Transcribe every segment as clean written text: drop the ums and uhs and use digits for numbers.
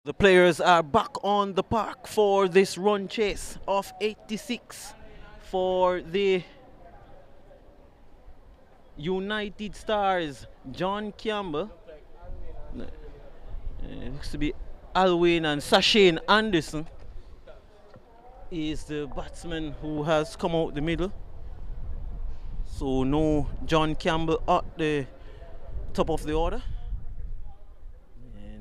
The players are back on the park for this run chase of 86 for the United Stars. John Campbell, looks to be Alwyn, and Sashane Anderson is the batsman who has come out the middle. So no John Campbell at the top of the order.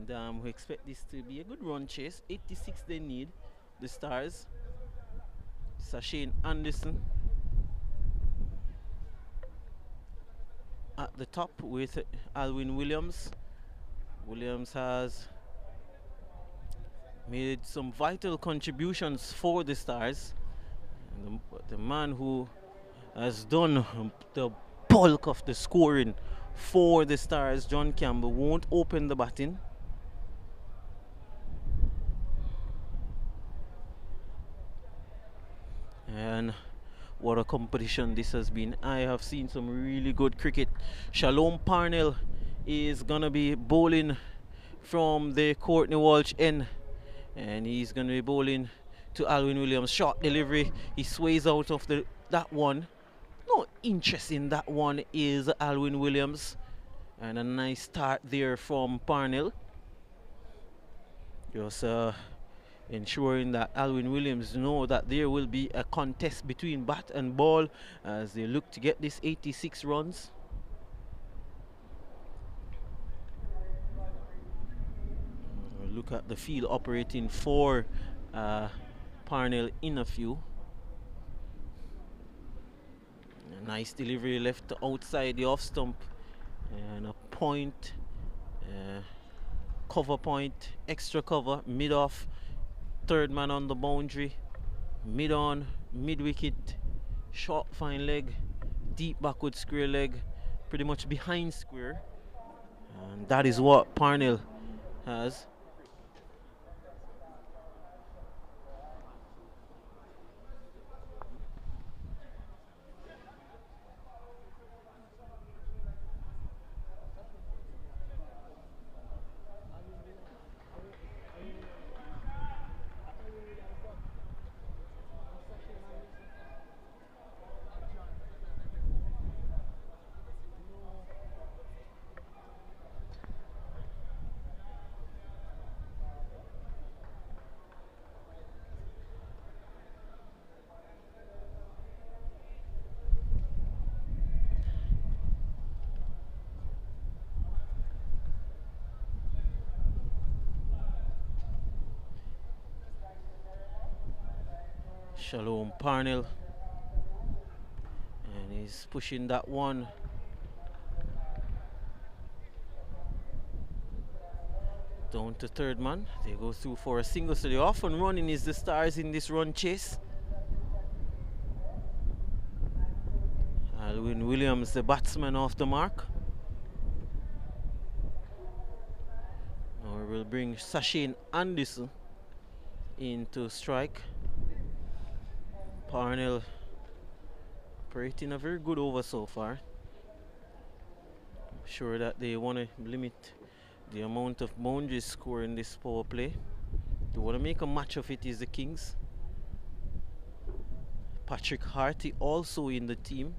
And we expect this to be a good run chase. 86 they need, the Stars. Sashane Anderson at the top with Alwyn Williams. Williams has made some vital contributions for the Stars. And the man who has done the bulk of the scoring for the Stars, John Campbell, won't open the batting. And what a competition this has been. I have seen some really good cricket. Shalom Parnell is gonna be bowling from the Courtney Walsh end, and he's gonna be bowling to Alwyn Williams. Short delivery, he sways out of that one. No interest in that one is Alwyn Williams, and a nice start there from Parnell. Just ensuring that Alwyn Williams know that there will be a contest between bat and ball as they look to get this 86 runs. Look at the field operating for Parnell in a few. A nice delivery left outside the off stump, and a point, cover point, extra cover, mid off, third man on the boundary, mid on, mid wicket, short fine leg, deep backward square leg, pretty much behind square, and that is what Parnell has. Shalom Parnell. And he's pushing that one. Down to third man. They go through for a single, so the off and running is the Stars in this run chase. Alwyn Williams, the batsman, off the mark. Now we'll bring Sashane Anderson into strike. Parnell operating a very good over so far. I'm sure that they want to limit the amount of boundaries scored in this power play. They want to make a match of it is the Kings. Patrick Harty also in the team.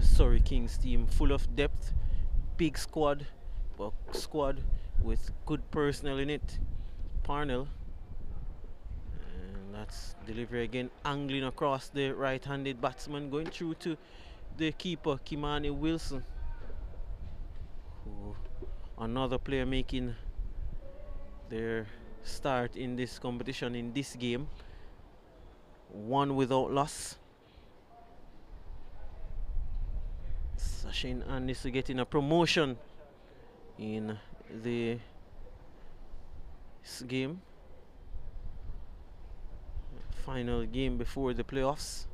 Surrey Kings team full of depth, big squad, but squad with good personnel in it. Parnell, and that's delivery again, angling across the right-handed batsman, going through to the keeper Kimani Wilson. Another player making their start in this competition in this game. One without loss. Sashane Anderson getting a promotion in this game. Final game before the playoffs.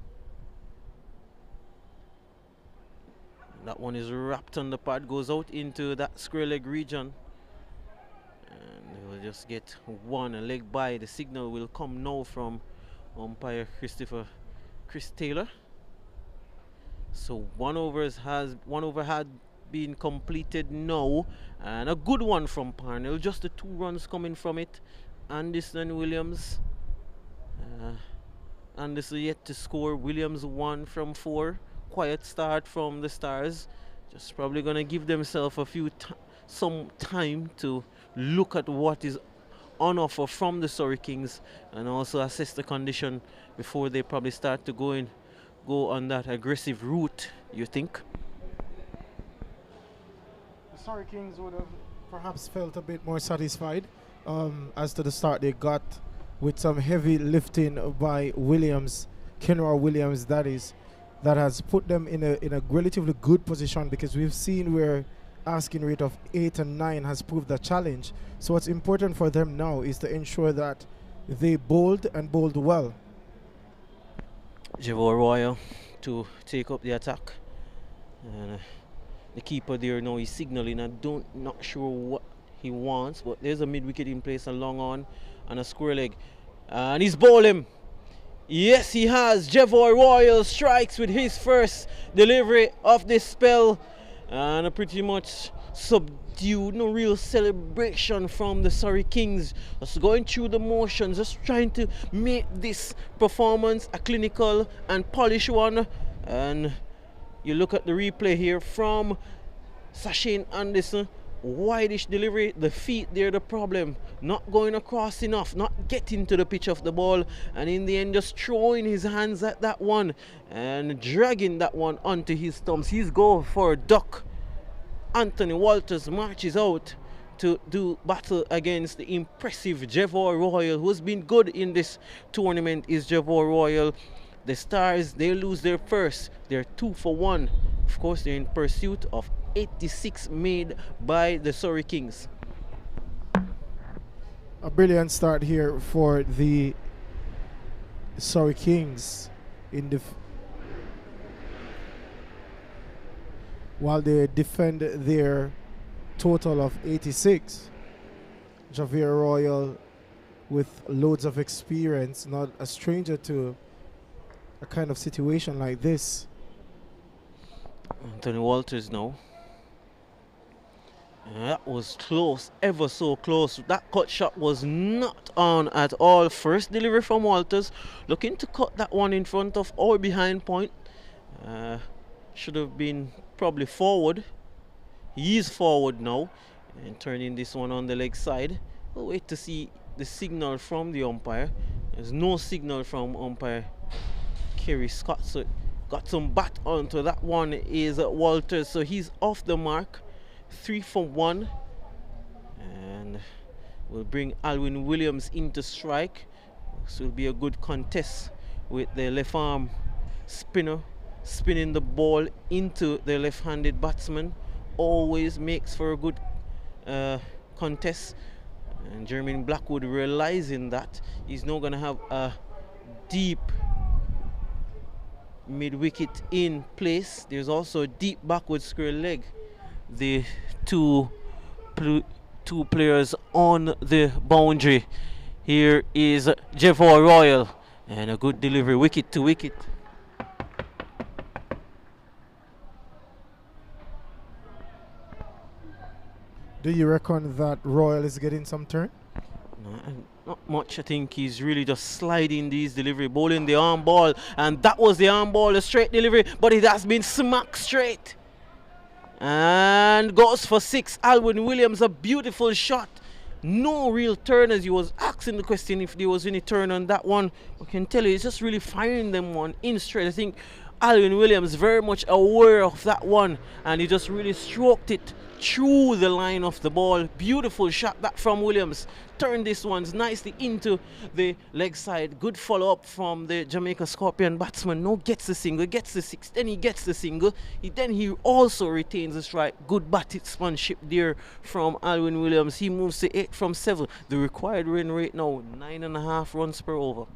That one is wrapped on the pad, goes out into that square leg region. And they will just get one, a leg by. The signal will come now from umpire Chris Taylor. So one over had been completed now, and a good one from Parnell. Just the 2 runs coming from it. Anderson and Williams. Anderson yet to score. Williams 1 from 4. Quiet start from the Stars. Just probably gonna give themselves some time to look at what is on offer from the Surrey Kings and also assess the condition before they probably start to go on that aggressive route, you think? The Surrey Kings would have perhaps felt a bit more satisfied as to the start they got with some heavy lifting by Williams, Kenra Williams, that has put them in a relatively good position, because we've seen where asking rate of 8 and 9 has proved a challenge. So what's important for them now is to ensure that they bowled and bowled well. Javor Royal to take up the attack, and the keeper there now is signaling. Not sure what he wants, but there's a mid wicket in place, a long on and a square leg, and he's bowling. Yes, he has. Javor Royal strikes with his first delivery of this spell, and a pretty much subdued, no real celebration from the Surrey Kings. Just going through the motions, just trying to make this performance a clinical and polished one. And you look at the replay here from Sashane Anderson. Wideish delivery, the feet there the problem, not going across enough, not getting to the pitch of the ball, and in the end just throwing his hands at that one and dragging that one onto his thumbs. He's go for a duck. Anthony Walters marches out to do battle against the impressive Javor Royal, who's been good in this tournament. Is Javor Royal. The Stars, they lose their first. They're 2 for 1. Of course, they're in pursuit of 86 made by the Surrey Kings. A brilliant start here for the Surrey Kings while they defend their total of 86. Javor Royal, with loads of experience, not a stranger to a kind of situation like this. Anthony Walters now. That was close, ever so close. That cut shot was not on at all. First delivery from Walters, looking to cut that one in front of or behind point. Should have been probably forward. He is forward now and turning this one on the leg side. We'll wait to see the signal from the umpire. There's no signal from umpire Kerry Scott, so got some bat onto that one is Walters, so he's off the mark. 3 for 1, and we'll bring Alwyn Williams into strike. This will be a good contest with the left arm spinner spinning the ball into the left-handed batsman. Always makes for a good contest. And Jermaine Blackwood, realizing that, he's now going to have a deep mid-wicket in place. There's also a deep backward square leg. The two players on the boundary. Here is Jevor Royal, and a good delivery, wicket to wicket. Do you reckon that Royal is getting some turn? No, not much. I think he's really just sliding these delivery, bowling the arm ball, and that was the arm ball, a straight delivery, but it has been smacked straight. And goes for 6. Alwyn Williams, a beautiful shot. No real turn, as he was asking the question if there was any turn on that one. I can tell you, he's just really firing them one in straight. I think Alwyn Williams very much aware of that one, and he just really stroked it through the line of the ball. Beautiful shot that from Williams. Turned this one nicely into the leg side. Good follow up from the Jamaica Scorpion batsman. No, gets the single, gets the 6, then he gets the single. Then he also retains the strike. Good batsmanship there from Alwyn Williams. He moves to 8 from 7. The required run rate now 9.5 runs per over.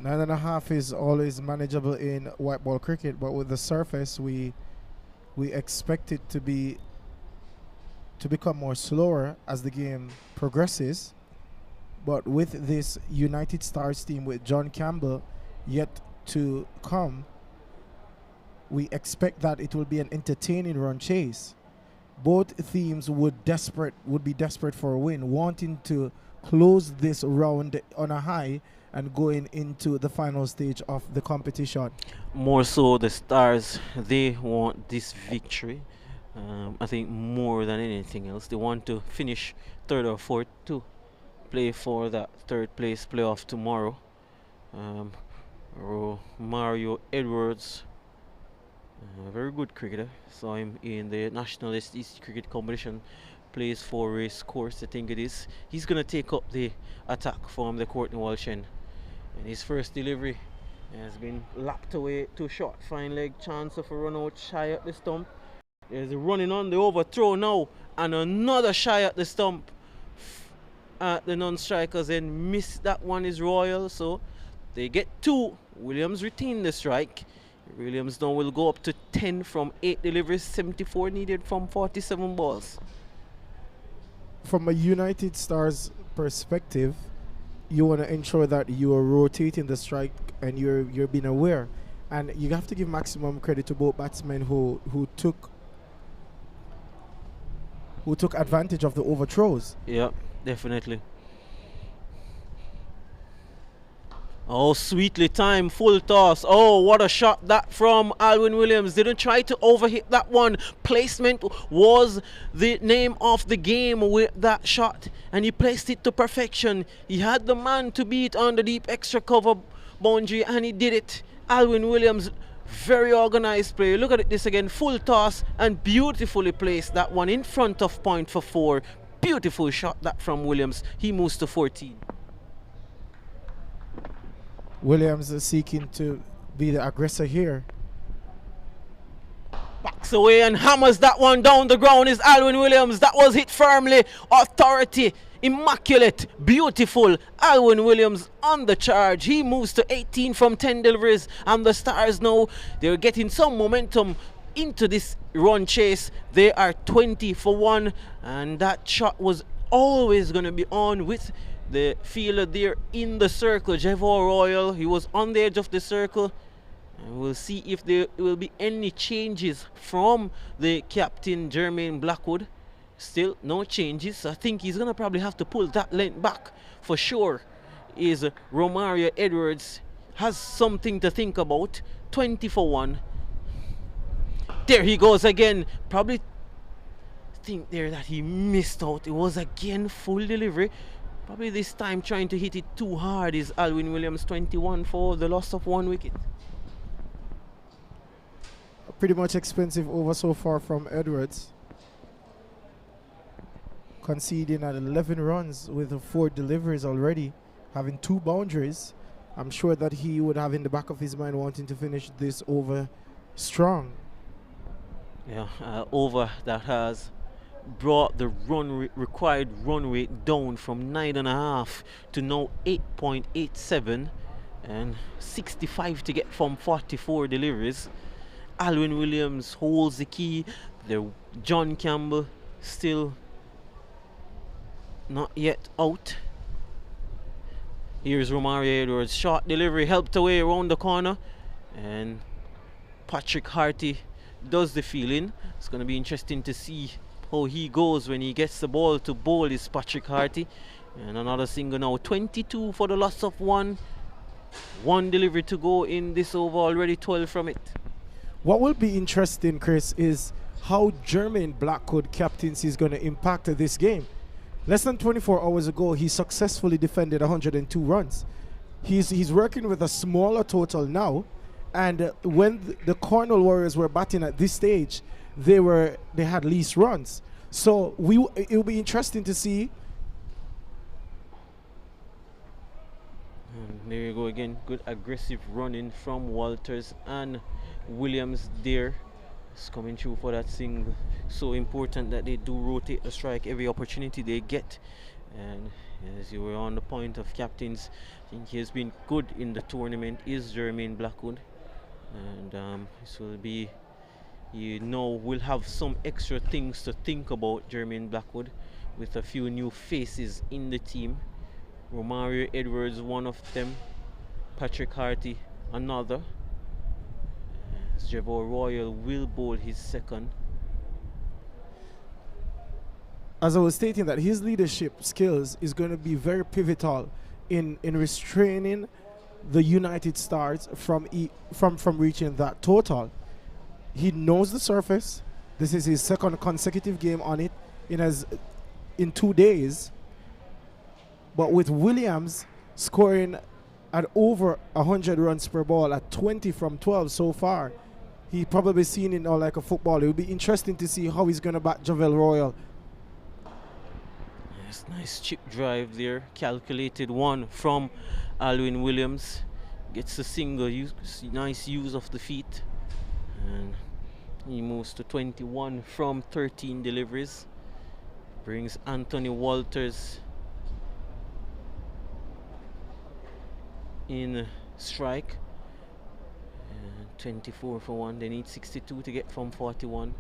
9.5 is always manageable in white ball cricket, but with the surface, we expect it to become more slower as the game progresses. But with this United Stars team with John Campbell yet to come, we expect that it will be an entertaining run chase. Both teams would be desperate for a win, wanting to close this round on a high and going into the final stage of the competition. More so the Stars, they want this victory. I think more than anything else, they want to finish 3rd or 4th to play for that 3rd place playoff tomorrow. Mario Edwards, a very good cricketer, saw him in the National East Cricket Competition, plays for Race Course, I think it is. He's going to take up the attack from the Courtney Walsh end. And his first delivery has been lapped away too short. Fine leg, chance of a run out shy at the stump. There's a running on the overthrow now, and another shy at the stump at the non-strikers, and missed that one is Royal, so they get 2. Williams retained the strike. Williams now will go up to 10 from 8 deliveries, 74 needed from 47 balls. From a United Stars perspective, you want to ensure that you are rotating the strike and you're being aware, and you have to give maximum credit to both batsmen who took advantage of the overthrows. Yeah, definitely. Oh, sweetly timed full toss. Oh, what a shot that from Alwyn Williams. Didn't try to overhit that one. Placement was the name of the game with that shot, and he placed it to perfection. He had the man to beat on the deep extra cover boundary, and he did it. Alwyn Williams, very organized player. Look at this again. Full toss and beautifully placed that one in front of point for 4. Beautiful shot that from Williams. He moves to 14. Williams is seeking to be the aggressor here. Backs away and hammers that one down the ground is Alwyn Williams. That was hit firmly. Authority. Immaculate. Beautiful. Alwyn Williams on the charge. He moves to 18 from 10 deliveries. And the Stars now, they're getting some momentum into this run chase. They are 20 for 1. And that shot was always going to be on with the fielder there in the circle, Jevor Royal. He was on the edge of the circle. And we'll see if there will be any changes from the captain, Jermaine Blackwood. Still no changes. I think he's going to probably have to pull that length back for sure. Is Romario Edwards has something to think about. 20 for 1. There he goes again. Probably think there that he missed out. It was again full delivery. Probably this time trying to hit it too hard is Alwyn Williams. 21 for the loss of 1 wicket. A pretty much expensive over so far from Edwards. Conceding at 11 runs with 4 deliveries already. having 2 boundaries. I'm sure that he would have in the back of his mind wanting to finish this over strong. Yeah, over that has brought the required run rate down from 9.5 to now 8.87, and 65 to get from 44 deliveries. Alwyn Williams holds the key. The John Campbell still not yet out. Here's Romario Edwards, short delivery helped away around the corner, and Patrick Harty does the fielding. It's going to be interesting to see how he goes when he gets the ball to bowl. Is Patrick Harty. And another single now. 22 for the loss of 1. 1 delivery to go in this over, already 12 from it. What will be interesting, Chris, is how Jermaine Blackwood captaincy is going to impact this game. Less than 24 hours ago, he successfully defended 102 runs. He's working with a smaller total now, and when the Cornwall Warriors were batting at this stage, they had least runs. So it will be interesting to see. And there you go again, good aggressive running from Walters, and Williams there is coming through for that single. So important that they do rotate the strike every opportunity they get. And as you were on the point of captains, I think he has been good in the tournament, is Jermaine Blackwood. And this will be, we'll have some extra things to think about Jermaine Blackwood with a few new faces in the team. Romario Edwards, one of them. Patrick Harty, another. Jevor Royal will bowl his second. As I was stating, that his leadership skills is going to be very pivotal in restraining the United Stars from reaching that total. He knows the surface. This is his second consecutive game on it in 2 days. But with Williams scoring at over 100 runs per ball at 20 from 12 so far, he probably seen it now like a football. It will be interesting to see how he's going to bat Javel Royal. Yes, nice chip drive there. Calculated one from Alwyn Williams. Gets a single, nice use of the feet. And he moves to 21 from 13 deliveries. Brings Anthony Walters in strike. 24 for 1. They need 62 to get from 41.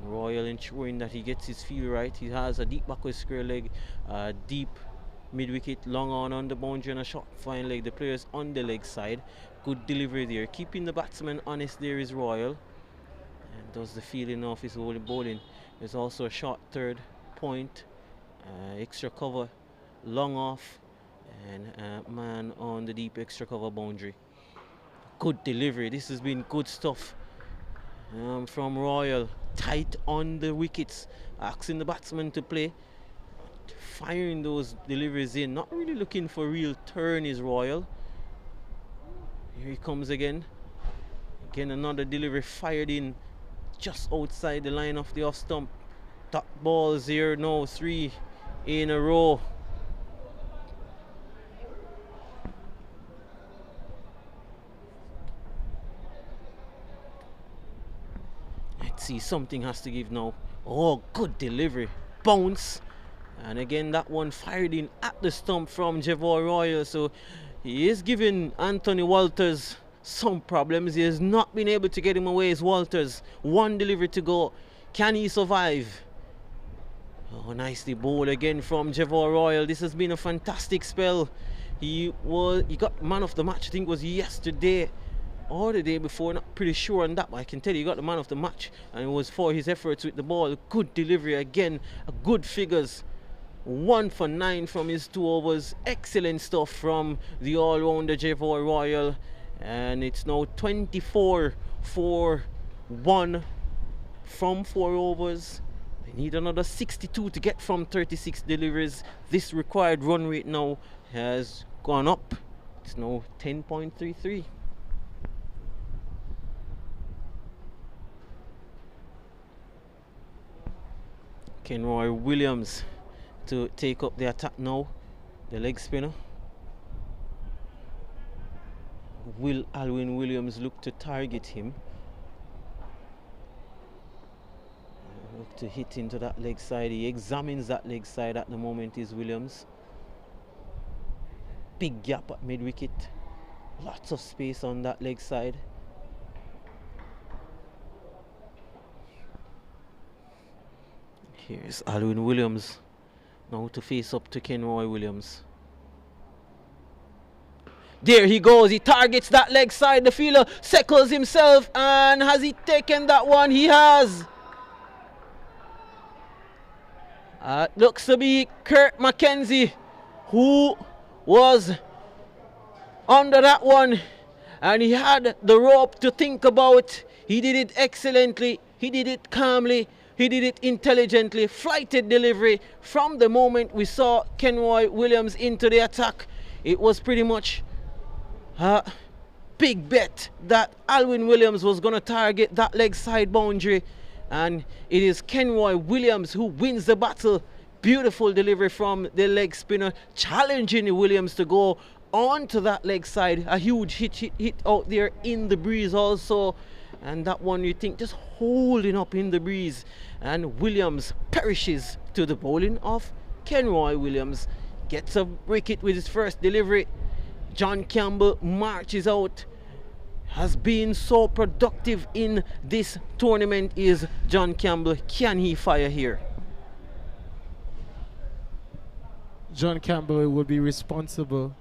Royal ensuring that he gets his feel right. He has a deep backward square leg, deep mid wicket, long on the boundary, and a short fine leg. The players on the leg side. Good delivery there. Keeping the batsman honest there is Royal. And does the fielding off his bowling. There's also a short third point, extra cover, long off, and man on the deep extra cover boundary. Good delivery. This has been good stuff from Royal. Tight on the wickets, asking the batsman to play, firing those deliveries in. Not really looking for real turn is Royal. Here he comes again. Again, another delivery fired in just outside the line of the off stump. Top balls here now, 3 in a row. See, something has to give now. Oh, good delivery, bounce, and again that one fired in at the stump from Jevor Royal. So he is giving Anthony Walters some problems. He has not been able to get him away. As Walters, 1 delivery to go. Can he survive? Oh, nicely bowled again from Jevor Royal. This has been a fantastic spell. He got man of the match, I think it was yesterday or the day before, not pretty sure on that, but I can tell you he got the man of the match, and it was for his efforts with the ball. Good delivery again, good figures. 1 for 9 from his 2 overs. Excellent stuff from the all-rounder Jevor Royal, and it's now 24 for 1 from 4 overs. They need another 62 to get from 36 deliveries. This required run rate now has gone up. It's now 10.33. Kenroy Williams to take up the attack now, the leg spinner. Will Alwyn Williams look to target him? Look to hit into that leg side. He examines that leg side at the moment, is Williams. Big gap at mid wicket. Lots of space on that leg side. Here's Alwyn Williams now to face up to Kenroy Williams. There he goes, he targets that leg side, the fielder settles himself, and has he taken that one? He has. Looks to be Kurt McKenzie who was under that one, and he had the rope to think about. He did it excellently, he did it calmly, he did it intelligently. Flighted delivery from the moment we saw Kenroy Williams into the attack. It was pretty much big bet that Alwyn Williams was going to target that leg side boundary, and it is Kenroy Williams who wins the battle. Beautiful delivery from the leg spinner, challenging Williams to go onto that leg side. A huge hit out there in the breeze also, and that one you think just holding up in the breeze, and Williams perishes to the bowling of Kenroy Williams. Gets a wicket with his first delivery. John Campbell marches out. Has been so productive in this tournament is John Campbell. Can he fire here? John Campbell will be responsible.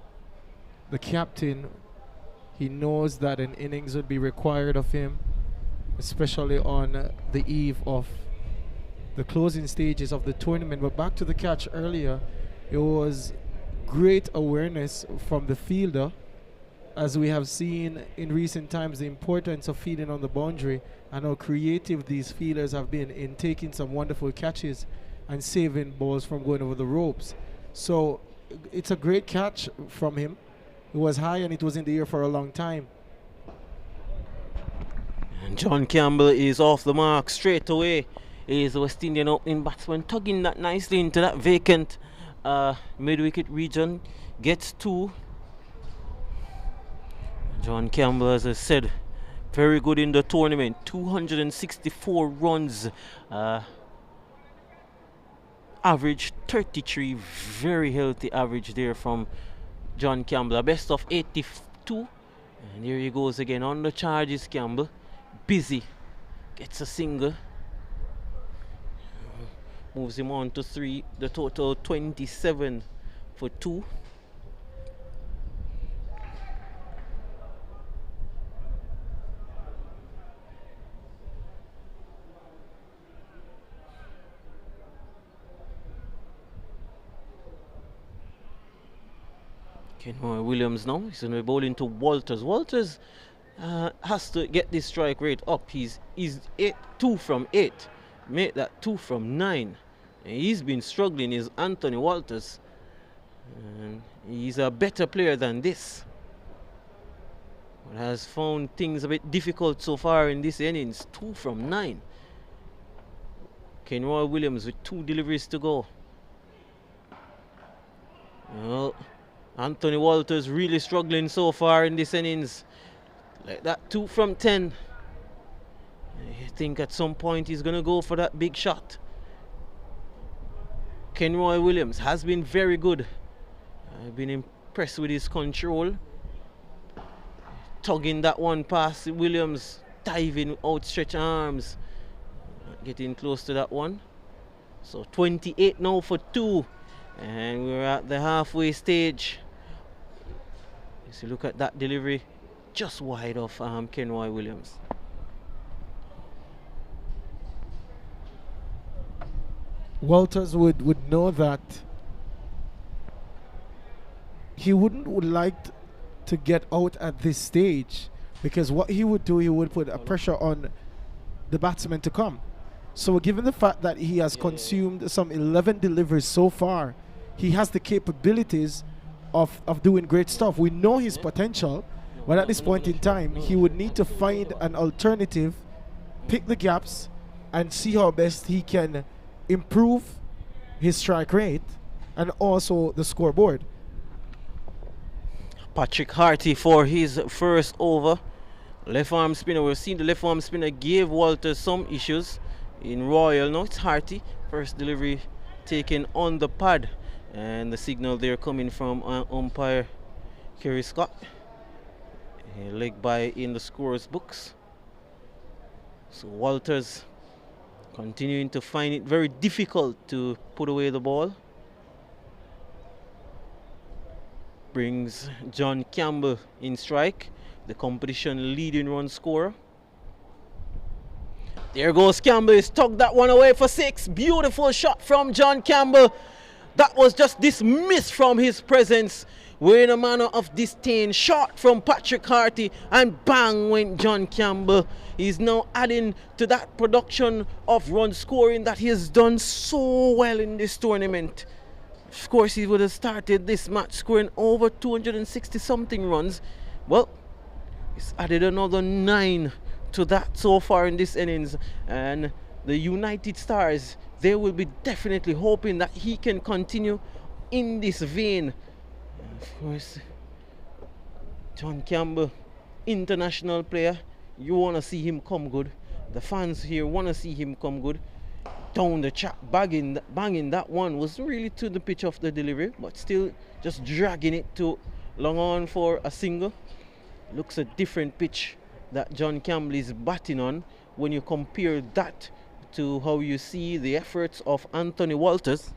The captain, he knows that an innings would be required of him, especially on the eve of the closing stages of the tournament. But back to the catch earlier, it was great awareness from the fielder, as we have seen in recent times the importance of fielding on the boundary and how creative these fielders have been in taking some wonderful catches and saving balls from going over the ropes. So it's a great catch from him. It was high and it was in the air for a long time. And John Campbell is off the mark straight away. Is the West Indian opening batsman tugging that nicely into that vacant mid-wicket region. Gets two. John Campbell, as I said, very good in the tournament. 264 runs. Average 33. Very healthy average there from John Campbell. A best of 82. And here he goes again on the charges. Campbell. Busy. Gets a single. Moves him on to 3. The total 27 for 2. Kenroy Williams now. He's going to be bowling to Walters. Walters has to get this strike rate up. He's 2 from 8. Make that 2 from 9. And he's been struggling, is Anthony Walters. And he's a better player than this. But has found things a bit difficult so far in this innings. 2 from 9. Kenroy Williams with 2 deliveries to go. Well, Anthony Walters really struggling so far in this innings. Like that 2 from 10. I think at some point he's going to go for that big shot. Kenroy Williams has been very good. I've been impressed with his control. Tugging that one past Williams. Diving, outstretched arms. Getting close to that one. So 28 now for 2. And we're at the halfway stage. So look at that delivery. Just wide of Kenroy Williams. Walters would know that he would like to get out at this stage, because what he would do, he would put a pressure on the batsman to come. So given the fact that he has consumed some 11 deliveries so far, he has the capabilities of doing great stuff. We know his potential, but at this point in time, he would need to find an alternative, pick the gaps, and see how best he can improve his strike rate and also the scoreboard. Patrick Harty for his first over. Left arm spinner. We've seen the left arm spinner gave Walters some issues in Royal. Now it's Harty. First delivery taken on the pad. And the signal there coming from umpire Kerry Scott. A leg by in the scorer's books. So Walters continuing to find it very difficult to put away the ball. Brings John Campbell in strike, the competition leading run scorer. There goes Campbell. He's tugged that one away for 6. Beautiful shot from John Campbell. That was just dismissed from his presence. We're in a manner of disdain. Shot from Patrick Harty, and bang went John Campbell. He's now adding to that production of run scoring that he has done so well in this tournament. Of course, he would have started this match scoring over 260 something runs. Well, he's added another 9 to that so far in this innings, and the United Stars, they will be definitely hoping that he can continue in this vein. Of course, John Campbell, international player, you want to see him come good. The fans here want to see him come good. Down the track, banging that one was really to the pitch of the delivery, but still just dragging it to long on for a single. Looks a different pitch that John Campbell is batting on when you compare that to how you see the efforts of Anthony Walters.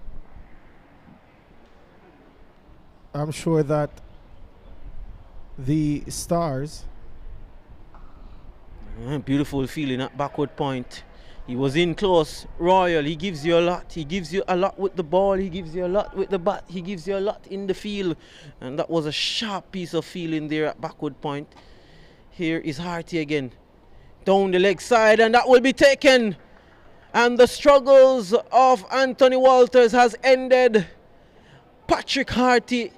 I'm sure that the Stars... Beautiful feeling at backward point. He was in close. Royal, he gives you a lot. He gives you a lot with the ball. He gives you a lot with the bat. He gives you a lot in the field. And that was a sharp piece of feeling there at backward point. Here is Harty again. Down the leg side, and that will be taken. And the struggles of Anthony Walters has ended. Patrick Harty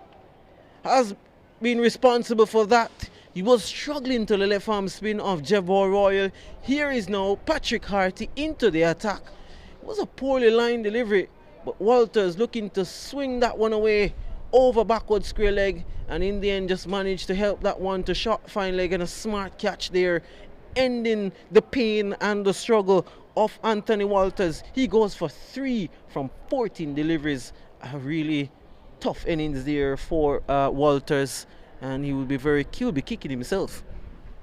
has been responsible for that. He was struggling to the left arm spin of Jevor Royal. Here is now Patrick Harty into the attack. It was a poorly lined delivery, but Walters looking to swing that one away over backward square leg, and in the end just managed to help that one to short fine leg, and a smart catch there, ending the pain and the struggle of Anthony Walters. He goes for 3 from 14 deliveries. A really tough innings there for Walters, and he will be he'll be kicking himself.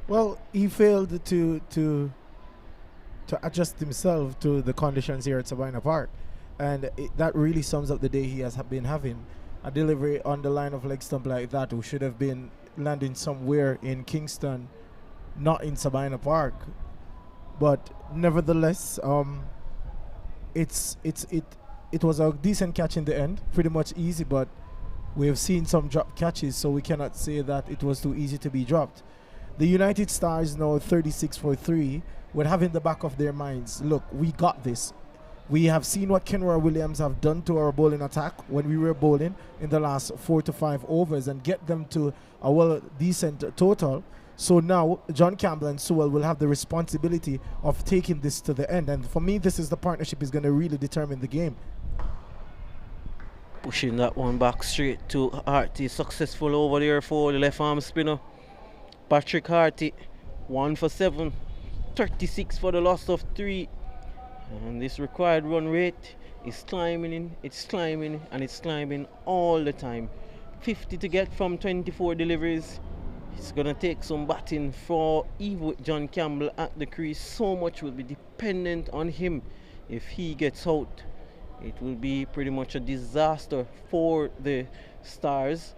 Well, he failed to adjust himself to the conditions here at Sabina Park, and that really sums up the day he has been having. A delivery on the line of leg stump like that, who should have been landing somewhere in Kingston, not in Sabina Park. But nevertheless, it was a decent catch in the end, pretty much easy, but we have seen some drop catches, so we cannot say that it was too easy to be dropped. The United Stars now 36 for 3, would have in the back of their minds, look, we got this. We have seen what Kenora Williams have done to our bowling attack when we were bowling in the last 4 to 5 overs and get them to a decent total. So now John Campbell and Sewell will have the responsibility of taking this to the end. And for me, this is the partnership is going to really determine the game. Pushing that one back straight to Harty. Successful over there for the left arm spinner. Patrick Harty, 1 for 7. 36 for the loss of 3. And this required run rate is climbing, it's climbing, and it's climbing all the time. 50 to get from 24 deliveries. It's going to take some batting for even with John Campbell at the crease. So much will be dependent on him. If he gets out, it will be pretty much a disaster for the Stars.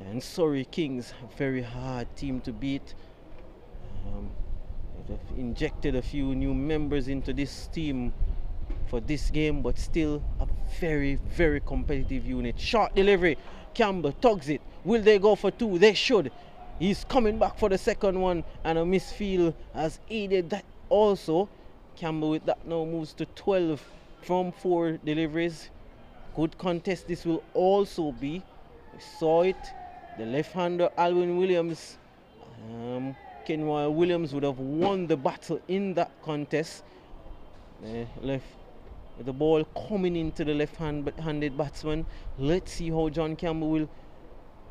And Surrey Kings, a very hard team to beat. They've injected a few new members into this team for this game, but still a very, very competitive unit. Short delivery. Campbell tugs it. Will they go for 2? They should. He's coming back for the second one, and a misfield has aided that also. Campbell with that now moves to 12 from 4 deliveries. Good contest this will also be. We saw it. The left-hander Alwyn Williams, Kenroy Williams would have won the battle in that contest. The ball coming into the left-handed batsman. Let's see how John Campbell will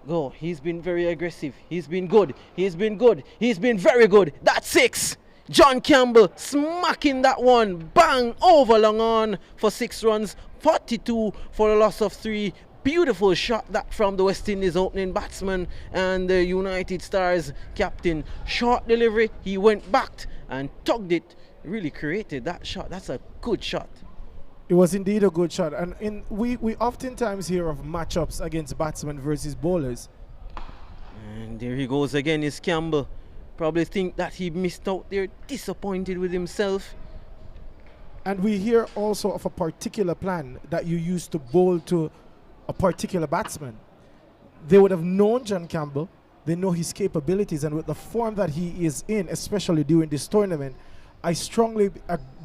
Go. He's been very aggressive. He's been good. He's been good. He's been very good. That's 6. John Campbell smacking that one. Bang. Over long on for 6 runs. 42 for a loss of 3. Beautiful shot that from the West Indies opening batsman and the United Stars captain. Short delivery. He went back and tugged it. Really created that shot. That's a good shot. It was indeed a good shot. And we oftentimes hear of matchups against batsmen versus bowlers. And there he goes again, is Campbell. Probably think that he missed out there, disappointed with himself. And we hear also of a particular plan that you used to bowl to a particular batsman. They would have known John Campbell, they know his capabilities, and with the form that he is in, especially during this tournament, I strongly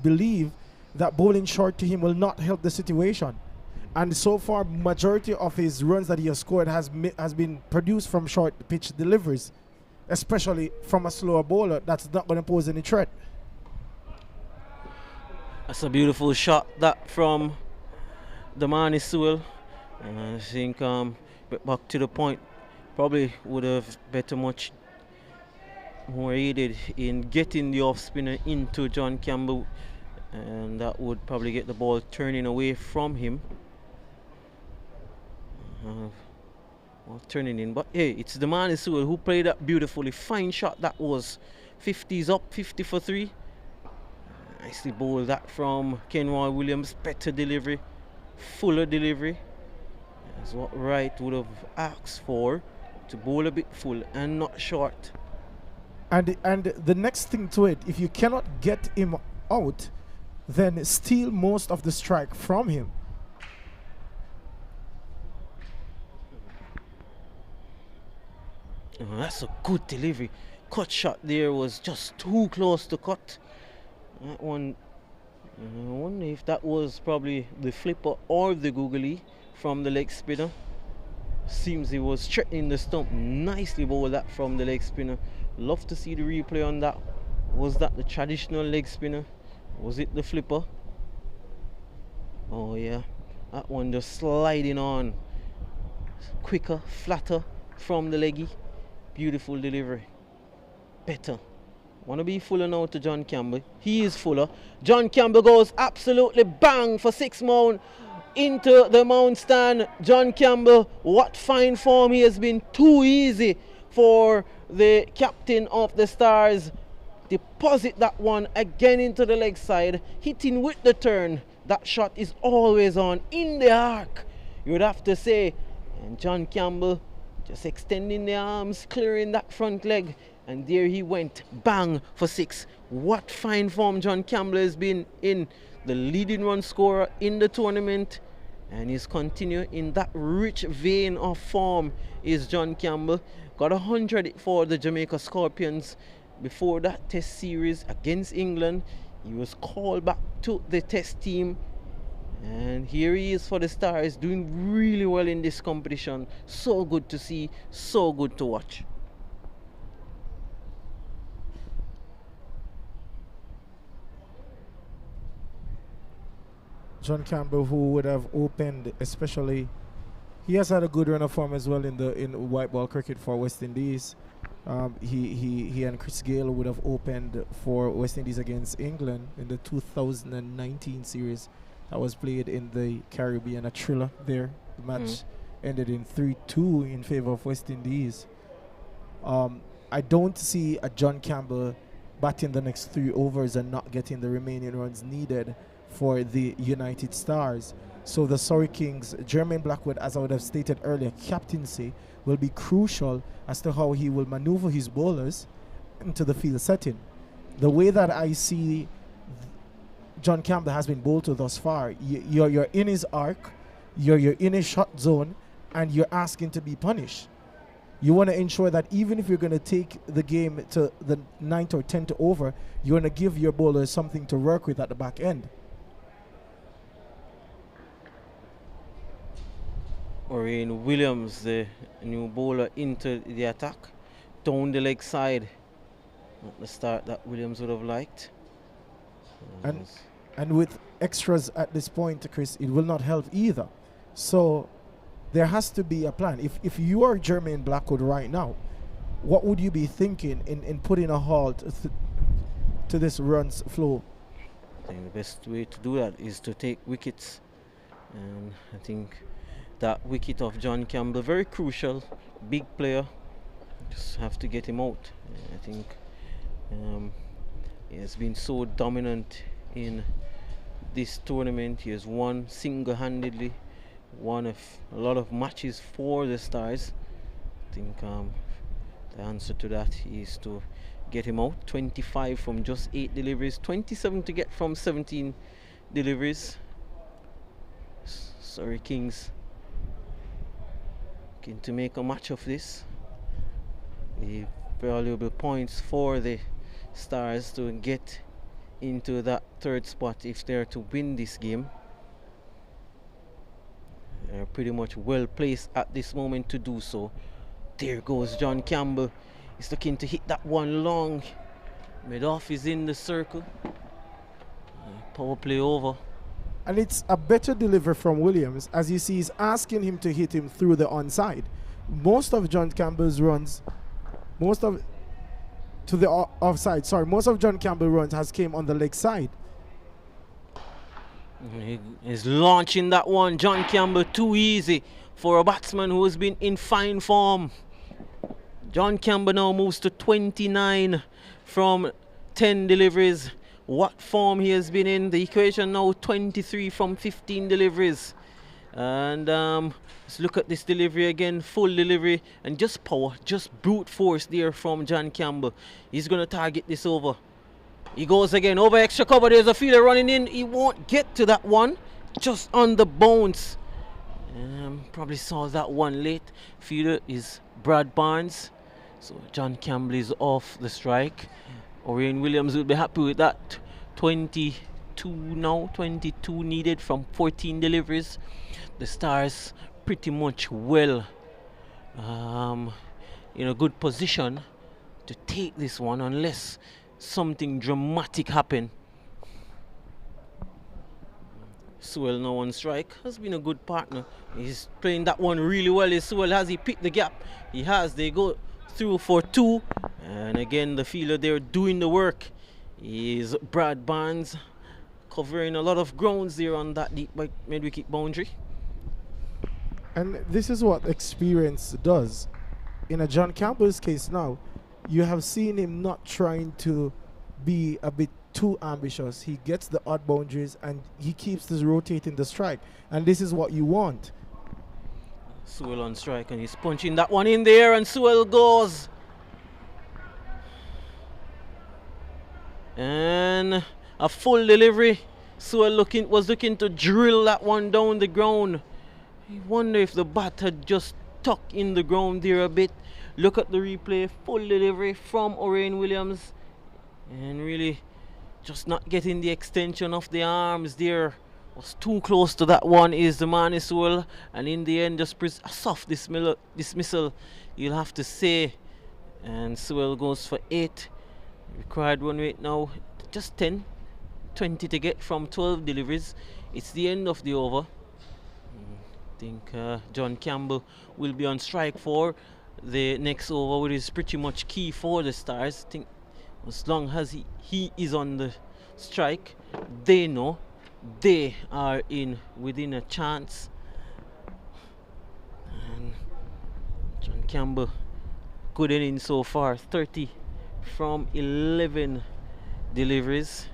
believe that bowling short to him will not help the situation. And so far, majority of his runs that he has scored has been produced from short pitch deliveries, especially from a slower bowler that's not going to pose any threat. That's a beautiful shot that from the man is Sewell. I think back to the point, probably would have better much more aided in getting the off spinner into John Campbell, and that would probably get the ball turning away from him. Well, turning in, but hey, it's the man Sewell who played that beautifully. Fine shot that was. 50s up, 50 for 3. Nicely bowled that from Kenroy Williams. Better delivery, fuller delivery. That's what Wright would have asked for, to bowl a bit full and not short. And the next thing to it, if you cannot get him out, then steal most of the strike from him. Oh, that's a good delivery. Cut shot there was just too close to cut. That one, I wonder if that was probably the flipper or the googly from the leg spinner. Seems he was threatening the stump. Nicely bowled that from the leg spinner. Love to see the replay on that. Was that the traditional leg spinner? Was it the flipper? Oh yeah, that one just sliding on. Quicker, flatter from the leggy. Beautiful delivery. Better. Want to be fuller now to John Campbell. He is fuller. John Campbell goes absolutely bang for 6 more into the mount stand. John Campbell, what fine form. He has been too easy for the captain of the Stars. Deposit that one again into the leg side, hitting with the turn. That shot is always on in the arc, you would have to say. And John Campbell just extending the arms, clearing that front leg, and there he went, bang for 6. What fine form John Campbell has been in. The leading run scorer in the tournament, and he's continuing in that rich vein of form is John Campbell. Got 100 for the Jamaica Scorpions before that test series against England. He was called back to the test team, and here he is for the Stars, doing really well in this competition. So good to see, so good to watch. John Campbell, who would have opened, especially, he has had a good run of form as well in white ball cricket for West Indies. He and Chris Gale would have opened for West Indies against England in the 2019 series that was played in the Caribbean, a thriller there. The match ended in 3-2 in favor of West Indies. I don't see a John Campbell batting the next 3 overs and not getting the remaining runs needed for the United Stars. So the Surrey Kings, Jermaine Blackwood, as I would have stated earlier, captaincy will be crucial as to how he will maneuver his bowlers into the field setting. The way that I see John Campbell has been bowled to thus far, you're in his arc, you're in his shot zone, and you're asking to be punished. You want to ensure that even if you're going to take the game to the 9th or 10th over, you want to give your bowlers something to work with at the back end. Orane Williams, the new bowler, into the attack, down the leg side. Not the start that Williams would have liked. And with extras at this point, Chris, it will not help either. So there has to be a plan. If you are Jermaine Blackwood right now, what would you be thinking in putting a halt to this runs flow? I think the best way to do that is to take wickets, and I think that wicket of John Campbell, very crucial, big player, just have to get him out. I think he has been so dominant in this tournament. He has won single-handedly, won a lot of matches for the Stars. I think the answer to that is to get him out. 25 from just 8 deliveries, 27 to get from 17 deliveries. Sorry, Kings, looking to make a match of this. The valuable points for the Stars to get into that third spot if they're to win this game. They're pretty much well placed at this moment to do so. There goes John Campbell. He's looking to hit that one long. Mid-off is in the circle. Power play over. And it's a better delivery from Williams, as you see he's asking him to hit him through the onside. Most of John Campbell's runs, most of John Campbell's runs has came on the leg side. He is launching that one. John Campbell, too easy for a batsman who has been in fine form. John Campbell now moves to 29 from 10 deliveries. What form he has been in. The equation now 23 from 15 deliveries. And let's look at this delivery again. Full delivery and just power, just brute force there from John Campbell. He's going to target this over. He goes again over extra cover. There's a fielder running in. He won't get to that one. Just on the bounce. Probably saw that one late. Fielder is Brad Barnes. So John Campbell is off the strike. Orion Williams will be happy with that. 22 now. 22 needed from 14 deliveries. The Stars pretty much well in a good position to take this one unless something dramatic happen. Sewell now on strike. Has been a good partner. He's playing that one really well. Sewell, has he picked the gap? He has. They go through for 2. And again, the fielder there doing the work is Brad Barnes, covering a lot of grounds there on that deep mid-wicket boundary. And this is what experience does. In a John Campbell's case now, you have seen him not trying to be a bit too ambitious. He gets the odd boundaries and he keeps this rotating the strike. And this is what you want. Sewell on strike and he's punching that one in there and Sewell goes. And a full delivery. Sewell was looking to drill that one down the ground. I wonder if the bat had just stuck in the ground there a bit. Look at the replay. Full delivery from Orion Williams. And really just not getting the extension of the arms there. Was too close to that one is the man Sewell. And in the end just a soft dismissal, you'll have to say. And Sewell goes for 8. Required run rate now just 10. 20 to get from 12 deliveries. It's the end of the over. I think John Campbell will be on strike for the next over, which is pretty much key for the Stars. I think as long as he is on the strike, they know they are within a chance. And John Campbell, good inning so far, 30 from 11 deliveries.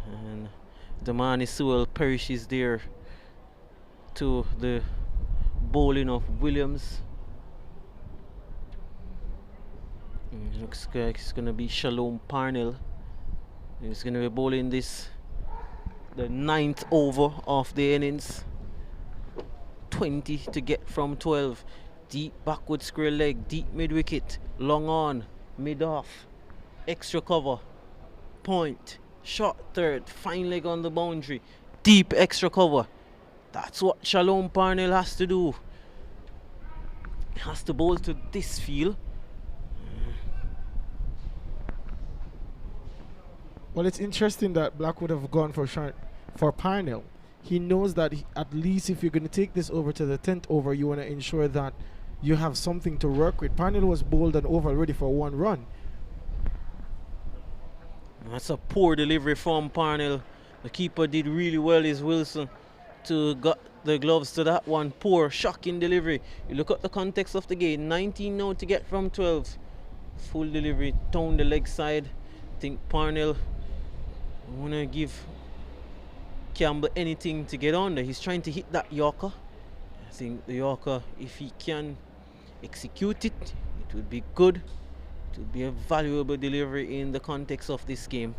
And the man Sewell perishes there to the bowling of Williams. Looks like it's going to be Shalom Parnell. He's going to be bowling the 9th over of the innings. 20 to get from 12. Deep backward square leg, deep mid wicket, long on, mid off, extra cover, point, short third, fine leg on the boundary, deep extra cover. That's what Shalom Parnell has to do. He has to bowl to this field. Well, it's interesting that Black would have gone for Parnell. he knows that at least if you're going to take this over to the 10th over, you want to ensure that you have something to work with. Parnell was bowled and over already for 1 run. That's a poor delivery from Parnell. The keeper did really well, is Wilson, to got the gloves to that one. Poor, shocking delivery. You look at the context of the game. 19 now to get from 12. Full delivery down the leg side. I think Parnell want to give Campbell anything to get on there. He's trying to hit that Yorker. I think the Yorker, if he can execute it, it would be good. It would be a valuable delivery in the context of this game.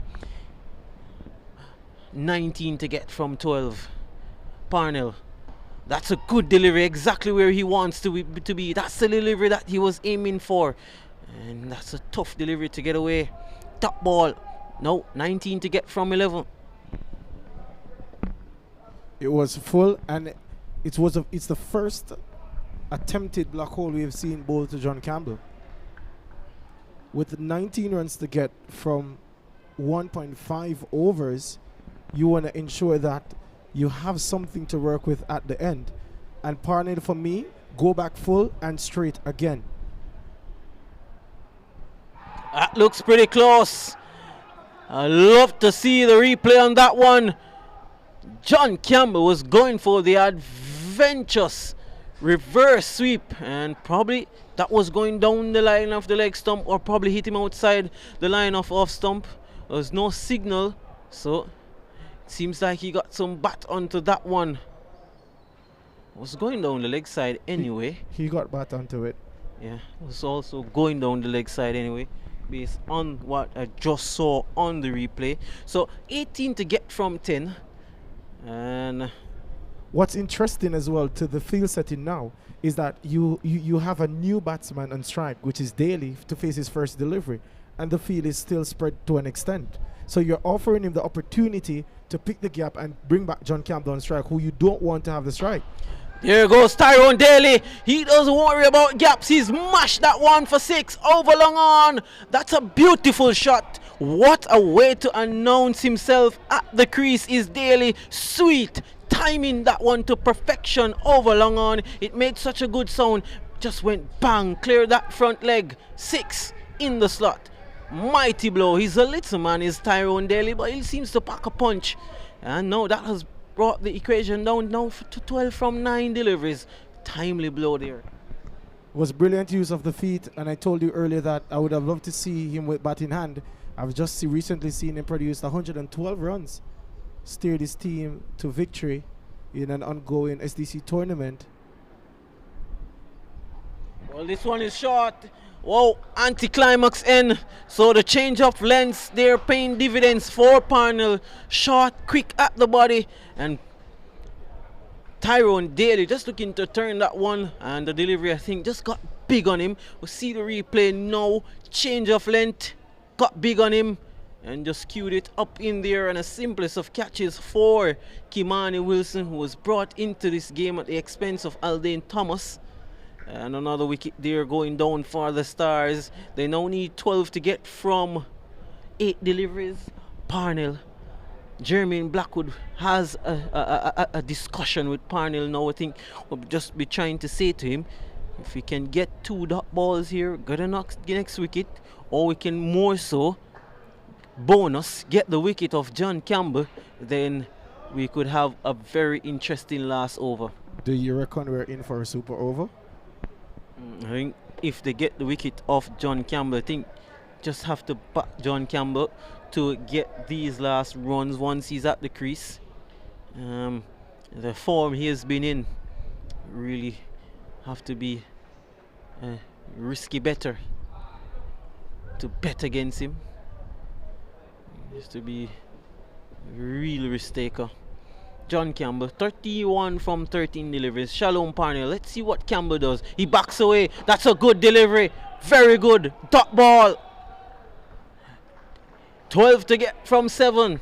19 to get from 12. Parnell, that's a good delivery, exactly where he wants to be. That's the delivery that he was aiming for, and that's a tough delivery to get away. Top ball. No, 19 to get from 11. It was full, and it's the first attempted black hole we have seen bowled to John Campbell. With 19 runs to get from 1.5 overs, you want to ensure that you have something to work with at the end. And Parnell, for me, go back full and straight again. That looks pretty close. I love to see the replay on that one. John Campbell was going for the adventurous reverse sweep, and probably that was going down the line of the leg stump, or probably hit him outside the line of off stump. There was no signal, so it seems like he got some bat onto that one. It was going down the leg side anyway. He got bat onto it. Yeah, it was also going down the leg side anyway, based on what I just saw on the replay. So 18 to get from 10. And what's interesting as well to the field setting now is that you have a new batsman on strike, which is Daly, to face his first delivery, and the field is still spread to an extent. So you're offering him the opportunity to pick the gap and bring back John Campbell on strike, who you don't want to have the strike. There goes Tyrone Daly. He doesn't worry about gaps. He's mashed that one for 6. Over long on. That's a beautiful shot. What a way to announce himself at the crease is Daly. Sweet. Timing that one to perfection. Over long on. It made such a good sound. Just went bang. Clear that front leg. 6 in the slot. Mighty blow. He's a little man, is Tyrone Daly, but he seems to pack a punch. And now that has brought the equation down now to 12 from 9 deliveries. Timely blow there. Was brilliant use of the feet, and I told you earlier that I would have loved to see him with bat in hand. I've just recently seen him produce 112 runs, steered his team to victory in an ongoing SDC tournament. Well, this one is short. Whoa, anticlimax end. So the change of lengths, they're paying dividends for Parnell. Short, quick at the body, and Tyrone Daly just looking to turn that one, and the delivery I think just got big on him. We'll see the replay now. Change of length, got big on him, and just cued it up in there, and a simplest of catches for Kimani Wilson, who was brought into this game at the expense of Aldane Thomas. And another wicket there going down for the Stars. They now need 12 to get from 8 deliveries. Parnell, Jermaine Blackwood has a discussion with Parnell now. I think we'll just be trying to say to him, if we can get 2 dot balls here, get the next wicket, or we can more so bonus, get the wicket of John Campbell, then we could have a very interesting last over. Do you reckon we're in for a super over? I think if they get the wicket off John Campbell, I think just have to back John Campbell to get these last runs once he's at the crease. The form he has been in, really have to be risky better to bet against him. He has to be real risk taker. John Campbell, 31 from 13 deliveries. Shalom Parnell. Let's see what Campbell does. He backs away. That's a good delivery. Very good. Dot ball. 12 to get from 7.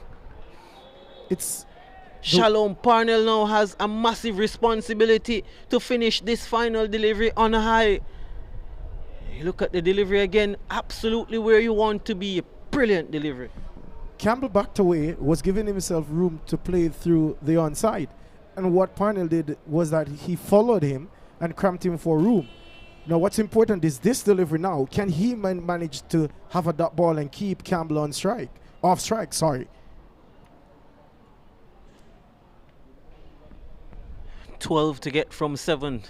It's Shalom Parnell now has a massive responsibility to finish this final delivery on a high. You look at the delivery again. Absolutely where you want to be. Brilliant delivery. Campbell backed away, was giving himself room to play through the onside. And what Parnell did was that he followed him and cramped him for room. Now, what's important is this delivery now. Can he manage to have a dot ball and keep Campbell on strike? Off strike, sorry. 12 to get from 7.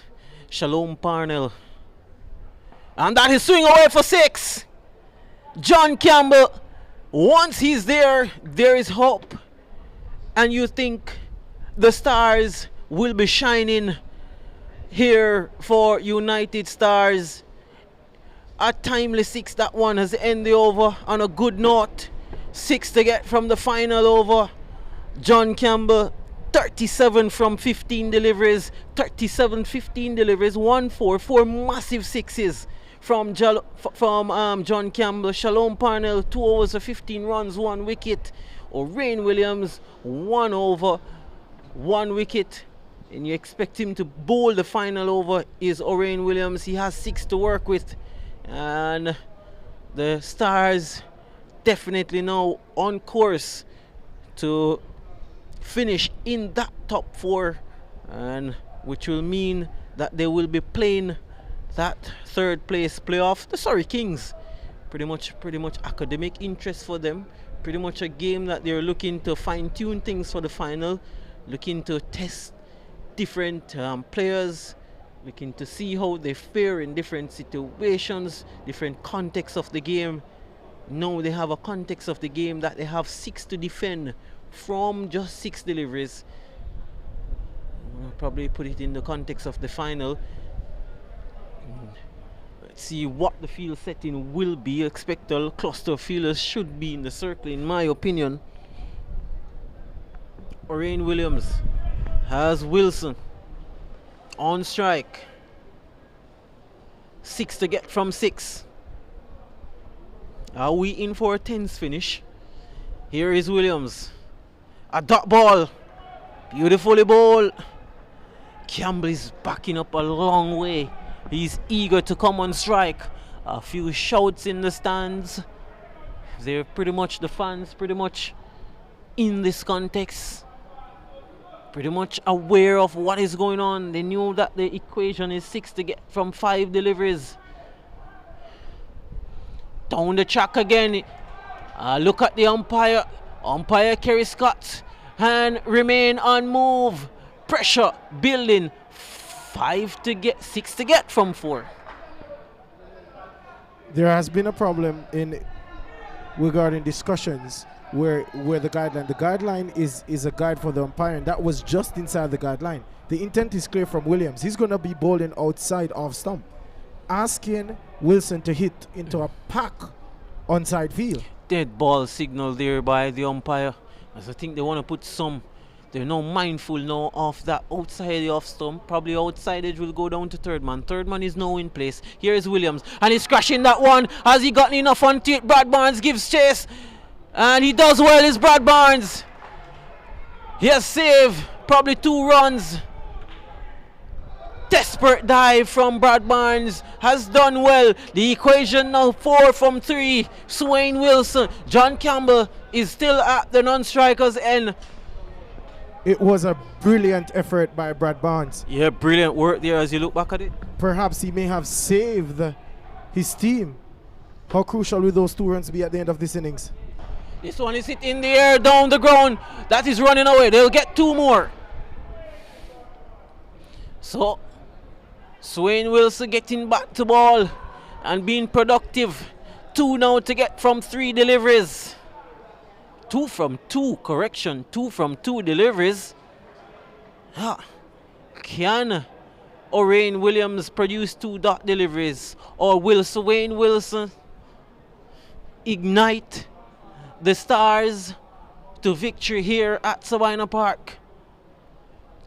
Shalom Parnell. And that is swing away for 6. John Campbell, once he's there, there is hope. And you think the stars will be shining here for United Stars. A timely 6, that one has ended over on a good note. 6 to get from the final over. John Campbell, 37 from 15 deliveries. 37-15 deliveries. 1-4, 4 massive 6s from John Campbell. Shalom Parnell, 2 overs for 15 runs, 1 wicket. O'Rain Williams, 1 over, 1 wicket. And you expect him to bowl the final over is O'Rain Williams. He has 6 to work with. And the Stars definitely now on course to finish in that top 4. And which will mean that they will be playing that 3rd place playoff. The Surrey Kings. Pretty much academic interest for them. Pretty much a game that they're looking to fine-tune things for the final. Looking to test different players, looking to see how they fare in different situations, different contexts of the game. Now they have a context of the game that they have 6 to defend from just 6 deliveries. I'll probably put it in the context of the final. Let's see what the field setting will be. Expect a cluster of fielders should be in the circle, in my opinion. O'Rain Williams has Wilson on strike. 6 to get from 6. Are we in for a tense finish? Here is Williams. A dot ball. Beautifully bowled. Campbell is backing up a long way. He's eager to come on strike. A few shouts in the stands. They're pretty much, the fans pretty much in this context, pretty much aware of what is going on. They knew that the equation is 6 to get from 5 deliveries. Down the track again. Look at the umpire. Umpire Kerry Scott. And remain on move. Pressure building. 6 to get from 4. There has been a problem in regarding discussions where the guideline is a guide for the umpire, and that was just inside the guideline. The intent is clear from Williams. He's going to be bowling outside off stump, asking Wilson to hit into a pack onside field. Dead ball signal there by the umpire, as I think they want to put some, they're now mindful now of that outside the off stump. Probably outside edge will go down to third man. Third man is now in place. Here is Williams, and he's crashing that one. Has he gotten enough onto it? Brad Barnes gives chase. And he does well, is Brad Barnes. He has saved probably 2 runs. Desperate dive from Brad Barnes. Has done well. The equation now 4 from 3. Swain Wilson. John Campbell is still at the non-strikers end. It was a brilliant effort by Brad Barnes. Yeah, brilliant work there as you look back at it. Perhaps he may have saved his team. How crucial will those 2 runs be at the end of this innings? This one is hit in the air, down the ground. That is running away. They'll get 2 more. So, Swain Wilson getting back to ball and being productive. 2 now to get from 3 deliveries. 2 from 2, correction. 2 from 2 deliveries. Can O'Rain Williams produce 2 dot deliveries? Or will Swain Wilson ignite the Stars to victory here at Sabina Park?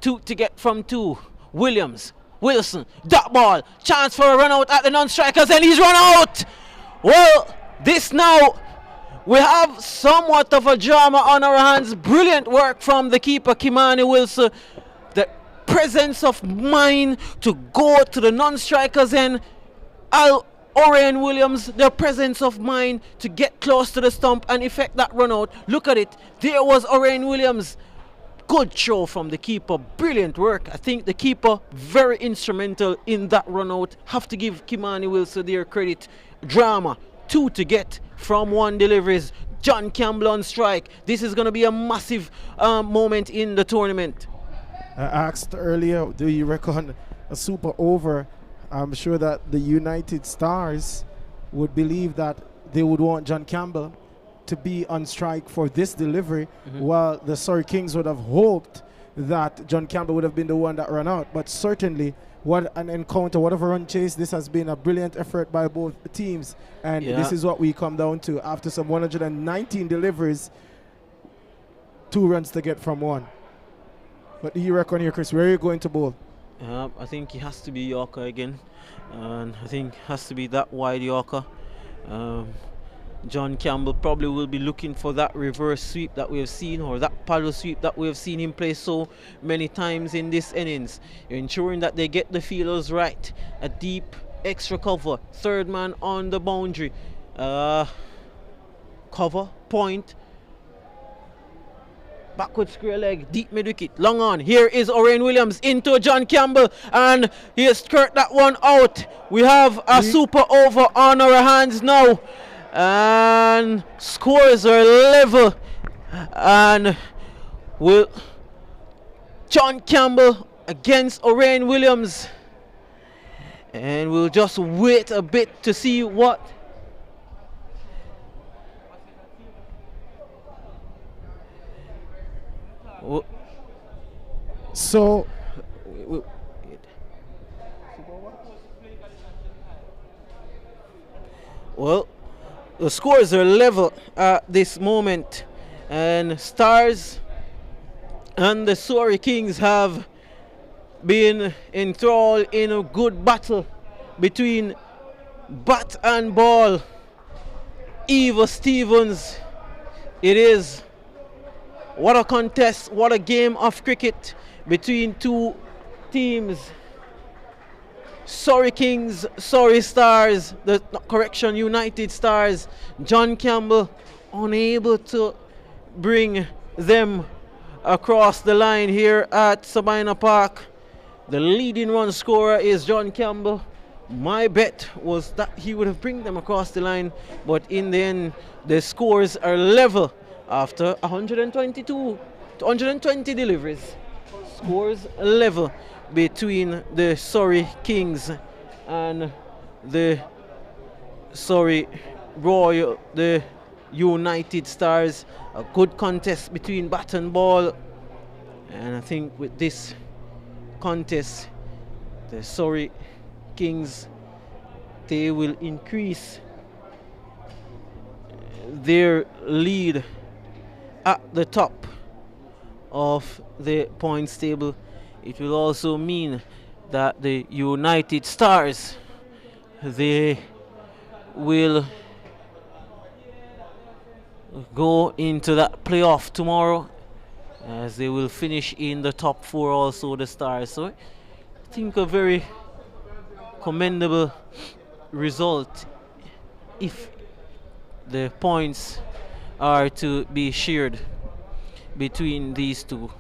2 to get from 2. Williams, Wilson, dot ball, chance for a run out at the non-strikers, and he's run out. Well, this now, we have somewhat of a drama on our hands. Brilliant work from the keeper, Kimani Wilson. The presence of mind to go to the non-strikers, and I'll Orion Williams, the presence of mind to get close to the stump and effect that run out. Look at it. There was Orion Williams. Good show from the keeper. Brilliant work. I think the keeper very instrumental in that run out. Have to give Kimani Wilson their credit. Drama. 2 to get from 1 deliveries. John Campbell on strike. This is going to be a massive moment in the tournament. I asked earlier, do you reckon a super over? I'm sure that the United Stars would believe that they would want John Campbell to be on strike for this delivery, while the Surrey Kings would have hoped that John Campbell would have been the one that ran out. But certainly, what an encounter, whatever run chase, this has been a brilliant effort by both teams. And this is what we come down to. After some 119 deliveries, 2 runs to get from 1. What do you reckon here, Chris? Where are you going to bowl? I think he has to be Yorker again. And I think has to be that wide Yorker. John Campbell probably will be looking for that reverse sweep that we have seen, or that paddle sweep that we have seen him play so many times in this innings. Ensuring that they get the feelers right. A deep extra cover. 3rd man on the boundary. Cover, point. Backward square leg, deep mid wicket, long on. Here is Orion Williams into John Campbell, and he has skirted that one out. We have a super over on our hands now, and scores are level. And will John Campbell against Orion Williams, and we'll just wait a bit to see what. So, well, the scores are level at this moment, and Stars and the Surrey Kings have been enthralled in a good battle between bat and ball. Eva Stevens, it is. What a contest, what a game of cricket between 2 teams. Surrey Kings, Surrey Stars, United Stars. John Campbell unable to bring them across the line here at Sabina Park. The leading run scorer is John Campbell. My bet was that he would have bring them across the line, but in the end, the scores are level. After 120 deliveries, scores level between the Surrey Kings and the Surrey Royal, the United Stars. A good contest between bat and ball, and I think with this contest, the Surrey Kings, they will increase their lead at the top of the points table. It will also mean that the United Stars, they will go into that playoff tomorrow, as they will finish in the top 4 also, the Stars. So I think a very commendable result if the points are to be shared between these 2.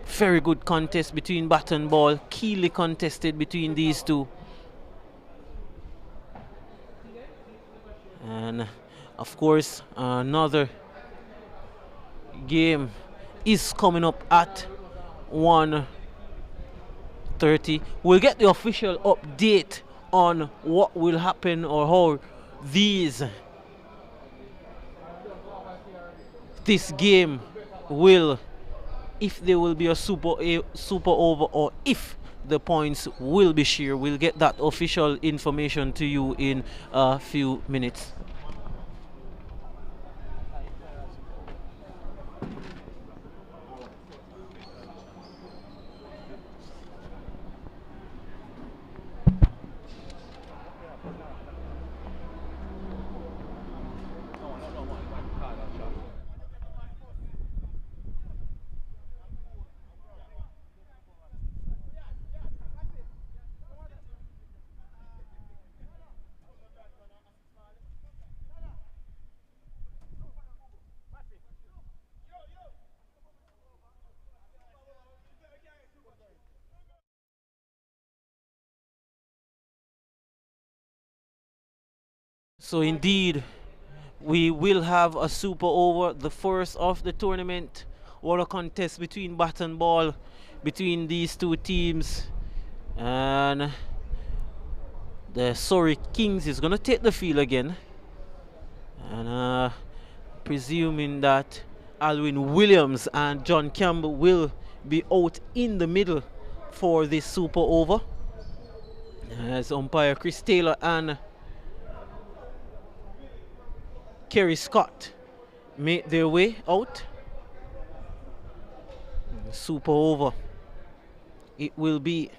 Very good contest between bat and ball, keenly contested between these 2. And of course, another game is coming up at 1:30. We'll get the official update on what will happen, or how this game will, if there will be a super over, or if the points will be shared. We'll get that official information to you in a few minutes. So indeed, we will have a super over, the first of the tournament. What a contest between bat and ball between these two teams. And the Surrey Kings is going to take the field again. And presuming that Alwyn Williams and John Campbell will be out in the middle for this super over, as umpire Chris Taylor and Kerry Scott make their way out. Super over. It will be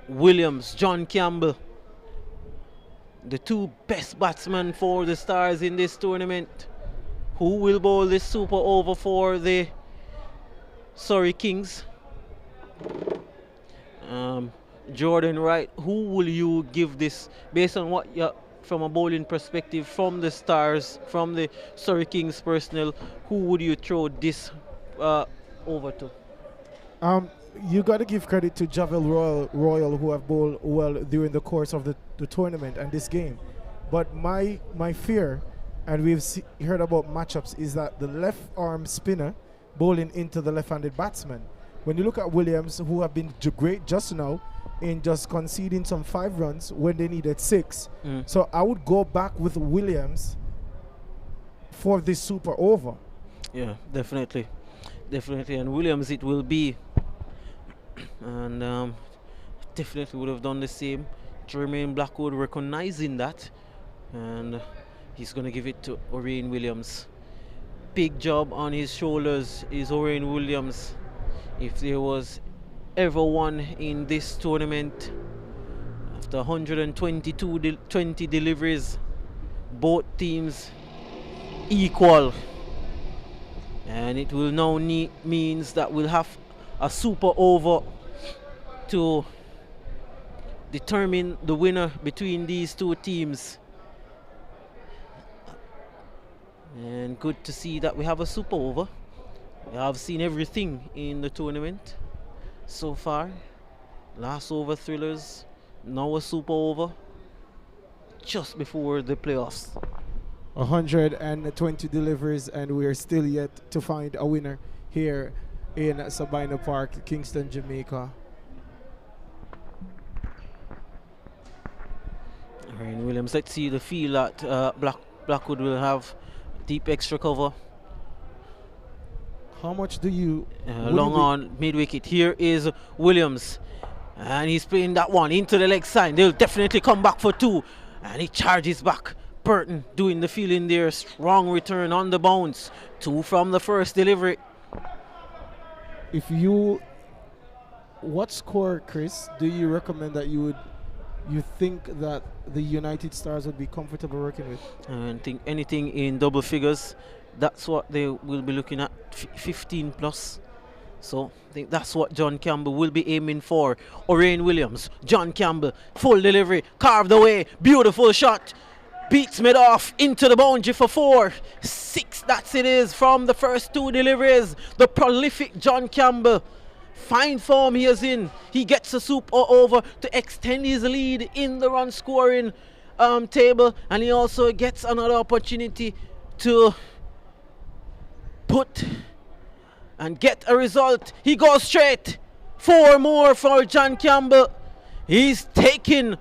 Williams, John Campbell, the two best batsmen for the Stars in this tournament. Who will bowl this super over for the Surrey Kings? Jordan Wright, who will you give this, based on what you, from a bowling perspective, from the Stars, from the Surrey Kings personnel, who would you throw this over to? You got to give credit to Javel Royal, who have bowled well during the course of the tournament and this game. But my fear, and we've heard about matchups, is that the left arm spinner bowling into the left-handed batsman. When you look at Williams, who have been great just now in just conceding some 5 runs when they needed 6. So I would go back with Williams for this super over. Yeah, definitely. Definitely. And Williams it will be. And definitely would have done the same. Jermaine Blackwood recognizing that. And he's going to give it to Orion Williams. Big job on his shoulders is Orion Williams. If there was ever one in this tournament, after 120 deliveries, both teams equal, and it will now means that we'll have a super over to determine the winner between these two teams. And good to see that we have a super over. We have seen everything in the tournament so far. Last over thrillers, now a super over just before the playoffs. 120 deliveries, and we're still yet to find a winner here in Sabina Park, Kingston, Jamaica. Ryan Williams, let's see the feel that Blackwood will have. Deep extra cover. How much do you... long on mid-wicket. Here is Williams. And he's playing that one into the leg side. They'll definitely come back for 2. And he charges back. Burton doing the fielding there. Strong return on the bounce. 2 from the first delivery. If you... What score, Chris, do you recommend that you think that the United Stars would be comfortable working with? I think anything in double figures, that's what they will be looking at, 15 plus. So I think that's what John Campbell will be aiming for. Orion Williams, John Campbell, full delivery, carved away, beautiful shot. Beats mid off into the boundary for 4. 6, that's it is from the first 2 deliveries. The prolific John Campbell. Fine form he is in. He gets a super over to extend his lead in the run scoring table, and he also gets another opportunity to put and get a result. He goes straight. 4 more for John Campbell. He's taking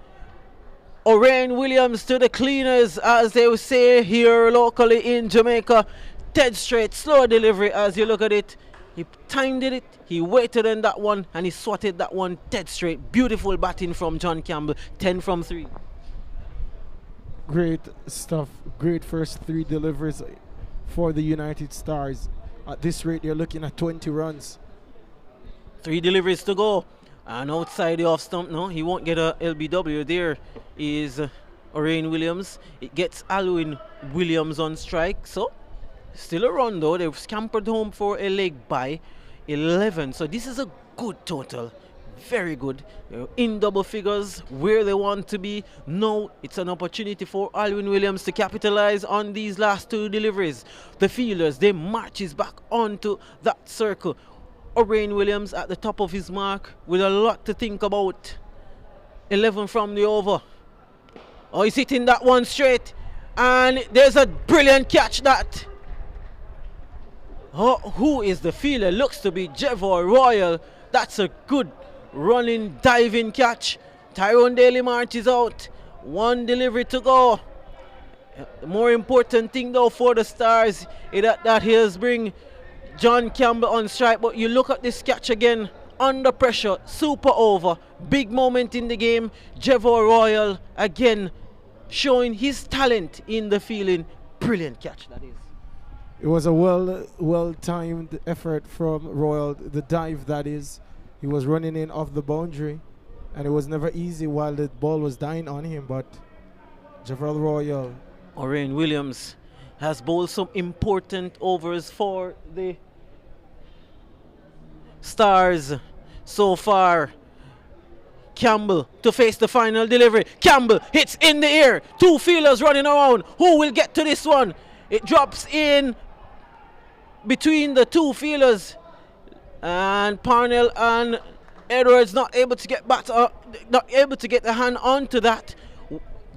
Orion Williams to the cleaners, as they would say here locally in Jamaica. Dead straight, slow delivery as you look at it. He timed it, he waited on that one, and he swatted that one dead straight. Beautiful batting from John Campbell, 10 from 3. Great stuff. Great first 3 deliveries for the United Stars. At this rate, they're looking at 20 runs. 3 deliveries to go. And outside the off stump, no, he won't get a LBW. There is Orion Williams. It gets Alwyn Williams on strike, so still a run though. They've scampered home for a leg by 11. So this is a good total. Very good. They're in double figures where they want to be. Now it's an opportunity for Alwyn Williams to capitalize on these last 2 deliveries. The fielders, they marches back onto that circle. Orion Williams at the top of his mark with a lot to think about. 11 from the over. Oh, he's hitting that one straight. And there's a brilliant catch that. Oh, who is the fielder? Looks to be Jevor Royal. That's a good running, diving catch. Tyrone Daly March is out. One delivery to go. The more important thing though for the Stars is that he has bring John Campbell on strike. But you look at this catch again, under pressure, super over, big moment in the game. Jevor Royal again showing his talent in the fielding. Brilliant catch that is. It was a well-timed effort from Royal, the dive that is. He was running in off the boundary, and it was never easy while the ball was dying on him, but Jevor Royal. Orion Williams has bowled some important overs for the Stars so far. Campbell to face the final delivery. Campbell hits in the air. Two fielders running around. Who will get to this one? It drops in between the two fielders, and Parnell and Edwards not able to get back, not able to get the hand onto that.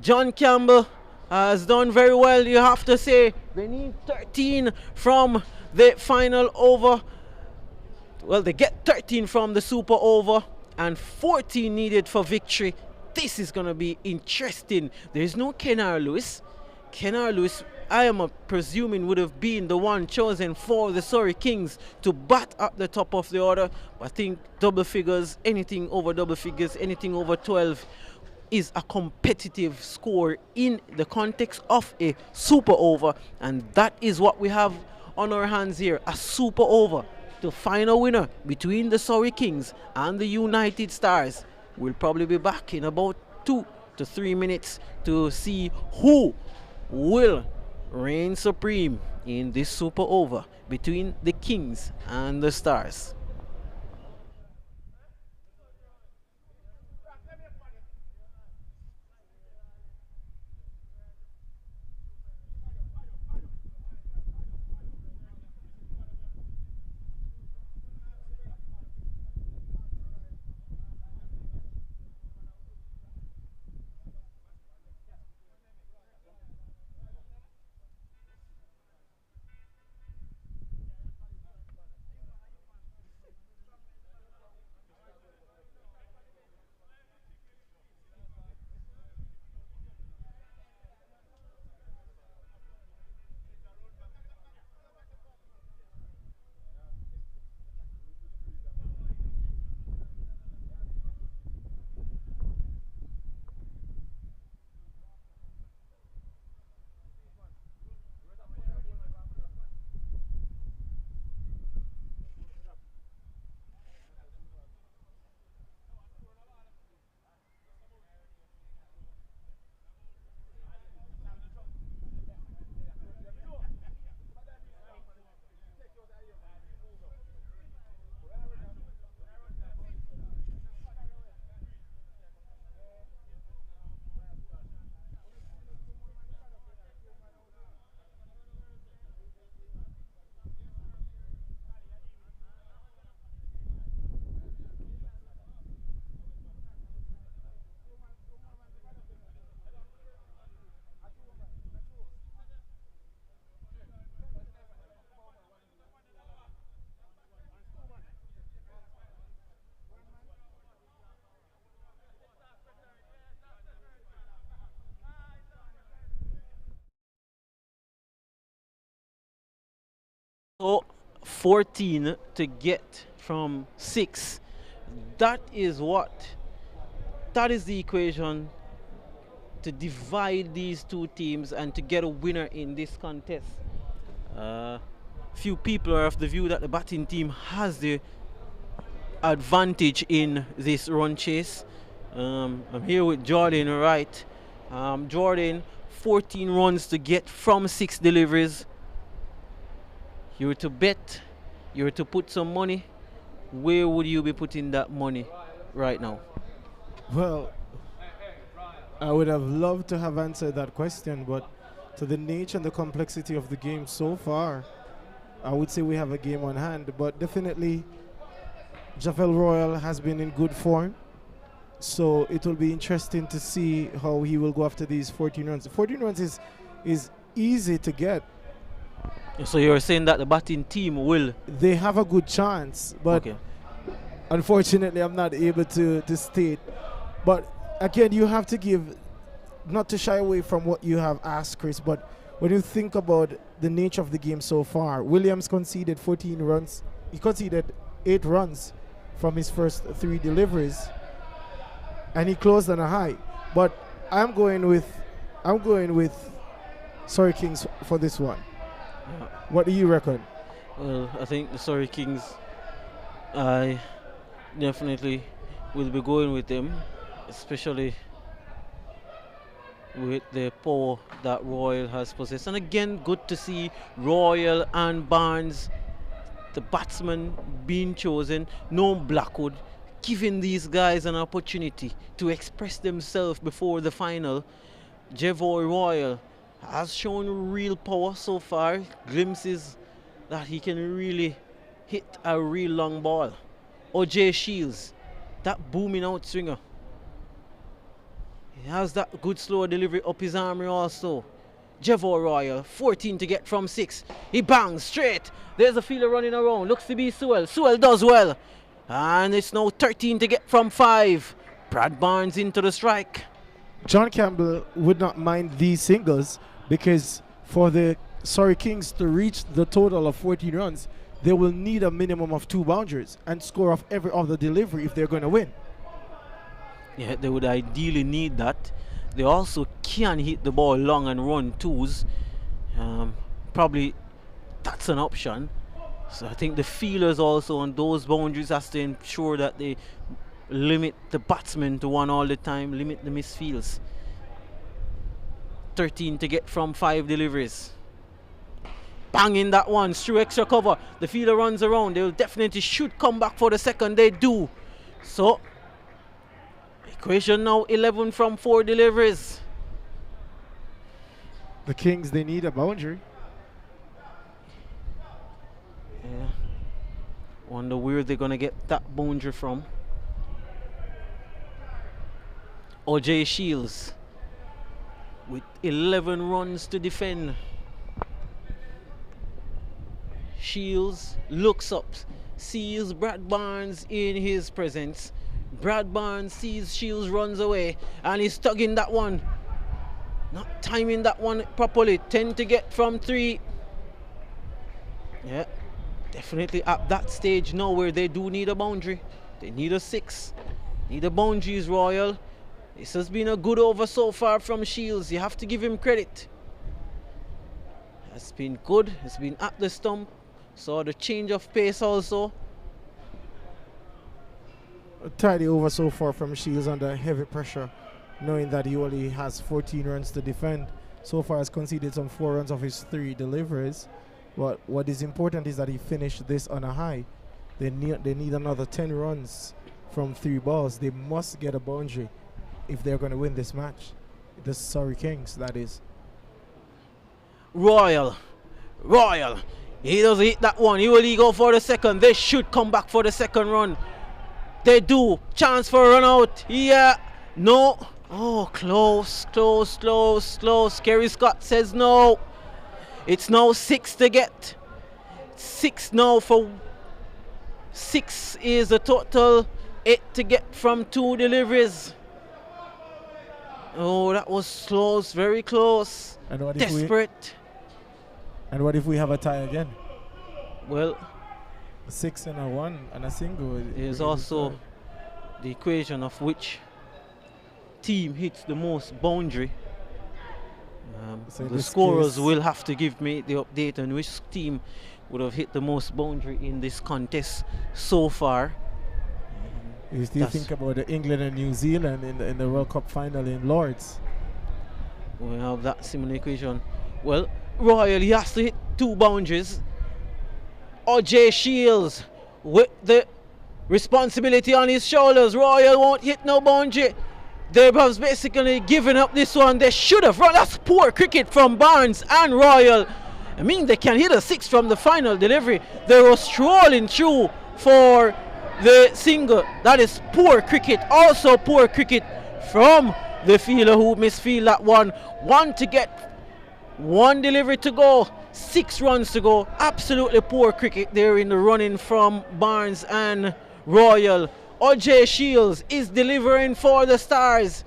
John Campbell has done very well, you have to say. They need 13 from the final over. Well, they get 13 from the super over and 14 needed for victory. This is going to be interesting. There is no Kenar Lewis. Kenar Lewis, I am presuming, would have been the one chosen for the Surrey Kings to bat at the top of the order. I think double figures, anything over double figures, anything over 12 is a competitive score in the context of a super over, and that is what we have on our hands here, a super over to find a winner between the Surrey Kings and the United Stars. We'll probably be back in about 2 to 3 minutes to see who will reign supreme in this super over between the Kings and the Stars. So 14 to get from 6. That is the equation to divide these two teams and to get a winner in this contest. Few people are of the view that the batting team has the advantage in this run chase. I'm here with Jordan, right? Jordan, 14 runs to get from 6 deliveries. You were to bet, you were to put some money, where would you be putting that money right now? Well, I would have loved to have answered that question, but to the nature and the complexity of the game so far, I would say we have a game on hand. But definitely, Jevor Royal has been in good form. So it will be interesting to see how he will go after these 14 runs. 14 runs is easy to get. So you're saying that the batting team will? They have a good chance, but okay. Unfortunately I'm not able to state. But again, you have to give, not to shy away from what you have asked, Chris, but when you think about the nature of the game so far, Williams conceded 14 runs. He conceded 8 runs from his first 3 deliveries, and he closed on a high. But I'm going with Surrey Kings for this one. What do you reckon? Well, I think the Surrey Kings, I definitely will be going with them, especially with the power that Royal has possessed. And again, good to see Royal and Barnes, the batsman, being chosen. No Blackwood, giving these guys an opportunity to express themselves before the final. Jevoy Royal has shown real power so far, glimpses that he can really hit a real long ball. OJ Shields, that booming out swinger. He has that good slow delivery up his armory also. Jevoy Royal, 14 to get from 6. He bangs straight. There's a fielder running around. Looks to be Sewell. Sewell does well. And it's now 13 to get from 5. Brad Barnes into the strike. John Campbell would not mind these singles, because for the Surrey Kings to reach the total of 14 runs, they will need a minimum of 2 boundaries and score off every other delivery if they're going to win. Yeah, they would ideally need that. They also can hit the ball long and run 2s. Probably that's an option. So I think the feelers also on those boundaries has to ensure that they limit the batsmen to 1 all the time, limit the misfields. 13 to get from 5 deliveries. Banging that one through extra cover. The fielder runs around. They'll definitely should come back for the second. They do. So equation now 11 from 4 deliveries. The Kings, they need a boundary. Yeah. Wonder where they're gonna get that boundary from. OJ Shields with 11 runs to defend. Shields looks up, sees Brad Barnes in his presence. Brad Barnes sees Shields, runs away, and he's tugging that one. Not timing that one properly. 10 to get from 3. Yeah, definitely at that stage now where they do need a boundary. They need a 6. Need a boundaries, Royal. This has been a good over so far from Shields. You have to give him credit. It's been good. It's been at the stump. Saw the change of pace also. A tidy over so far from Shields under heavy pressure, knowing that he only has 14 runs to defend. So far has conceded some 4 runs of his 3 deliveries. But what is important is that he finished this on a high. They need another 10 runs from 3 balls. They must get a boundary if they're going to win this match. The Surrey Kings, that is. Royal. He doesn't hit that one. He will go for the second. They should come back for the second run. They do. Chance for a run out. Yeah. No. Oh, close. Kerry Scott says no. It's now 6 to get. 6 now for 6 is the total. 8 to get from 2 deliveries. Oh, that was close. Very close. And what Desperate. And what if we have a tie again? Well, 6 and a 1 and a single. there's also the equation of which team hits the most boundary. So the scorers will have to give me the update on which team would have hit the most boundary in this contest so far. You still think about the England and New Zealand in the World Cup final in Lords. We have that similar equation. Well, Royal, he has to hit 2 boundaries. OJ Shields with the responsibility on his shoulders. Royal won't hit no boundary. They have basically given up this one. They should have run. That's poor cricket from Barnes and Royal. I mean, they can hit a 6 from the final delivery. They were strolling through for the single. That is poor cricket. Also poor cricket from the fielder who misfield that one. One to get, one delivery to go, 6 runs to go. Absolutely poor cricket there in the running from Barnes and Royal. OJ Shields is delivering for the Stars.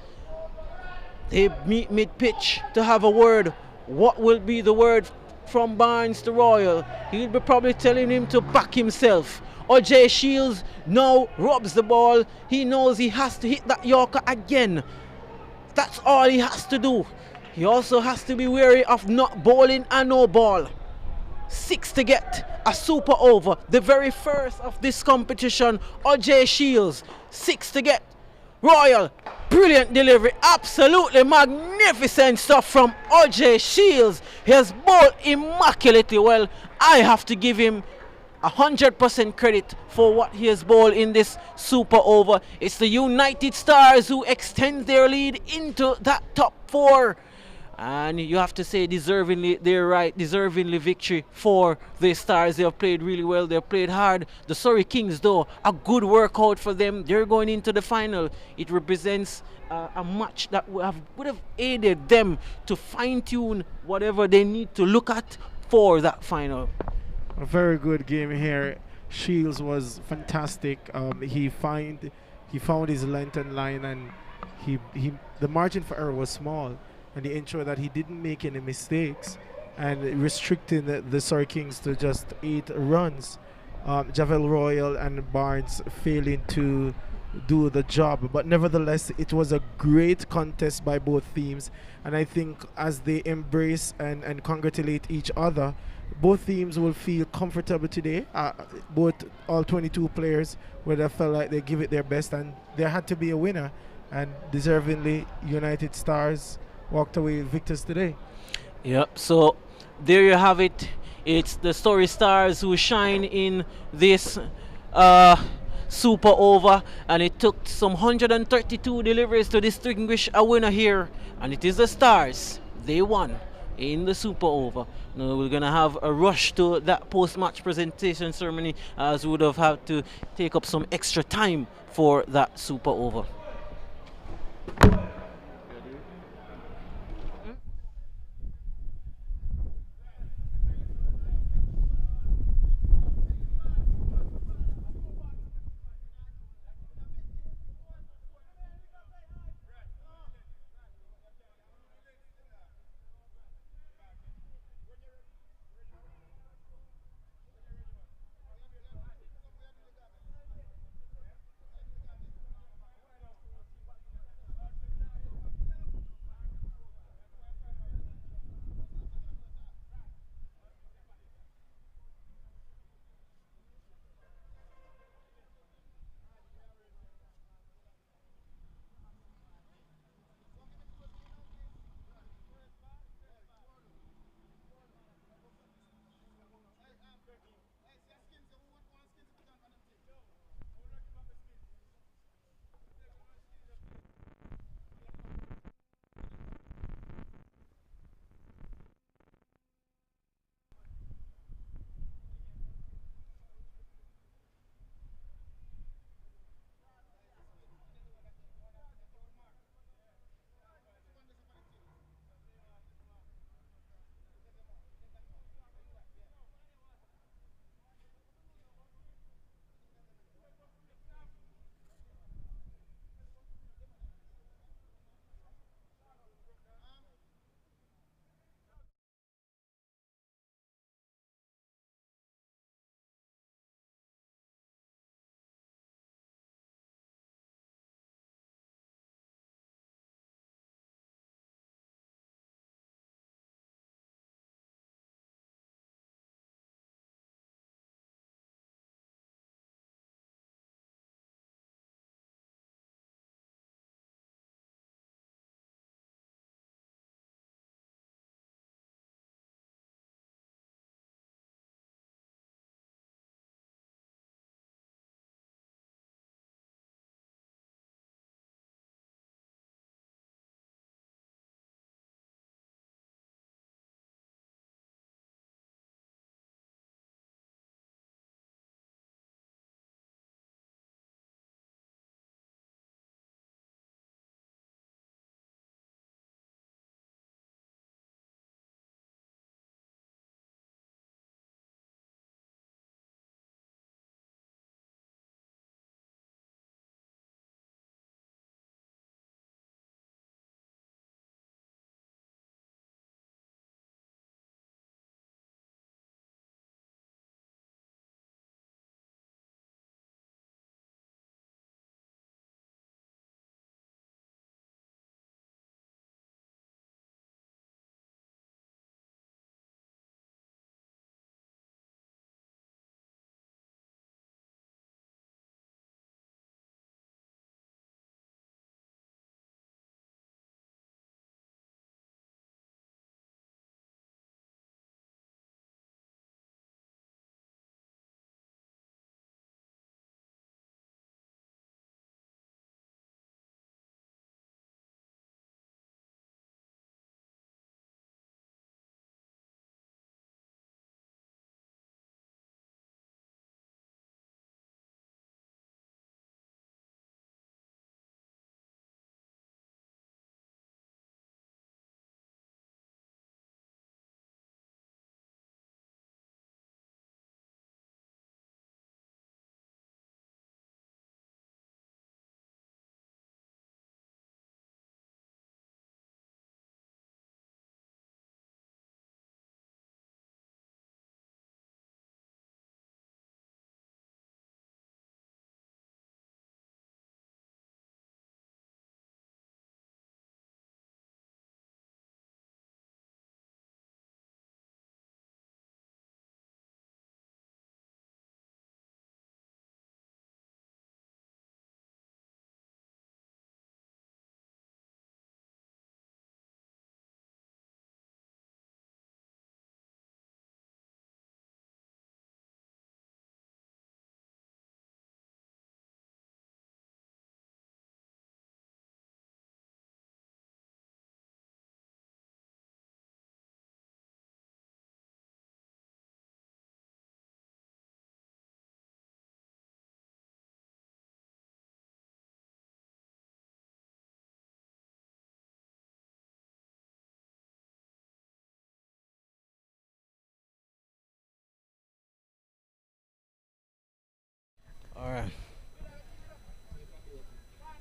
They meet mid-pitch to have a word. What will be the word from Barnes to Royal? He'll be probably telling him to back himself. OJ Shields now rubs the ball. He knows he has to hit that Yorker again. That's all he has to do. He also has to be wary of not bowling a no ball. 6 to get a super over. The very first of this competition. OJ Shields, 6 to get. Royal, brilliant delivery. Absolutely magnificent stuff from OJ Shields. He has bowled immaculately well. I have to give him 100% credit for what he has bowled in this super over. It's the United Stars who extend their lead into that top 4. And you have to say deservingly, they're right, deservingly victory for the Stars. They have played really well, they have played hard. The Surrey Kings though, a good workout for them. They're going into the final. It represents a match that would have aided them to fine-tune whatever they need to look at for that final. A very good game here. Shields was fantastic. He found his length and line, and he the margin for error was small, and he ensured that he didn't make any mistakes, and restricting the Surrey Kings to just 8 runs. Javel Royal and Barnes failing to do the job, but nevertheless it was a great contest by both teams, and I think as they embrace and congratulate each other, both teams will feel comfortable today. All 22 players would have felt like they give it their best, and there had to be a winner, and deservingly United Stars walked away victors today. Yep, so there you have it. It's the Surrey Stars who shine in this super over, and it took some 132 deliveries to distinguish a winner here, and it is the Stars. They won in the super over. Now we're gonna have a rush to that post-match presentation ceremony, as we would have had to take up some extra time for that super over.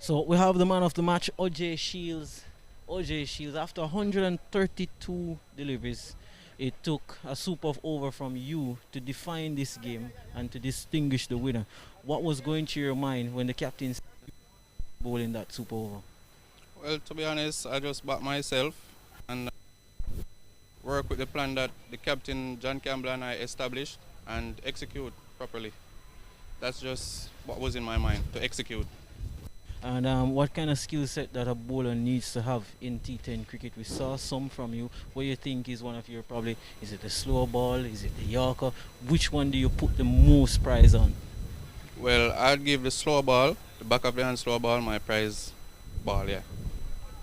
So we have the man of the match, OJ Shields. OJ Shields, after 132 deliveries, it took a super over from you to define this game and to distinguish the winner. What was going through your mind when the captain bowling that super over? Well, to be honest, I just back myself and work with the plan that the captain John Campbell and I established and execute properly. That's just what was in my mind, to execute. And what kind of skill set that a bowler needs to have in T10 cricket? We saw some from you. What you think is one of your probably, is it the slow ball, is it the Yorker? Which one do you put the most prize on? Well, I'd give the slow ball, the back of the hand slow ball, my prize ball, yeah.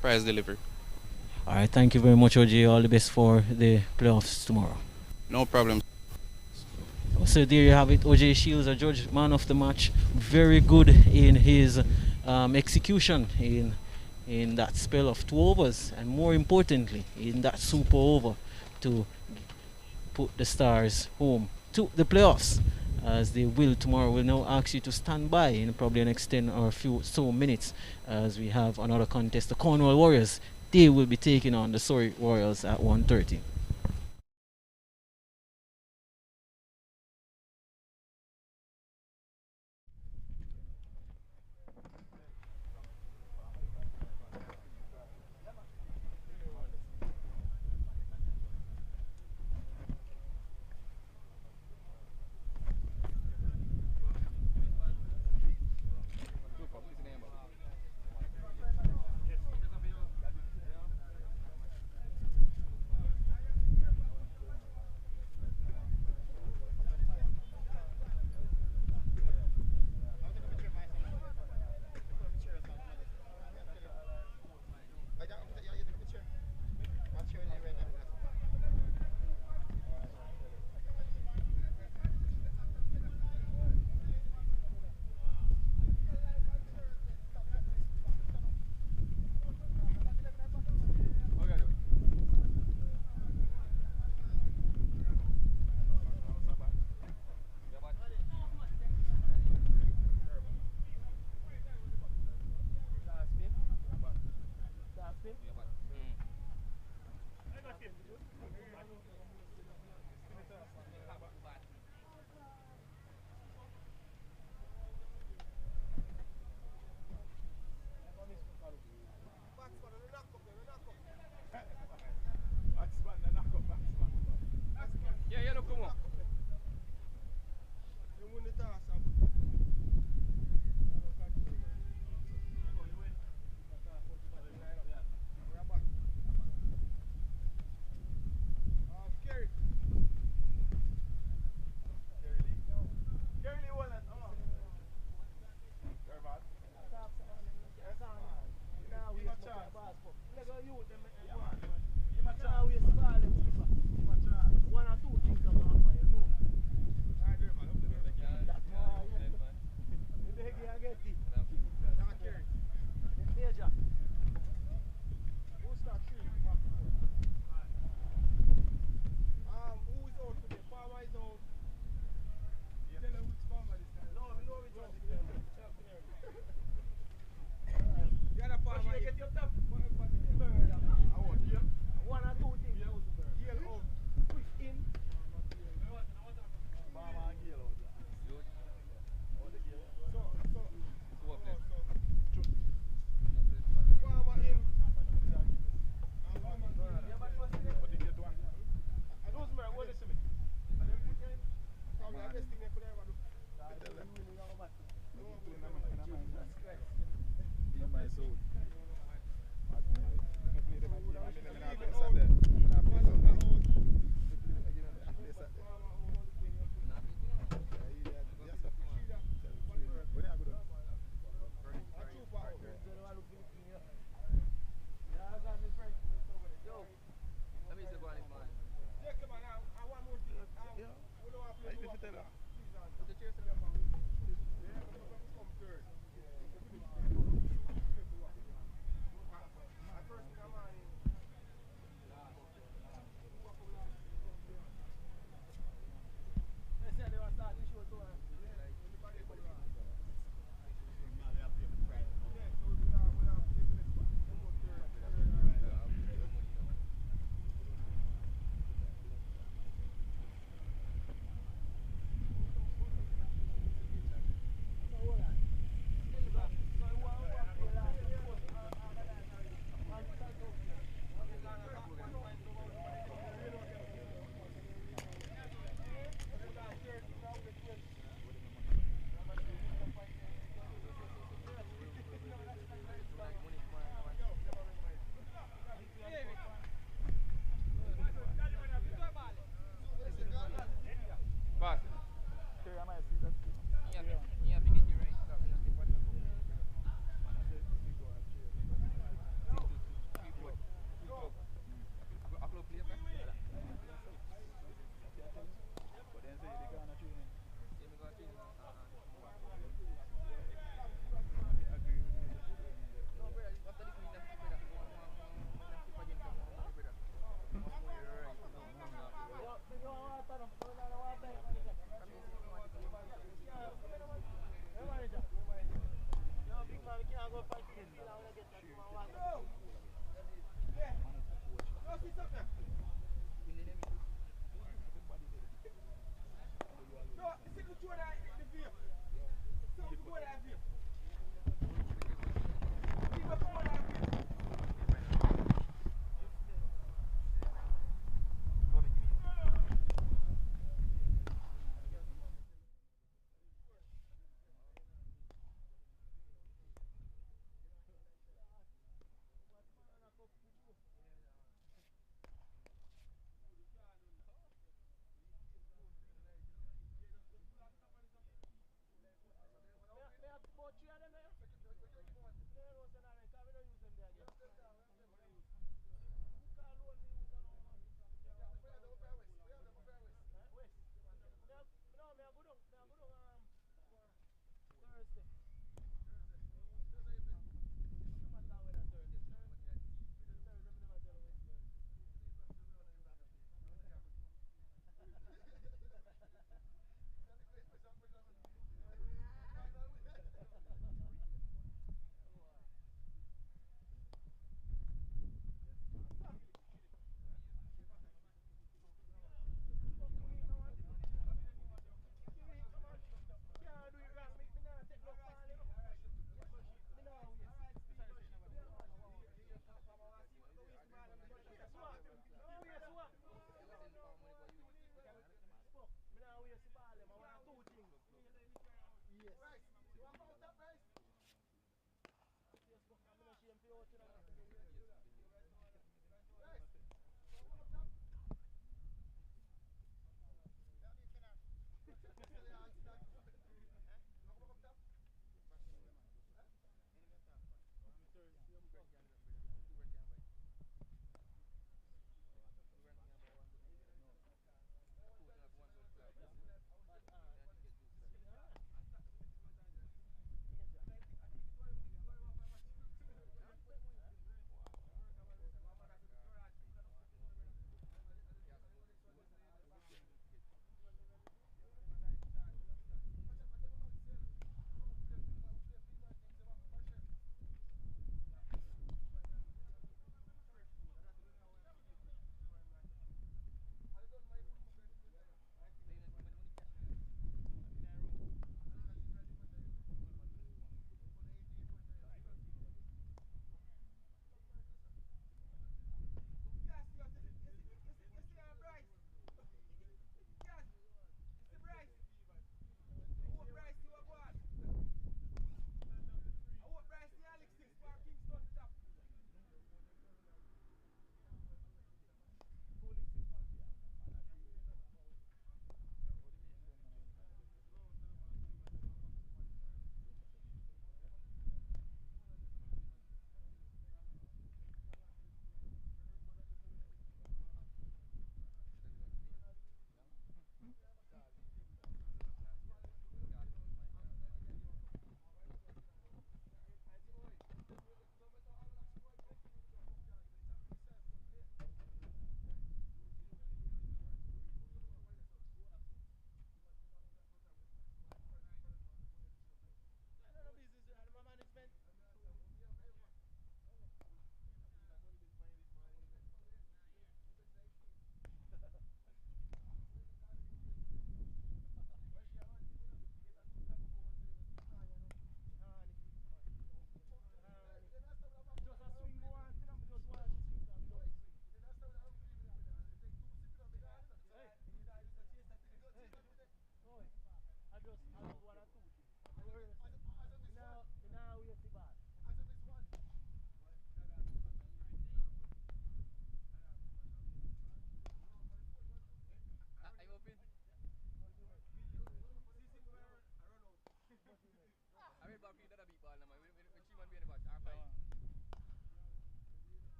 Prize delivery. All right, thank you very much, OJ. All the best for the playoffs tomorrow. No problem. So there you have it. OJ Shields, a judge, man of the match. Very good in his execution in that spell of 2 overs, and more importantly, in that super over to put the Stars home to the playoffs, as they will tomorrow. We'll now ask you to stand by in probably the next 10 or a few so minutes, as we have another contest. The Cornwall Warriors, they will be taking on the Surrey Royals at 1:30.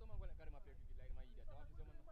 Someone going to carry my play cricket like my idiot. So after someone.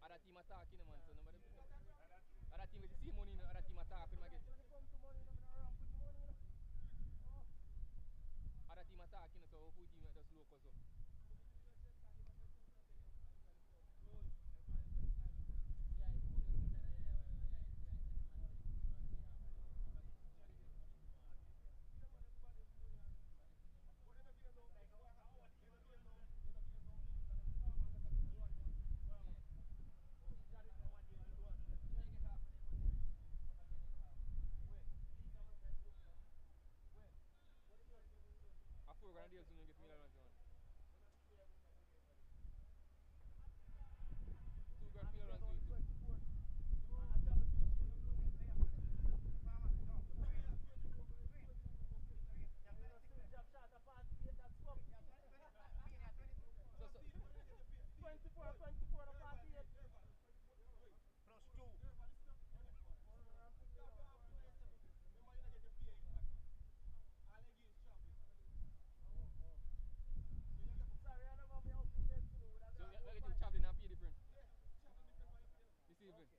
Other team attacking man, so nobody. Other team with the same money, other team attacking again. Other team attacking, so who team just local so. I forgot to deal soon and get me that one. 2 grand me that one sweet too. So 24 to 48. Plus 2. So we get traveling and pay different. This evening.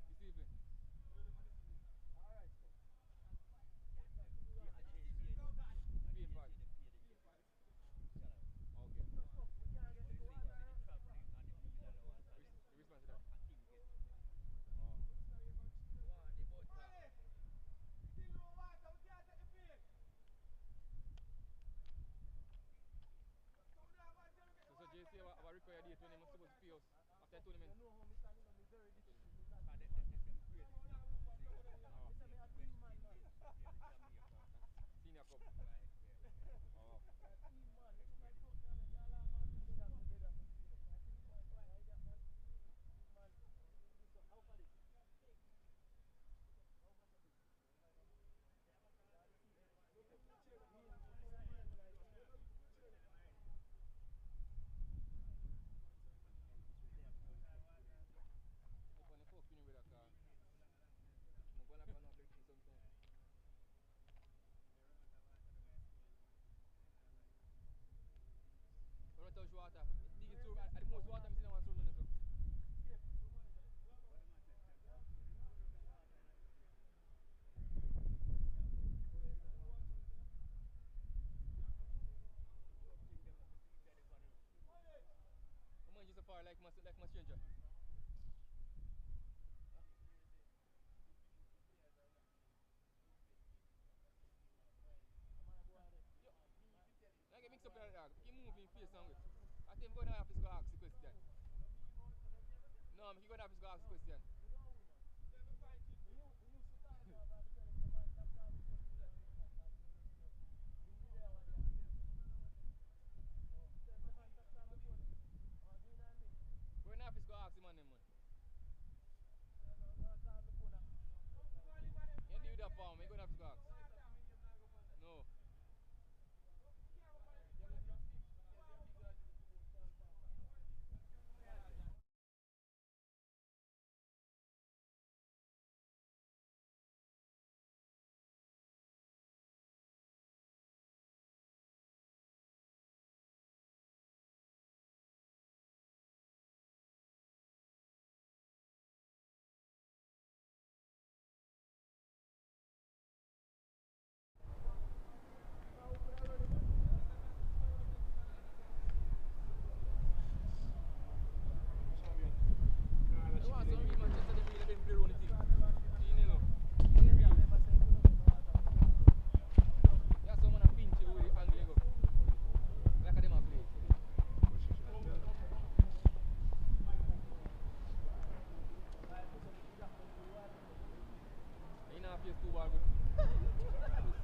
This evening. Alright. Paying part. Okay. The response to that. Oh. So JC our require date when they must supposed to pay us after the tournament. Senior cup. Oh. If on the folk with a car, I'm going to go and break in something. When I touch water, dig it through, at the most water I'm seeing one through minutes. I'm going to just far like my stranger. I get mixed up here, dog. Keep moving face and with. I think I'm going to have to go ask the question. No, I'm going to have to go ask the question. just two ball good.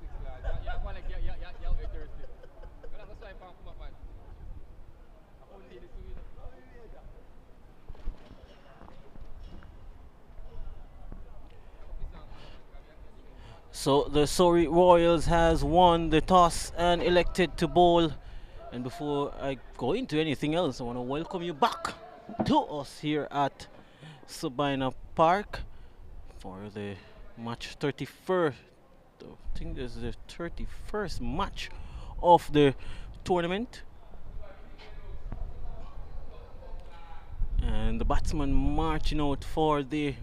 6 lad. Yeah, go like yeah, out there Thursday. Go lang go swipe and come up man. I couldn't do this to you. So the Surrey Royals has won the toss and elected to bowl. And before I go into anything else, I want to welcome you back to us here at Sabina Park for the match 31st. I think this is the 31st match of the tournament. And the batsman marching out for the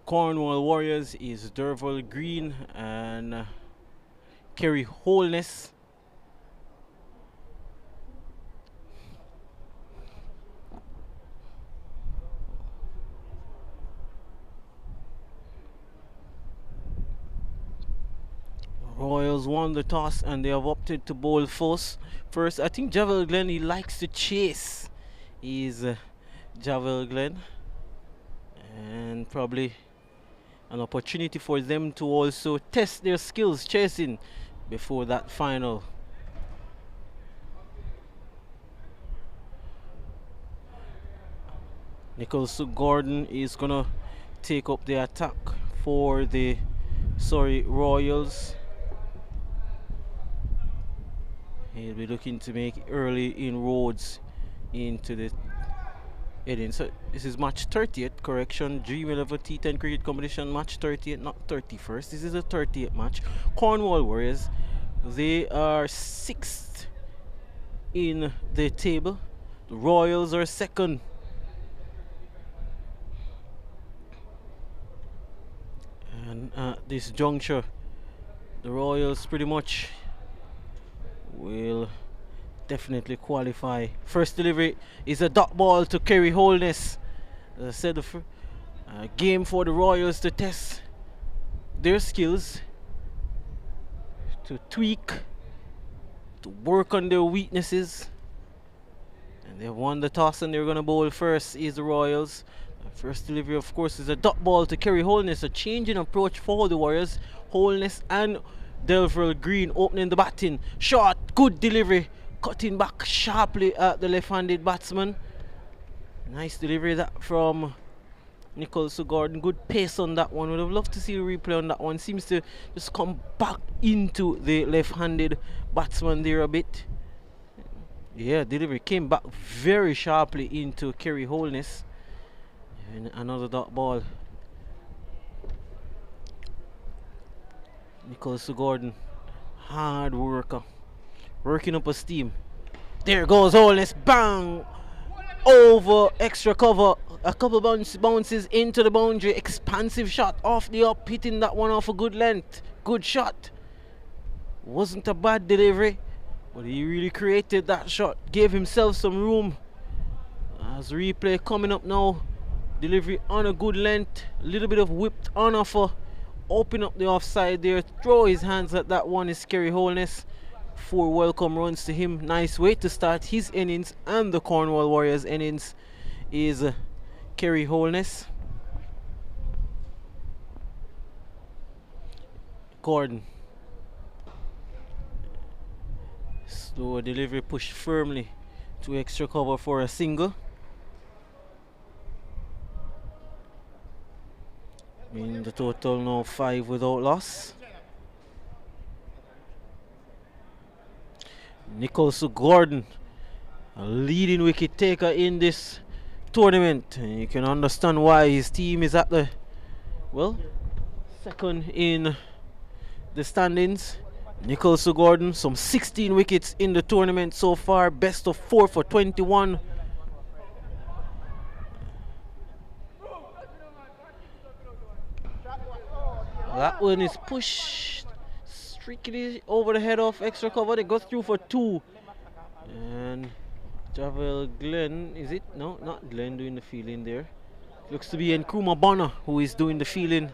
Cornwall Warriors is Derval Green and Kerry Holness. Royals won the toss and they have opted to bowl first. I think Javel Glenn, he likes to chase. He's Javel Glenn, and probably an opportunity for them to also test their skills chasing before that final. Nicholas Gordon is gonna take up the attack for the Surrey Royals. He'll be looking to make early inroads into the innings. So this is match 30th, correction. Dream 11 T10 cricket competition, match 30th, not 31st. This is a 30th match. Cornwall Warriors, they are 6th in the table. The Royals are 2nd. And at this juncture, the Royals pretty much will definitely qualify. First delivery is a dot ball to Kerry Holness. As I said, the game for the Royals to test their skills, to tweak, to work on their weaknesses. And they've won the toss and they're going to bowl first is the Royals. First delivery, of course, is a dot ball to Kerry Holness. A change in approach for the Warriors. Holness and Derval Green opening the batting. Short, good delivery. Cutting back sharply at the left-handed batsman. Nice delivery that from Nicholas Gordon. Good pace on that one. Would have loved to see a replay on that one. Seems to just come back into the left-handed batsman there a bit. Yeah, delivery came back very sharply into Kerry Holness. And another dot ball. Nicholas Gordon, hard worker, working up a steam. There goes Holness, bang! Over extra cover, a couple bounces into the boundary. Expansive shot off the up, hitting that one off a good length. Good shot. Wasn't a bad delivery, but he really created that shot. Gave himself some room. As replay coming up now. Delivery on a good length. A little bit of whipped on offer. Open up the offside there. Throw his hands at that one is Kerry Holness. 4 welcome runs to him. Nice way to start his innings and the Cornwall Warriors innings is Kerry Holness. Gordon. Slow delivery, pushed firmly to extra cover for a single. In the total now 5 without loss. Nicholas Gordon, a leading wicket taker in this tournament. And you can understand why his team is at the, well, 2nd in the standings. Nicholas Gordon, some 16 wickets in the tournament so far. Best of 4 for 21. That one is pushed strictly over the head of extra cover. They got through for 2. And Javel Glenn, is it? No, not Glenn doing the fielding there. Looks to be Nkrumah Bonner who is doing the fielding.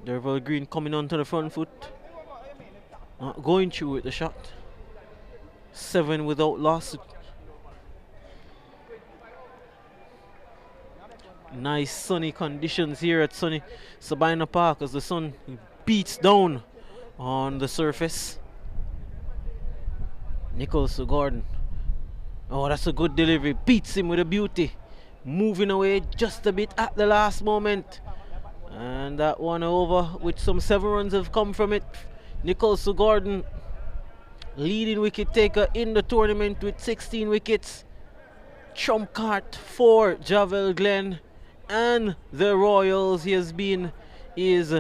Derval Green coming onto the front foot. Not going through with the shot. 7 without loss. Nice sunny conditions here at sunny Sabina Park as the sun beats down on the surface. Nichols to Gordon. Oh, that's a good delivery. Beats him with a beauty. Moving away just a bit at the last moment. And that one over with some 7 runs have come from it. Nichols to Gordon, leading wicket taker in the tournament with 16 wickets. Trump card for Javel Glenn and the Royals. He has been is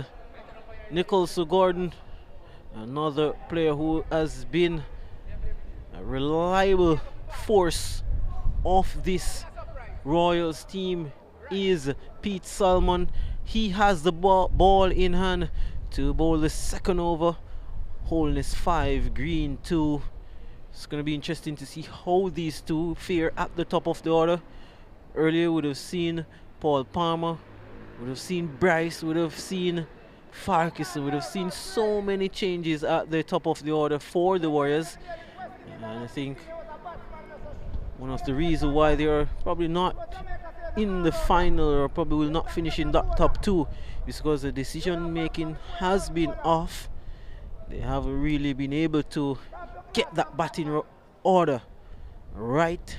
Nichols to Gordon, another player who has been a reliable force of this Royals team is Pete Salmon. He has the ball in hand to bowl the second over. Holness 5, Green 2. It's going to be interesting to see how these two fare at the top of the order. Earlier we would have seen Paul Palmer, would have seen Bryce, would have seen Farkas, would have seen so many changes at the top of the order for the Warriors. And I think one of the reasons why they are probably not in the final or probably will not finish in that top 2 is because the decision making has been off. They haven't really been able to get that batting order right.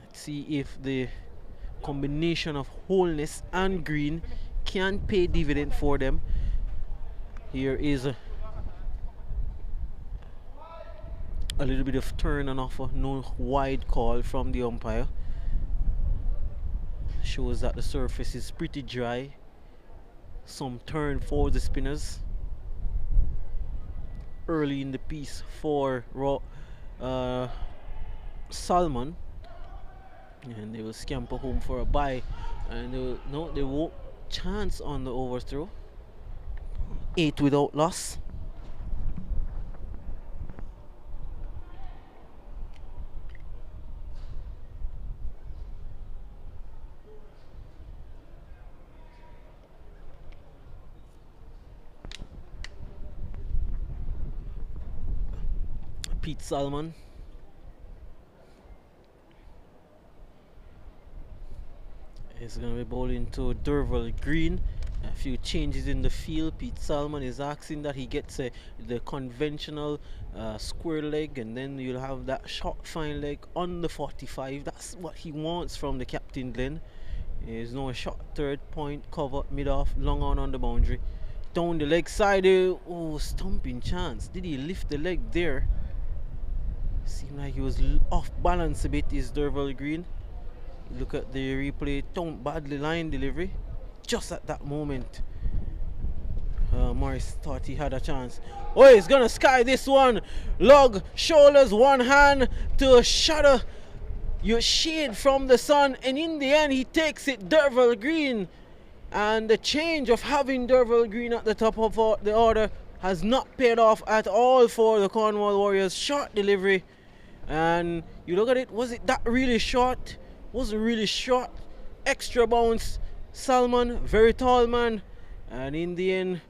Let's see if the combination of Holness and Green can pay dividend for them. Here is a little bit of turn and offer, no wide call from the umpire. Shows that the surface is pretty dry. Some turn for the spinners early in the piece for Salmon, and they will scamper home for a bye, and they won't chance on the overthrow. 8 without loss. Pete Salmon is going to be bowling to Derval Green. A few changes in the field. Pete Salmon is asking that he gets the conventional square leg, and then you'll have that short fine leg on the 45. That's what he wants from the captain Glenn. There's no short third point cover mid off, long on the boundary. Down the leg side. Oh, stumping chance. Did he lift the leg there? Seemed like he was off balance a bit, is Derval Green. Look at the replay. Don't badly line delivery. Just at that moment, Morris thought he had a chance. Oh, he's gonna sky this one. Log, shoulders, one hand to shadow your shade from the sun, and in the end he takes it, Derval Green. And the change of having Derval Green at the top of the order has not paid off at all for the Cornwall Warriors. Short delivery, and you look at it, was it that really short? Wasn't really short. Extra bounce. Salmon, very tall man, and in the end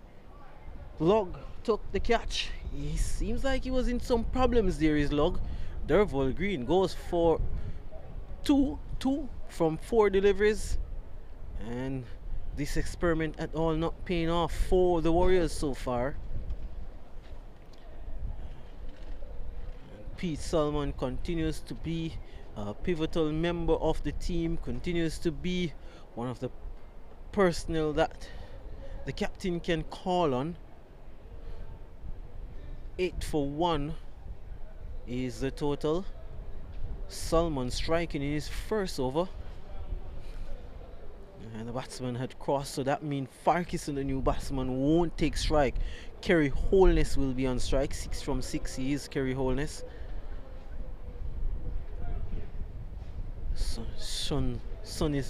Log took the catch. He seems like he was in some problems there, his Log. Derval Green goes for 2 from 4 deliveries, and this experiment at all not paying off for the Warriors so far. Pete Salmon continues to be a pivotal member of the team, continues to be one of the personnel that the captain can call on. 8 for 1 is the total. Salmon striking in his first over, and the batsman had crossed, so that means Farkas, the new batsman, won't take strike. Kerry Holness will be on strike. 6 from 6 he is, Kerry Holness. Sunny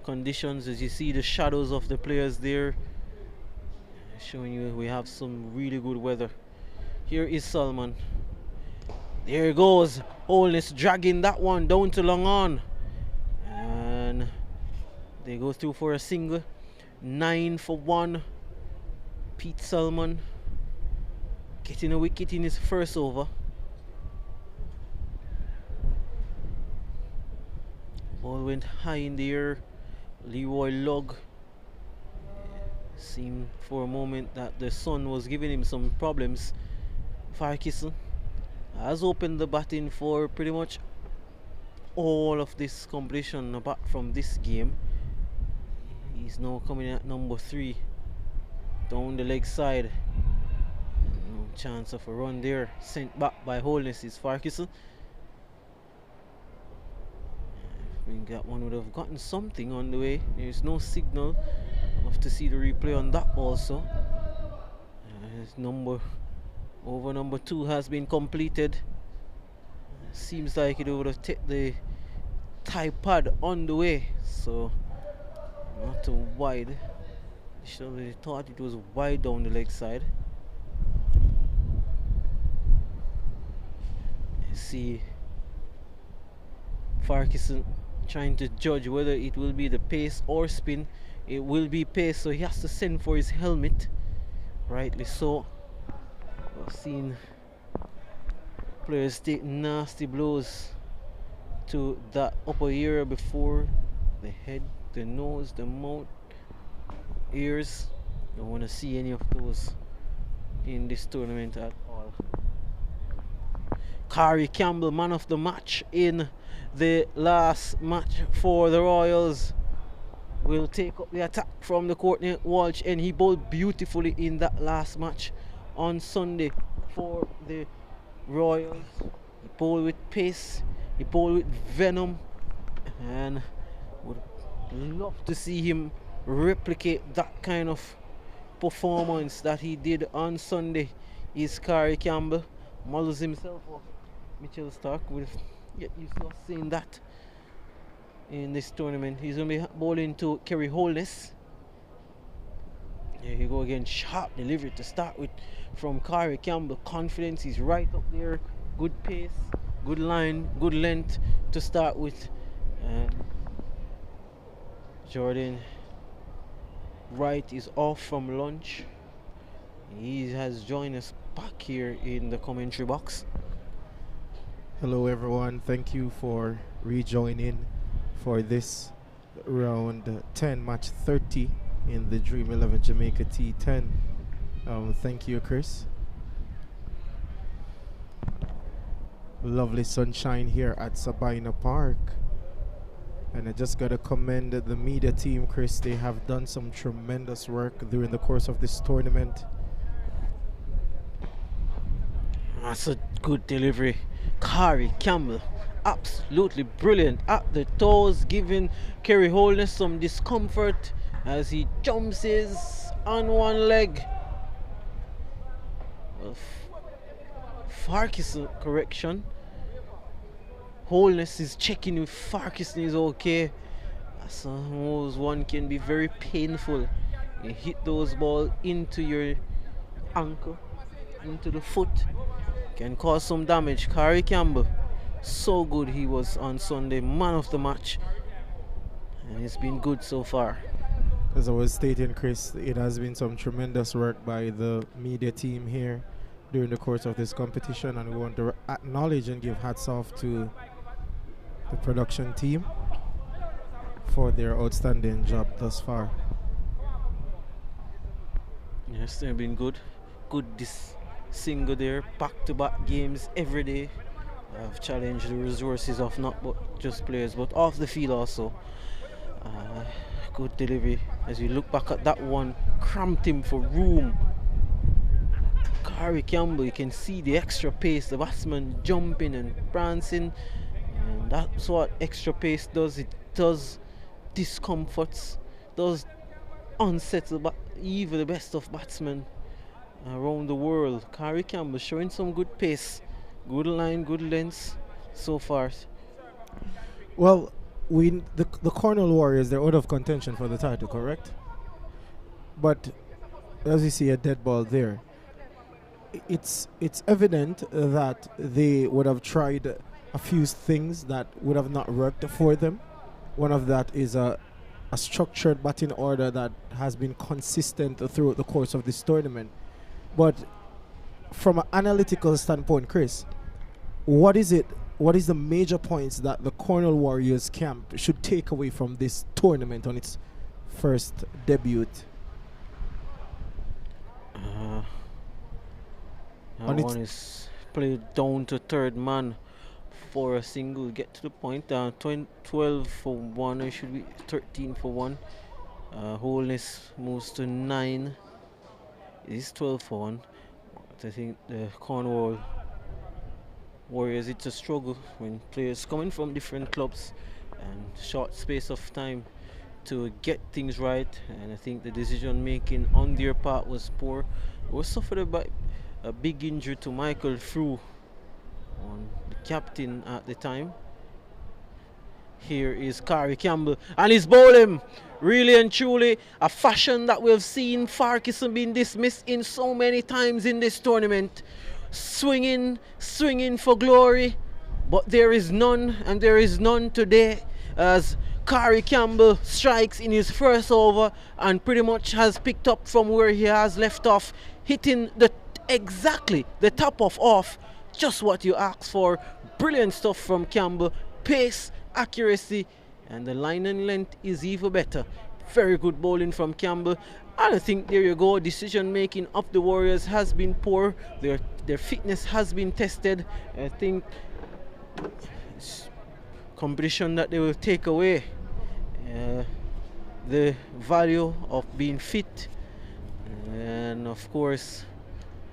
conditions, as you see the shadows of the players there, showing you we have some really good weather. Here is Salmon. There he goes. Holness dragging that one down to long on, and they go through for a single. 9 for 1. Pete Salmon getting a wicket in his first over. Ball went high in the air. Leroy Lugg seemed for a moment that the sun was giving him some problems. Farkison has opened the batting for pretty much all of this competition apart from this game. He's now coming at number 3 down the leg side. No chance of a run there. Sent back by Holness is Farkison. I think that one would have gotten something on the way. There's no signal. We'll have to see the replay on that also. Over number 2 has been completed. Seems like it would have taken the tie pad on the way, so not too wide. They thought it was wide down the leg side. See Farkison trying to judge whether it will be the pace or spin. It will be pace, so he has to send for his helmet. Rightly so. I've seen players take nasty blows to that upper ear before, the head, the nose, the mouth, ears. Don't want to see any of those in this tournament at all. Kari Campbell, man of the match in the last match for the Royals, will take up the attack from the Courtney Walsh, and he bowled beautifully in that last match on Sunday for the Royals. He bowled with pace, he bowled with venom, and would love to see him replicate that kind of performance that he did on Sunday. Is Kari Campbell. Models himself off Mitchell Stark. With get used to seeing that in this tournament. He's going to be bowling to Kerry Holness. There you go again. Sharp delivery to start with from Kari Campbell. Confidence is right up there. Good pace, good line, good length to start with. Jordan Wright is off from lunch. He has joined us back here in the commentary box. Hello everyone, thank you for rejoining for this round 10 match 30 in the Dream 11 Jamaica T10. Thank you, Chris. Lovely sunshine here at Sabina Park, and I just gotta commend the media team, Chris. They have done some tremendous work during the course of this tournament. That's a good delivery. Kari Campbell, absolutely brilliant at the toes, giving Kerry Holness some discomfort as he jumps his on one leg. Well, Farkison, correction. Holness is checking if Farkison is okay. Sometimes one can be very painful. You hit those balls into your ankle, into the foot, can cause some damage. Kari Campbell, so good he was on Sunday, man of the match, and it's been good so far. As I was stating, Chris, it has been some tremendous work by the media team here during the course of this competition, and we want to acknowledge and give hats off to the production team for their outstanding job thus far. Yes, they've been good. Good this single there, back-to-back games every day. I've challenged the resources of not but just players, but off the field also. Good delivery. As you look back at that one, cramped him for room. Kari Campbell, you can see the extra pace, the batsman jumping and prancing, and that's what extra pace does. It does discomforts, does unsettle even the best of batsmen around the world. Kari Campbell showing some good pace, good line, good length so far. Well, the Cornwall Warriors, they're out of contention for the title, correct? But as you see a dead ball there, it's evident that they would have tried a few things that would have not worked for them. One of that is a structured batting order that has been consistent throughout the course of this tournament. But from an analytical standpoint, Chris, what is it what is the major points that the Cornwall Warriors camp should take away from this tournament on its first debut? That one is played down to third man for a single. Get to the point. 12 for 1. It should be 13 for 1. Holness moves to 9. It is 12 for 1. But I think the Cornwall Warriors, it's a struggle when players coming from different clubs and short space of time to get things right. And I think the decision making on their part was poor. We suffered a big injury to Michael Frew, on the captain at the time. Here is Kari Campbell, and he's bowling really and truly a fashion that we've seen Farquharson being dismissed in so many times in this tournament. Swinging for glory, but there is none, and there is none today, as Kari Campbell strikes in his first over and pretty much has picked up from where he has left off, hitting exactly the top of off, just what you asked for. Brilliant stuff from Campbell. Pace, accuracy, and the line and length is even better. Very good bowling from Campbell. And I think there you go, decision making of the Warriors has been poor. Their fitness has been tested. I think it's competition that they will take away the value of being fit, and of course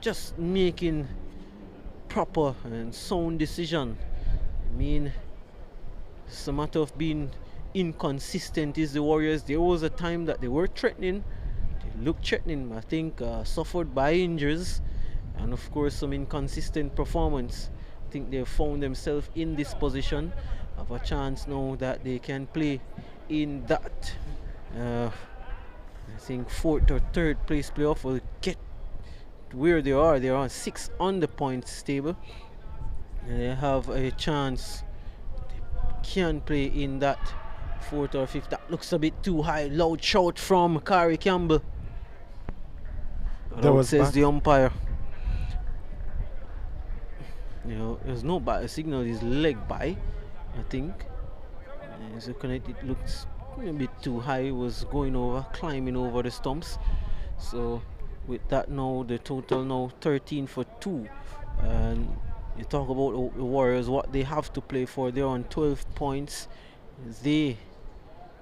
just making proper and sound decision. I mean, it's a matter of being inconsistent is the Warriors. There was a time that they were threatening, they looked threatening, I think suffered by injuries and of course some inconsistent performance. I think they found themselves in this position of a chance now that they can play in that I think fourth or third place playoff will get where they are. They are on 6 on the points table, and they have a chance they can play in that fourth or fifth. That looks a bit too high. Loud shout from Kari Campbell. That was says the umpire. You know, there's no bad signal. His leg by, I think. So it looks a bit too high. It was going over, climbing over the stumps. So with that now, the total now 13 for 2. And you talk about the Warriors, what they have to play for. They're on 12 points. They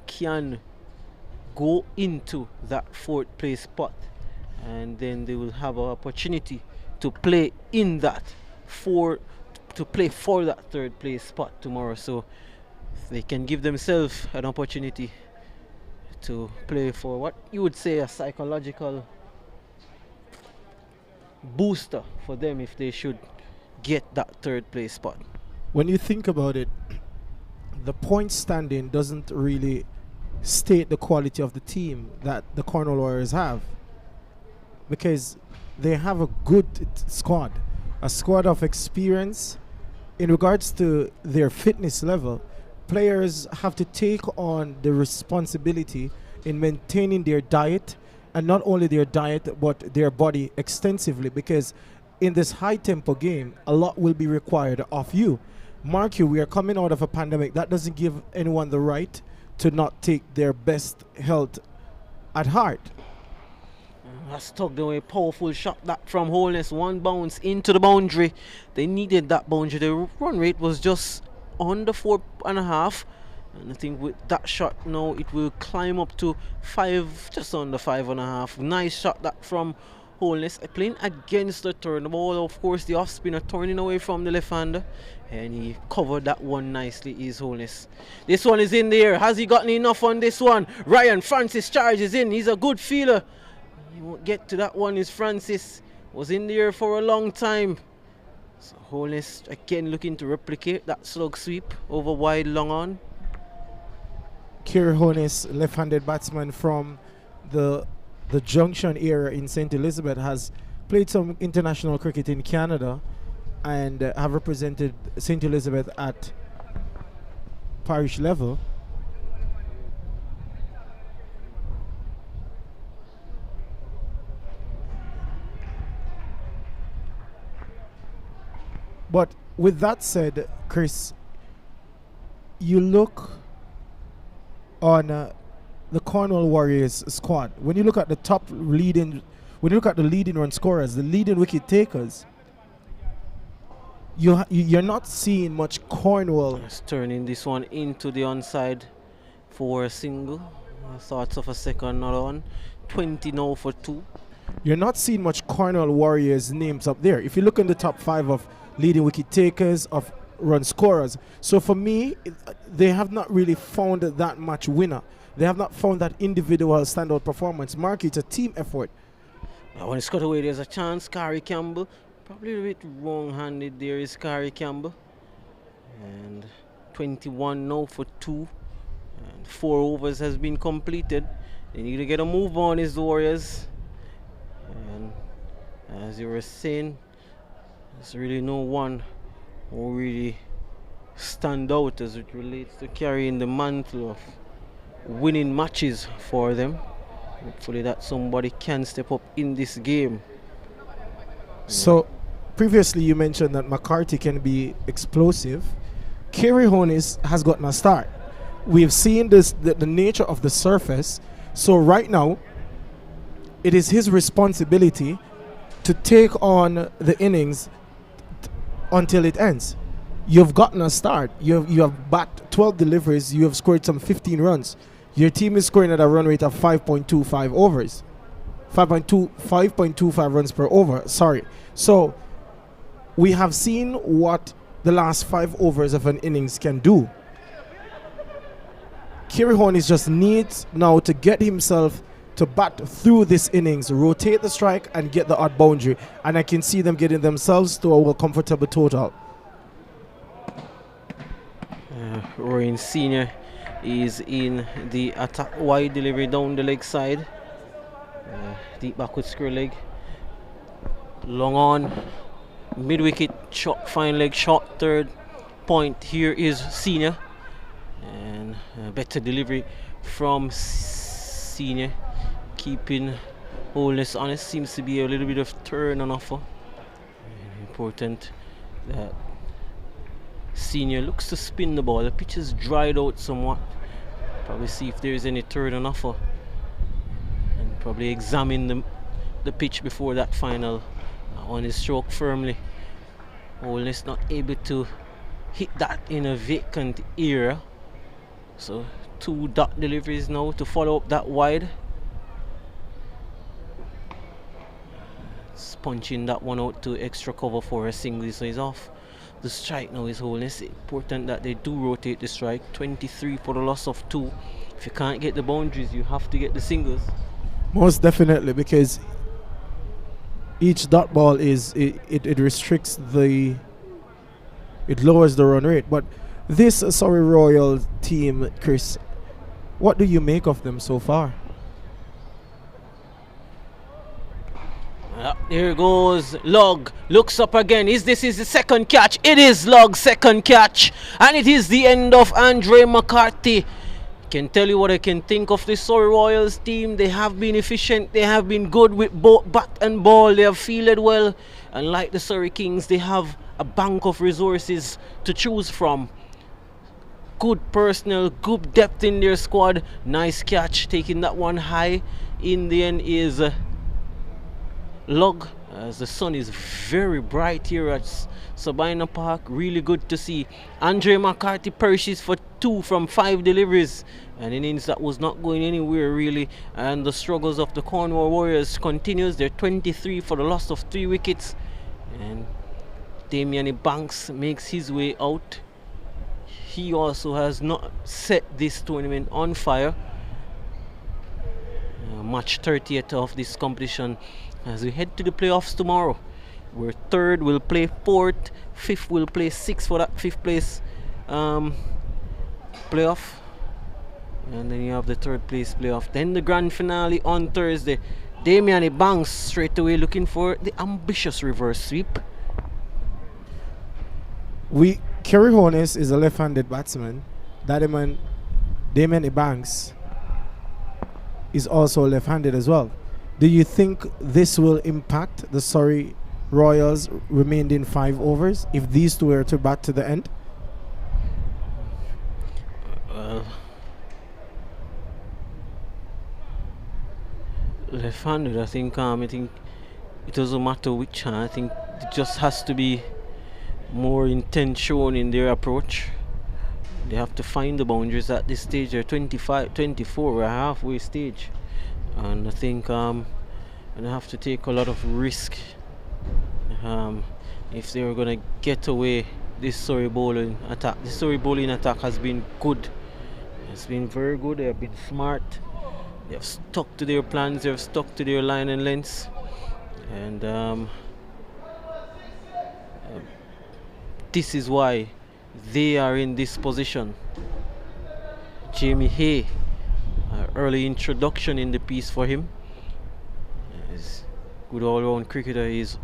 can go into that fourth place spot, and then they will have an opportunity to play in that to play for that third place spot tomorrow. So they can give themselves an opportunity to play for what you would say a psychological booster for them if they should get that third place spot. When you think about it, the point standing doesn't really state the quality of the team that the Cornwall Warriors have, because they have a good squad, a squad of experience. In regards to their fitness level, players have to take on the responsibility in maintaining their diet, and not only their diet but their body extensively, because in this high tempo game a lot will be required of you. Mark you, we are coming out of a pandemic. That doesn't give anyone the right to not take their best health at heart. That's tugged away. Powerful shot that from Holness. One bounce into the boundary. They needed that boundary. The run rate was just under 4.5, and I think with that shot now it will climb up to 5, just under 5.5. Nice shot that from Holness, playing against the turn. The ball, of course, the off spinner turning away from the left hander, and he covered that one nicely. Is Holness. This one is in the air. Has he gotten enough on this one? Ryan Francis charges in. He's a good feeler. He won't get to that one. Is Francis was in the air for a long time. So Holness again looking to replicate that slug sweep over wide long on. Kieran Holness, left-handed batsman from the Junction era in St. Elizabeth, has played some international cricket in Canada and have represented St. Elizabeth at parish level. But with that said, Chris, you look on the Cornwall Warriors squad. When you look at the when you look at the leading run scorers, the leading wicket takers, you're not seeing much Cornwall. Just turning this one into the onside for a single. Thoughts of a second, not on. 20 now for 2. You're not seeing much Cornwall Warriors names up there. If you look in the top 5 of leading wicket takers, of run scorers. So for me, they have not really found that much winner. They have not found that individual standout performance. Mark, it's a team effort. When it's cut away, there's a chance. Kari Campbell, probably a bit wrong-handed there is Kari Campbell. And 21 now for 2. And 4 overs has been completed. They need to get a move on, is the Warriors. And as you were saying, there's really no one who really stand out as it relates to carrying the mantle of winning matches for them. Hopefully that somebody can step up in this game. So previously you mentioned that McCarthy can be explosive. Kerry Honis has gotten a start. We've seen this the nature of the surface. So right now it is his responsibility to take on the innings until it ends. You've gotten a start. You have backed 12 deliveries. You have scored some 15 runs. Your team is scoring at a run rate of 5.25 overs. 5.25 runs per over. Sorry. So we have seen what the last 5 overs of an innings can do. Kerry Honis just needs now to get himself to bat through this innings, rotate the strike and get the odd boundary. And I can see them getting themselves to a comfortable total. Rowan Senior is in the attack, wide delivery down the leg side. Deep backward square leg. Long on. Mid wicket shot, fine leg shot, third point. Here is Senior. And better delivery from Senior. Keeping Holness honest. Seems to be a little bit of turn on offer. Important that Senior looks to spin the ball. The pitch is dried out somewhat. Probably see if there is any turn on offer. And probably examine the pitch before that final. On his stroke firmly. Holness not able to hit that in a vacant area. So 2 dot deliveries now to follow up that wide. It's punching that one out to extra cover for a single, so he's off the strike now. Is Holness. Important that they do rotate the strike. 23 for the loss of 2. If you can't get the boundaries, you have to get the singles. Most definitely, because each dot ball it restricts it lowers the run rate. But this Surrey Royal team, Chris, what do you make of them so far? Here goes Log, looks up again. This is the second catch? It is Log's second catch, and it is the end of Andre McCarthy. Can tell you what I can think of the Surrey Royals team. They have been efficient. They have been good with both bat and ball. They have fielded well, and like the Surrey Kings, they have a bank of resources to choose from. Good personnel, good depth in their squad. Nice catch, taking that one high. In the end is Log, as the sun is very bright here at Sabina Park. Really good to see. Andre McCarthy perishes for 2 from 5 deliveries. An innings that was not going anywhere really. And the struggles of the Cornwall Warriors continues. They're 23 for the loss of 3 wickets. And Damian Banks makes his way out. He also has not set this tournament on fire. Match 30th of this competition. As we head to the playoffs tomorrow, where 3rd will play 4th, 5th will play 6th for that 5th place playoff, and then you have the 3rd place playoff. Then the grand finale on Thursday. Damian Banks straight away looking for the ambitious reverse sweep. Kerry Honis is a left-handed batsman. Damian Banks is also left-handed as well. Do you think this will impact the Surrey Royals remained in 5 overs if these two were to bat to the end? Left-handed, I think it doesn't matter which hand. I think it just has to be more intent shown in their approach. They have to find the boundaries at this stage. They're 25, 24, we're halfway stage. And I think and they have to take a lot of risk if they're gonna get away this Surrey bowling attack. The Surrey bowling attack has been good. It's been very good. They have been smart. They have stuck to their plans. They have stuck to their line and lengths. And this is why they are in this position. Jamie Hay, early introduction in the piece for him. Good all-round cricketer is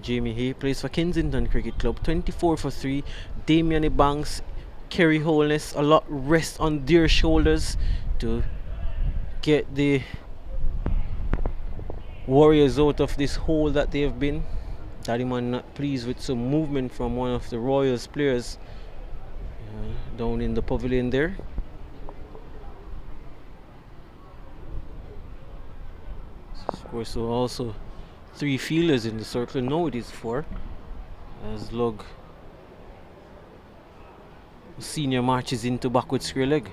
Jamie Hay. Plays for Kensington Cricket Club. 24 for 3. Damien Banks, Kerry Holness, a lot rest on their shoulders to get the Warriors out of this hole that they have been. Daddy Man not pleased with some movement from one of the Royals players down in the pavilion there. Of course, so also 3 fielders in the circle. No, it is 4. As Lug Senior marches into backward square leg.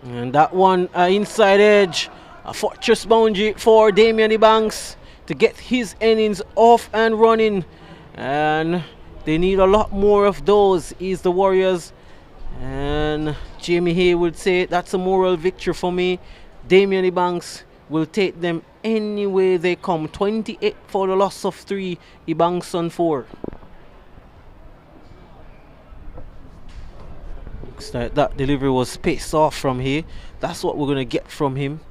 And that one inside edge, a fortress boundary for Damien Banks to get his innings off and running. And they need a lot more of those, is the Warriors. And Jamie Hay would say that's a moral victory for me. Damien Banks will take them any way they come. 28 for the loss of 3. Banks on 4. Looks like that delivery was paced off from here. That's what we're going to get from him.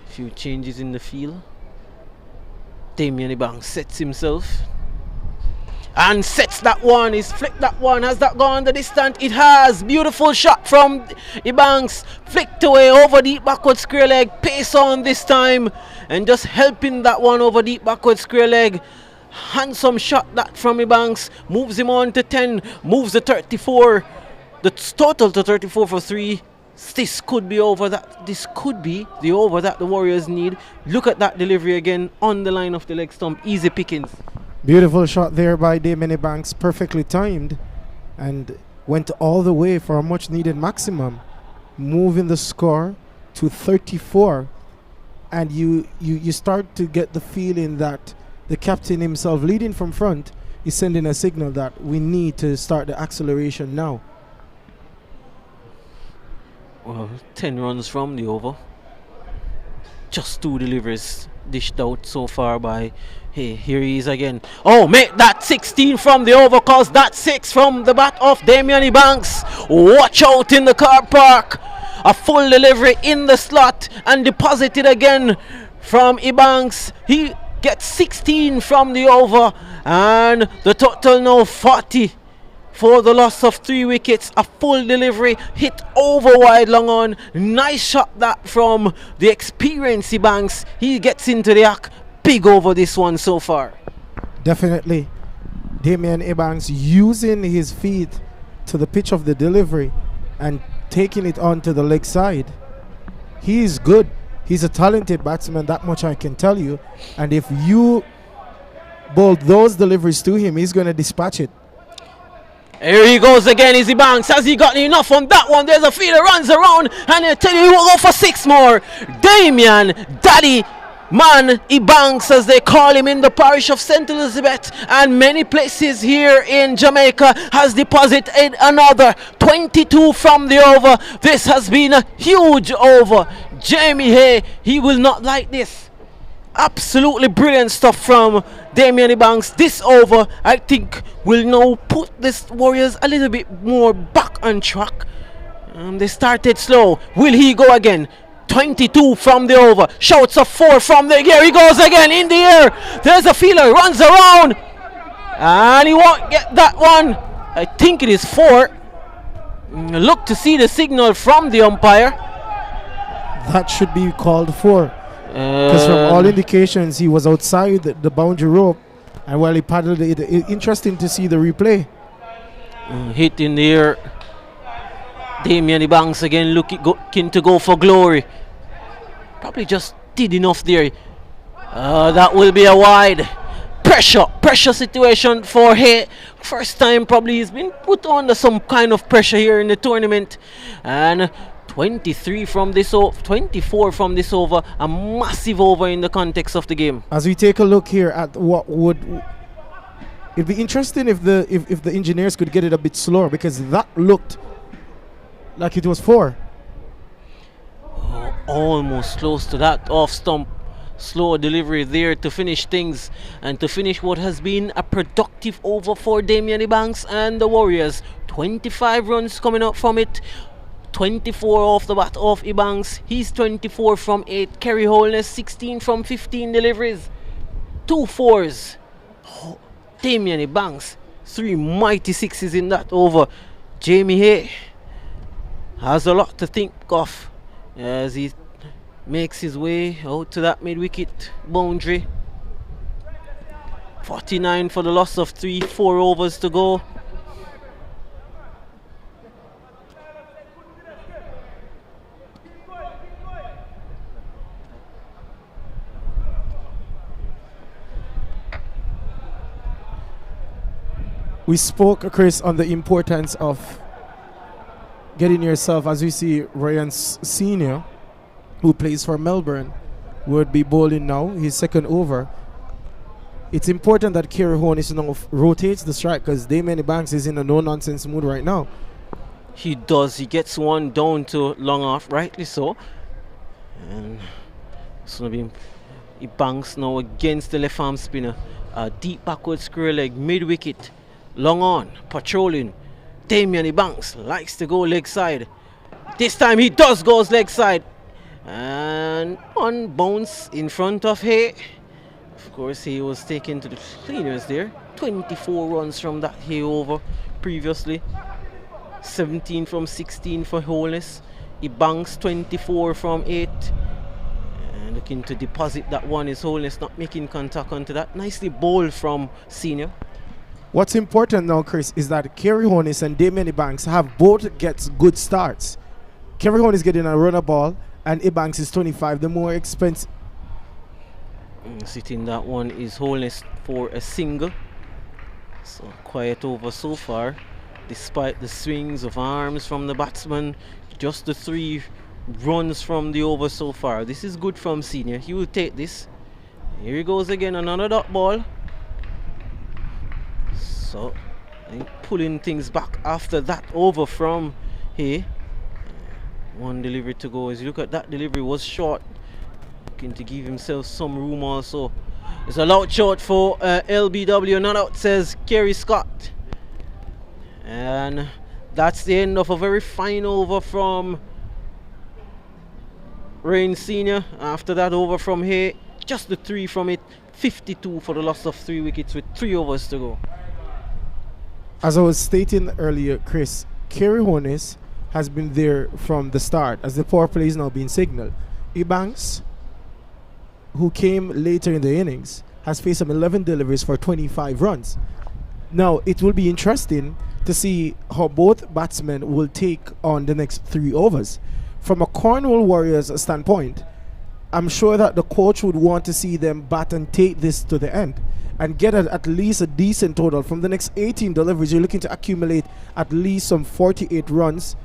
A few changes in the field. Damien Banks sets himself and sets that one. He's flicked that one. Has that gone the distance? It has. Beautiful shot from Banks. Flicked away over deep backward square leg. Pace on this time and just helping that one over deep backward square leg. Handsome shot that from Banks. Moves him on to 10. Moves the 34. The total to 34 for 3. This could be over. This could be the over that the Warriors need. Look at that delivery again on the line of the leg stump. Easy pickings. Beautiful shot there by Damien Banks, perfectly timed, and went all the way for a much needed maximum, moving the score to 34. And you start to get the feeling that the captain himself, leading from front, is sending a signal that we need to start the acceleration now. Well, 10 runs from the over. Just 2 deliveries dished out so far by Hey, here he is again. Oh, make that 16 from the over, cause that 6 from the bat of Damien Banks. Watch out in the car park. A full delivery in the slot and deposited again from Banks. He gets 16 from the over and the total now 40 for the loss of 3 wickets. A full delivery hit over wide long on. Nice shot that from the experienced Banks. He gets into the act. Big over this one so far. Definitely. Damien Banks using his feet to the pitch of the delivery and taking it onto the leg side. He is good. He's a talented batsman, that much I can tell you. And if you bowl those deliveries to him, he's going to dispatch it. Here he goes again, Izzy Banks. Has he gotten enough on that one? There's a fielder runs around and I tell you he will go for 6 more. Damien Daddy Man Banks, as they call him in the parish of St. Elizabeth and many places here in Jamaica, has deposited another 22 from the over. This has been a huge over. Jamie Hay, he will not like this. Absolutely brilliant stuff from Damien Banks. This over, I think, will now put this Warriors a little bit more back on track. They started slow. Will he go again? 22 from the over. Shouts of 4 from the air. He goes again in the air. There's a fielder, runs around. And he won't get that one. I think it is 4. Look to see the signal from the umpire. That should be called 4. Because from all indications, he was outside the boundary rope, and while he paddled it, interesting to see the replay. Hit in the air. Damian Banks again looking to go for glory. Probably just did enough there. That will be a wide. Pressure situation for Hay. First time probably he's been put under some kind of pressure here in the tournament. And 23 from this over, 24 from this over, a massive over in the context of the game. As we take a look here at what would, it'd be interesting if the engineers could get it a bit slower, because that looked like it was 4. Oh, almost close to that off stump. Slow delivery there to finish things and to finish what has been a productive over for Damian Banks and the Warriors. 25 runs coming up from it. 24 off the bat of Ebanks. He's 24 from 8. Kerry Holness 16 from 15 deliveries. 2 fours. Oh, Damian Banks 3 mighty 6s in that over. Jamie Hay has a lot to think of as he makes his way out to that mid-wicket boundary. 49 for the loss of 3, 4 overs to go. We spoke, Chris, on the importance of getting yourself, as we see Ryan Senior, who plays for Melbourne, would be bowling now, his second over. It's important that Kerry Holness now rotates the strike, because Damian Banks is in a no-nonsense mood right now. He does. He gets one down to long off, rightly so. And it's going to be Banks now against the left arm spinner. A deep backward square leg, mid-wicket, long on, patrolling. Damian Banks likes to go leg side. This time he does goes leg side. And on bounce in front of Hay. Of course, he was taken to the cleaners there. 24 runs from that Hay over previously. 17 from 16 for Holness. Ebanks 24 from 8. And looking to deposit that one is Holness, not making contact onto that. Nicely bowled from Senior. What's important now, Chris, is that Kerry Holness and Damian Banks have both gets good starts. Kerry Holness getting a runner ball, and Ebanks is 25, the more expensive. Sitting that one is Holness for a single. So quiet over so far, despite the swings of arms from the batsman. Just the 3 runs from the over so far. This is good from Senior. He will take this. Here he goes again, another dot ball. So pulling things back after that over from here. One delivery to go. As you look at that, delivery was short. Looking to give himself some room also. It's a loud shot for LBW. Not out, says Kerry Scott. And that's the end of a very fine over from Rain Senior. After that over from here, just the 3 from it. 52 for the loss of 3 wickets with 3 overs to go. As I was stating earlier, Chris, Kerry Holness has been there from the start, as the power play is now being signaled. Ebanks, who came later in the innings, has faced some 11 deliveries for 25 runs. Now, it will be interesting to see how both batsmen will take on the next 3 overs. From a Cornwall Warriors standpoint, I'm sure that the coach would want to see them bat and take this to the end and get at least a decent total. From the next 18 deliveries, you're looking to accumulate at least some 48 runs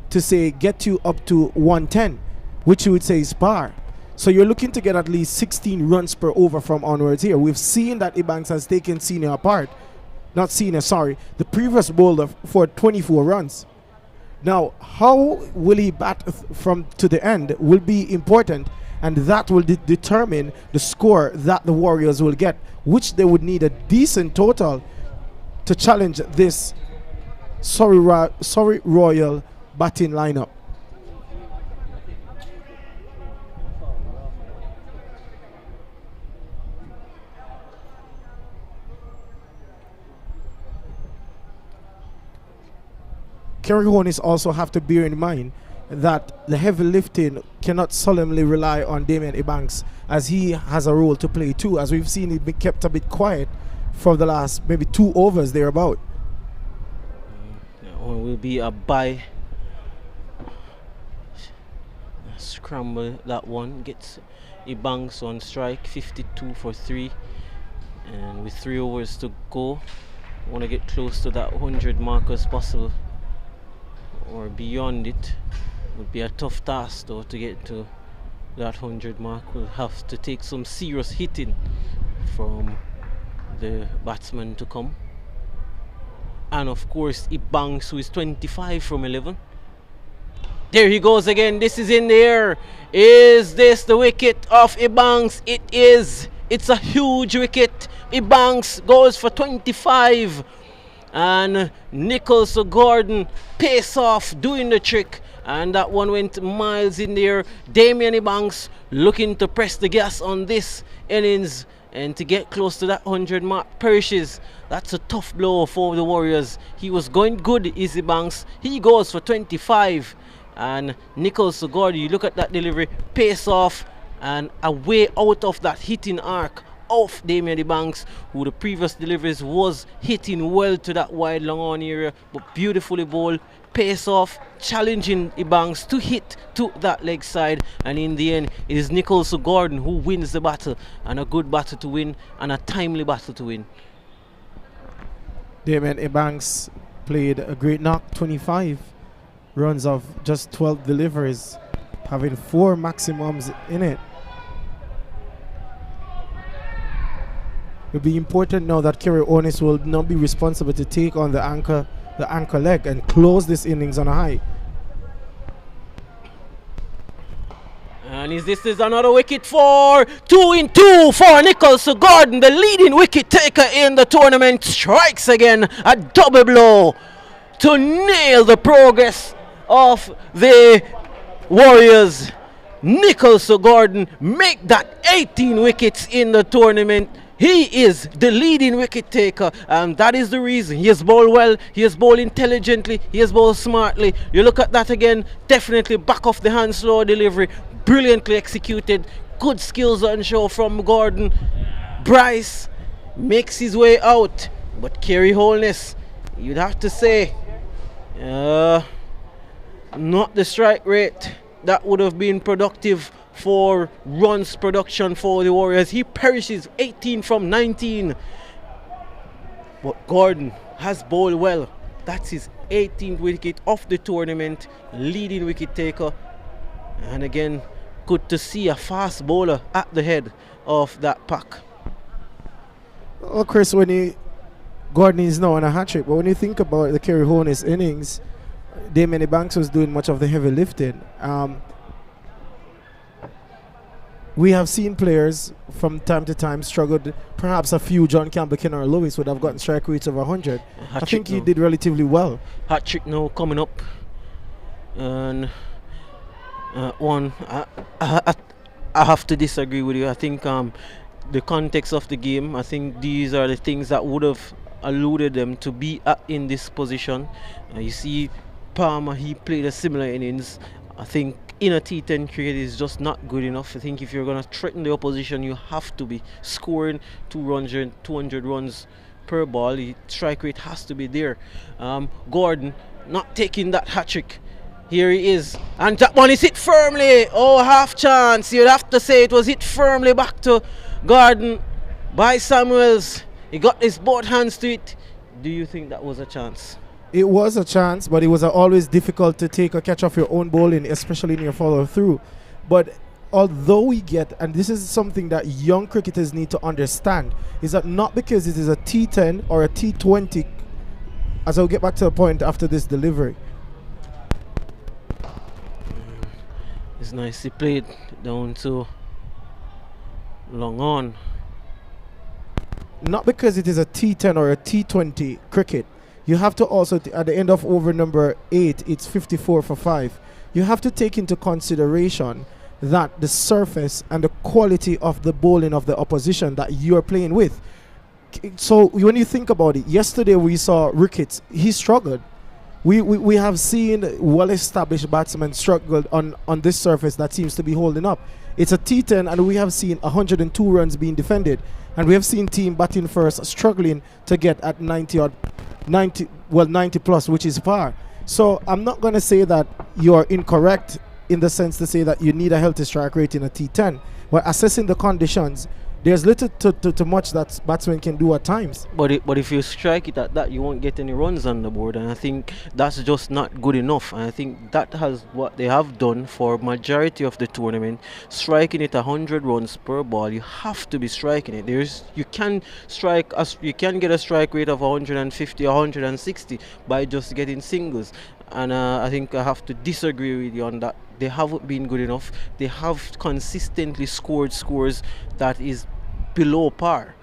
to say get you up to 110, which you would say is par. So you're looking to get at least 16 runs per over from onwards here. We've seen that Ebanks has taken Senior apart. Not Senior, sorry. The previous bowler for 24 runs. Now, how will he bat from to the end will be important, and that will determine the score that the Warriors will get, which they would need a decent total to challenge this Surrey Royal batting lineup. Kerry Holness also have to bear in mind that the heavy lifting cannot solemnly rely on Damien Ebanks, as he has a role to play too, as we've seen it be kept a bit quiet for the last maybe 2 overs thereabout. That one will be a bye. Scramble that one, gets Ebanks on strike, 52 for 3, and with 3 overs to go, want to get close to that 100 mark as possible, or beyond it. Would be a tough task though to get to that 100 mark. We'll have to take some serious hitting from the batsman to come, and of course Ebanks, who is 25 from 11. There he goes again. This is in the air. Is this the wicket of Ebanks? It is. It's a huge wicket. Ebanks goes for 25, and Nichols Gordon pace off, doing the trick, and that one went miles in there. Damien Ebanks looking to press the gas on this innings and to get close to that 100 mark. Perishes. That's a tough blow for the Warriors. He was going good, Izzy Banks. He goes for 25, and Nichols Gordon, you look at that delivery, pace off and away out of that hitting arc of Damien Ebanks, who the previous deliveries was hitting well to that wide long on area, but beautifully bowled, pace off, challenging Ebanks to hit to that leg side, and in the end it is Nichols Gordon who wins the battle, and a good battle to win, and a timely battle to win. Damien Ebanks played a great knock, 25 runs of just 12 deliveries, having 4 maximums in it. It'll be important now that Kerry Onis will not be responsible to take on the anchor leg and close this innings on a high. And this is another wicket for 2 in 2 for Nichols Gordon, the leading wicket taker in the tournament. Strikes again, a double blow to nail the progress of the Warriors. Nichols Gordon make that 18 wickets in the tournament. He is the leading wicket taker, and that is the reason. He has bowled well, he has bowled intelligently, he has bowled smartly. You look at that again, definitely back off the hand, slow delivery, brilliantly executed, good skills on show from Gordon. Bryce makes his way out, but Kerry Holness, you'd have to say, not the strike rate that would have been productive for runs production for the Warriors. He perishes 18 from 19, but Gordon has bowled well. That's his 18th wicket of the tournament, leading wicket taker, and again good to see a fast bowler at the head of that pack. Well, Chris, Gordon is now on a hat-trick, but when you think about the Kerry Holness innings, Damien Ebanks was doing much of the heavy lifting. We have seen players from time to time struggled. Perhaps a few, John Campbell, Kenner Lewis, would have gotten strike rates of 100. I think he did relatively well. Hat trick now coming up, and I have to disagree with you. I think the context of the game, I think these are the things that would have alluded them to be in this position. You see Palmer, he played a similar innings. I think in a T10 cricket is just not good enough. I think if you're going to threaten the opposition, you have to be scoring 200 runs per ball. The strike rate has to be there. Gordon not taking that hat-trick. Here he is, and that one is hit firmly. Oh, half chance. You'd have to say it was hit firmly back to Gordon by Samuels. He got his both hands to it. Do you think that was a chance? It was a chance, but it was always difficult to take a catch off your own bowling, especially in your follow through. But although we get, and this is something that young cricketers need to understand, is that not because it is a T10 or a T20, as I'll get back to the point after this delivery. It's nicely played down to long on. Not because it is a T10 or a T20 cricket. You have to also, at the end of over number 8, it's 54 for 5. You have to take into consideration that the surface and the quality of the bowling of the opposition that you're playing with. So when you think about it, yesterday we saw Ricketts. He struggled. we have seen well-established batsmen struggle on this surface that seems to be holding up. It's a T10, and we have seen 102 runs being defended, and we have seen team batting first struggling to get at 90 plus, which is par. So I'm not going to say that you're incorrect in the sense to say that you need a healthy strike rate in a T10, but assessing the conditions, there's little to much that batsmen can do at times. But if you strike it at that, you won't get any runs on the board, and I think that's just not good enough. And I think that has what they have done for majority of the tournament. Striking it 100 runs per ball, you have to be striking it. You can get a strike rate of 150, 160 by just getting singles. And I think I have to disagree with you on that. They haven't been good enough. They have consistently scored scores that is below par.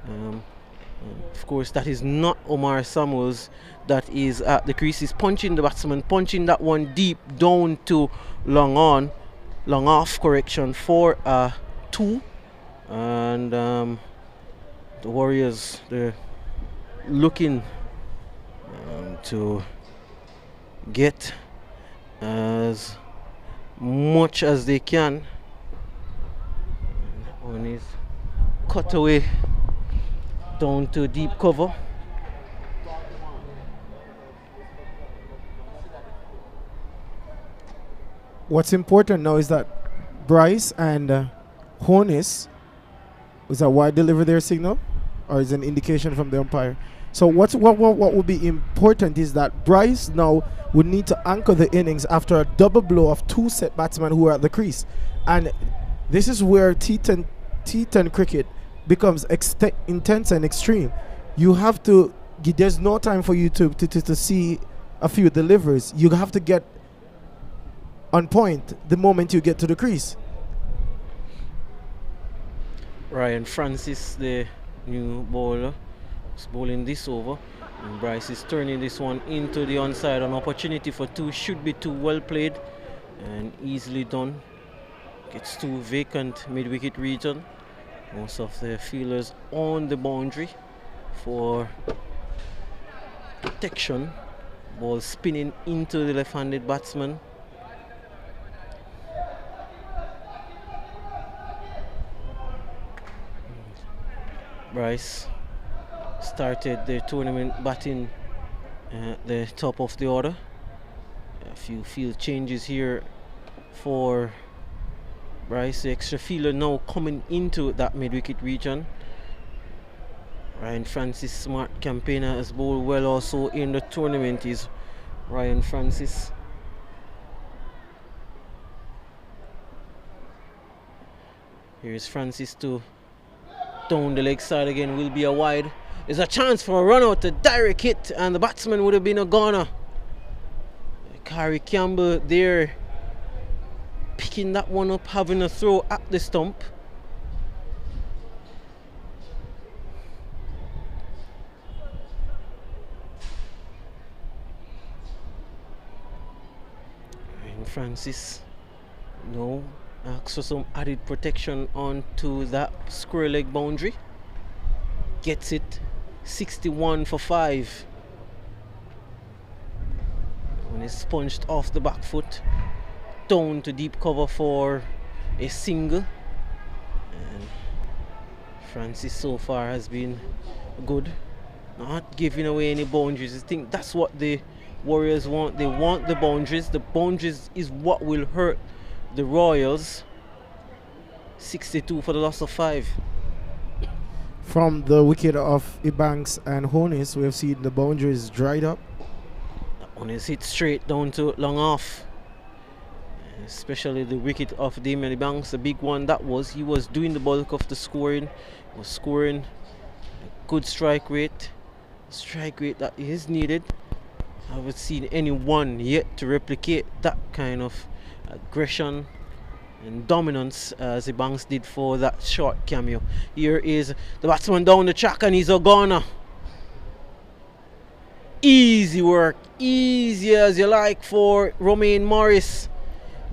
Of course, that is not Omar Samuels that is at the crease. He's punching the batsman, punching that one deep down to long off correction for a 2. And the Warriors, they're looking to get as much as they can. One is cut away down to deep cover. What's important now is that Bryce and Honus, is that wide deliver their signal, or is an indication from the umpire? So what would be important is that Bryce now would need to anchor the innings after a double blow of 2 set batsmen who are at the crease, and this is where T10 cricket becomes intense and extreme. You have to. There's no time for you to see a few delivers. You have to get on point the moment you get to the crease. Ryan Francis, the new bowler, is bowling this over, and Bryce is turning this one into the onside. An opportunity for 2, should be 2. Well played and easily done. Gets 2 vacant mid-wicket region. Most of the fielders on the boundary for protection. Ball spinning into the left-handed batsman. Bryce started the tournament batting at the top of the order. A few field changes here for Bryce. The extra fielder now coming into that mid-wicket region. Ryan Francis, smart campaigner, has bowled well also in the tournament, is Ryan Francis. Here's Francis to down the leg side again, will be a wide. There's a chance for a run out, a direct hit, and the batsman would have been a goner. Kari Campbell there picking that one up, having a throw at the stump. And Francis no asks for some added protection onto that square leg boundary. Gets it 61 for 5. When it's punched off the back foot, down to deep cover for a single. And Francis so far has been good, not giving away any boundaries. I think that's what the Warriors want. They want the boundaries. The boundaries is what will hurt the Royals. 62 for the loss of 5. From the wicket of Ebanks and Honus, we have seen the boundaries dried up. That one is hit straight down to long off. Especially the wicket of Damien Ebanks, the big one that was. He was doing the bulk of the scoring. He was scoring a good strike rate. Strike rate that is needed. I haven't seen anyone yet to replicate that kind of aggression and dominance as Ebanks did for that short cameo. Here is the batsman down the track, and he's a goner. Easy work, easy as you like for Romain Morris.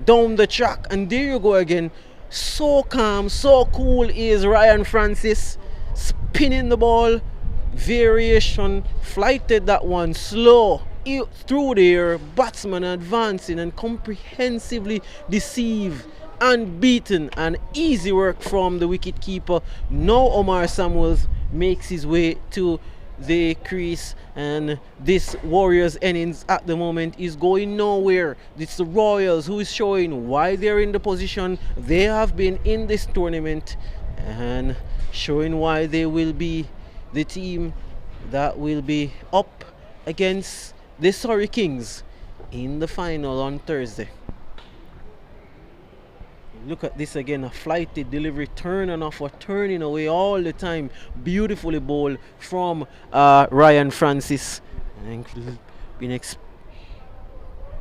Down the track, and there you go again. So calm, so cool is Ryan Francis. Spinning the ball, variation, flighted that one slow through there, batsman advancing and comprehensively deceive, unbeaten, and easy work from the wicket keeper. Now Omar Samuels makes his way to the crease, and this Warriors innings at the moment is going nowhere. It's the Royals who is showing why they're in the position they have been in this tournament, and showing why they will be the team that will be up against the Surrey Kings in the final on Thursday. Look at this again, a flighted delivery, turn and off or turning away all the time. Beautifully bowled from Ryan Francis. And been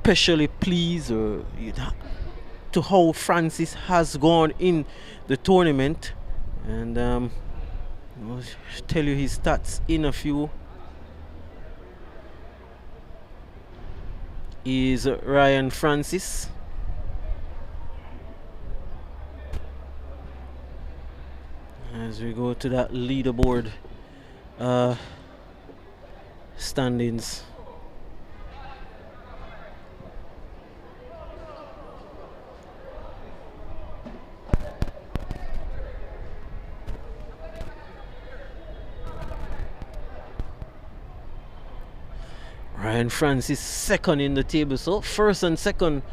especially pleased to how Francis has gone in the tournament. And I'll tell you his stats in a few. Is Ryan Francis. As we go to that leaderboard standings. Ryan Francis second in the table, so first and second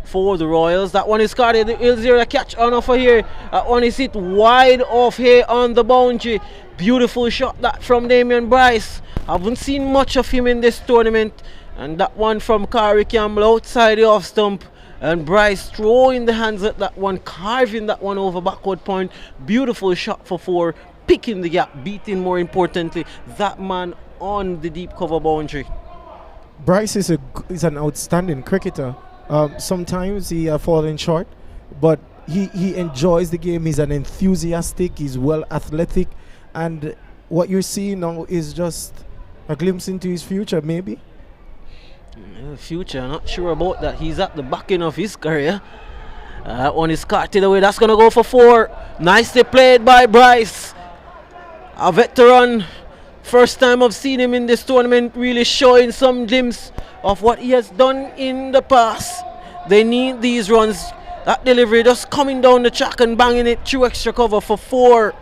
for the Royals. That one is caught. Is there a catch on offer here? That one is hit wide off here on the boundary. Beautiful shot that from Damien Bryce. Haven't seen much of him in this tournament. And that one from Kari Campbell outside the off stump. And Bryce throwing the hands at that one, carving that one over backward point. Beautiful shot for 4, picking the gap, beating more importantly that man on the deep cover boundary. Bryce is an outstanding cricketer. Sometimes he falling short, but he enjoys the game. He's an enthusiastic, he's well athletic, and what you're seeing now is just a glimpse into his future, maybe. Future, not sure about that. He's at the back end of his career. That one is carted away. That's gonna go for 4. Nicely played by Bryce, a veteran. First time I've seen him in this tournament, really showing some glimpse of what he has done in the past. They need these runs. That delivery just coming down the track and banging it through extra cover for 4.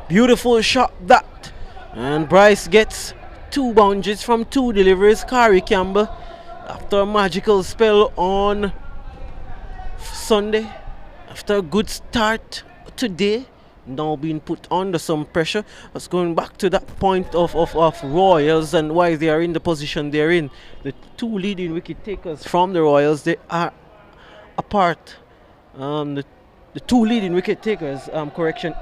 Beautiful shot that. And Bryce gets 2 boundaries from 2 deliveries. Kari Campbell, after a magical spell on Sunday, after a good start today, now being put under some pressure. That's going back to that point of Royals and why they are in the position they're in. The 2 leading wicket takers from the Royals, they are apart. The 2 leading wicket takers,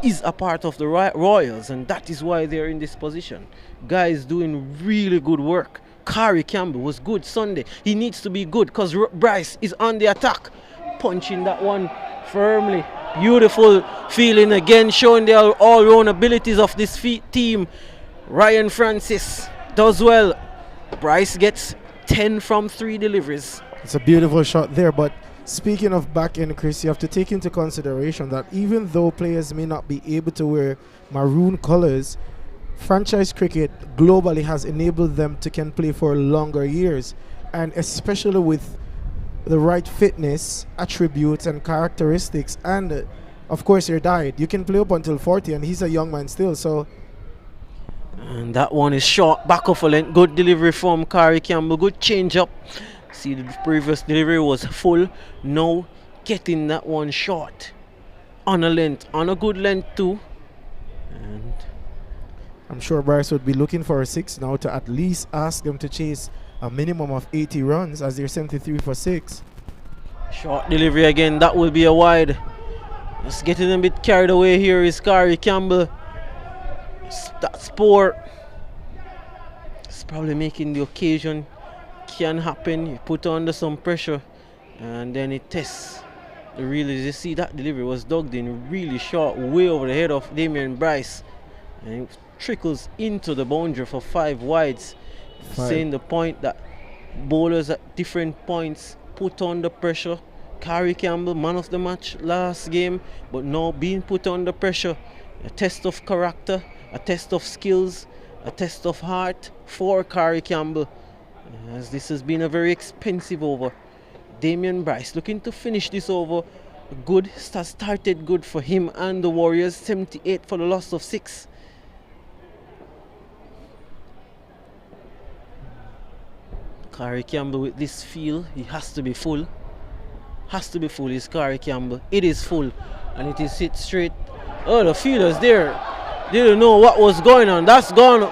is a part of the Royals, and that is why they're in this position. Guys doing really good work. Kari Campbell was good Sunday. He needs to be good because Bryce is on the attack, punching that one firmly. Beautiful feeling again, showing the all-round abilities of this team. Ryan Francis does well. Bryce gets 10 from 3 deliveries. It's a beautiful shot there, but speaking of back end, Chris, you have to take into consideration that even though players may not be able to wear maroon colors, franchise cricket globally has enabled them to can play for longer years, and especially with the right fitness, attributes and characteristics, and of course your diet. You can play up until 40, and he's a young man still, so. And that one is short, back off a length. Good delivery from Kari Campbell, good change up. See, the previous delivery was full. Now getting that one short on a length, on a good length too. And I'm sure Bryce would be looking for a 6 now to at least ask them to chase a minimum of 80 runs, as they're 73 for 6. Short delivery again, that will be a wide. Just getting a bit carried away here is Kari Campbell. That sport is probably making the occasion can happen. You put under some pressure and then it tests. You see that delivery was dug in really short, way over the head of Damien Bryce, and it trickles into the boundary for 5 wides. Saying the point that bowlers at different points put under pressure. Kari Campbell, man of the match last game, but now being put under pressure. A test of character, a test of skills, a test of heart for Kari Campbell. As this has been a very expensive over. Damian Bryce looking to finish this over good. Started good for him and the Warriors. 78 for the loss of 6. Corey Campbell with this field, he has to be full. Has to be full, is Corey Campbell. It is full. And it is hit straight. Oh, the fielders there didn't know what was going on. That's gone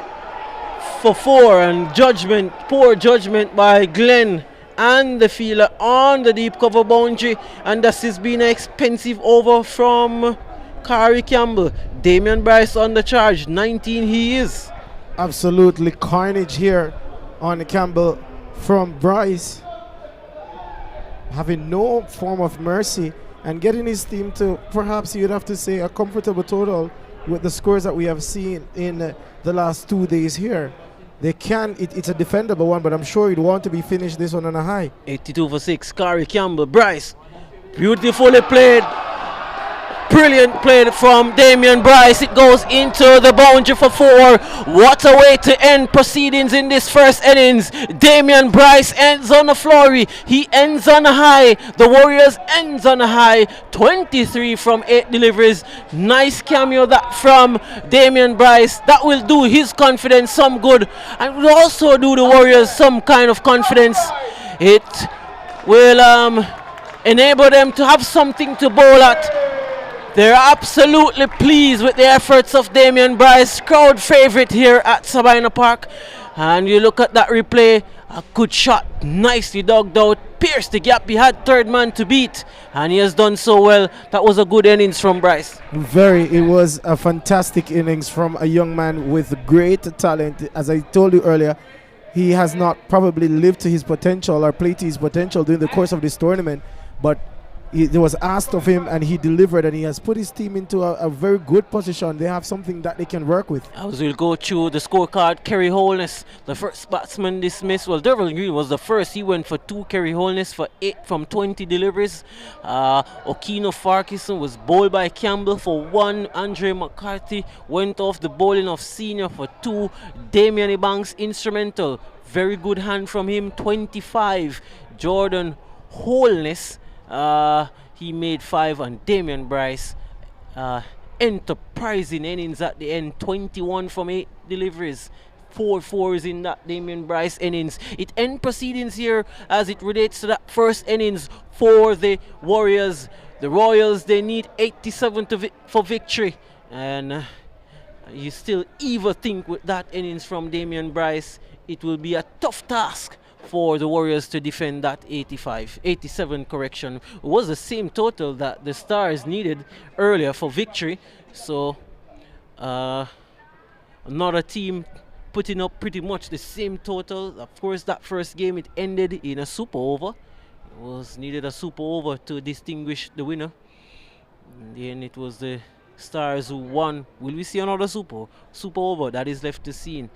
for 4, and judgment, poor judgment by Glenn and the fielder on the deep cover boundary, and this has been an expensive over from Corey Campbell. Damian Bryce on the charge, 19 he is. Absolutely carnage here on Campbell from Bryce, having no form of mercy and getting his team to, perhaps you'd have to say, a comfortable total with the scores that we have seen in the last 2 days here. They can, it's a defendable one, but I'm sure you'd want to be finished this one on a high. 82 for 6, Corey Campbell. Bryce, beautifully played. Brilliant play from Damian Bryce. It goes into the boundary for 4. What a way to end proceedings in this first innings. Damian Bryce ends on a flurry. He ends on a high. The Warriors ends on a high. 23 from 8 deliveries. Nice cameo that from Damian Bryce. That will do his confidence some good, and will also do the Warriors some kind of confidence. It will enable them to have something to bowl at. They're absolutely pleased with the efforts of Damian Bryce, crowd favorite here at Sabina Park. And you look at that replay, a good shot, nicely dogged out, pierced the gap. He had third man to beat, and he has done so well. That was a good innings from Bryce. It was a fantastic innings from a young man with great talent. As I told you earlier, he has not probably lived to his potential or played to his potential during the course of this tournament, but it was asked of him and he delivered, and he has put his team into a very good position. They have something that they can work with. As we'll go through the scorecard, Kerry Holness, the first batsman dismissed. Well, Derville Green was the first. He went for 2. Kerry Holness for 8 from 20 deliveries. Okino Farquharson was bowled by Campbell for 1. Andre McCarthy went off the bowling of Senior for 2. Damian Ebanks instrumental. Very good hand from him, 25. Jordan Holness, he made 5, and Damian Bryce, enterprising innings at the end, 21 from 8 deliveries. 4 fours in that Damian Bryce innings. It end proceedings here as it relates to that first innings for the Warriors. The Royals, they need 87 for victory, and you still even think with that innings from Damian Bryce, it will be a tough task for the Warriors to defend that 87 correction. It was the same total that the Stars needed earlier for victory. So another team putting up pretty much the same total. Of course, that first game, it ended in a super over. It was needed a super over to distinguish the winner. In the end, it was the Stars who won. Will we see another super over? That is left to see.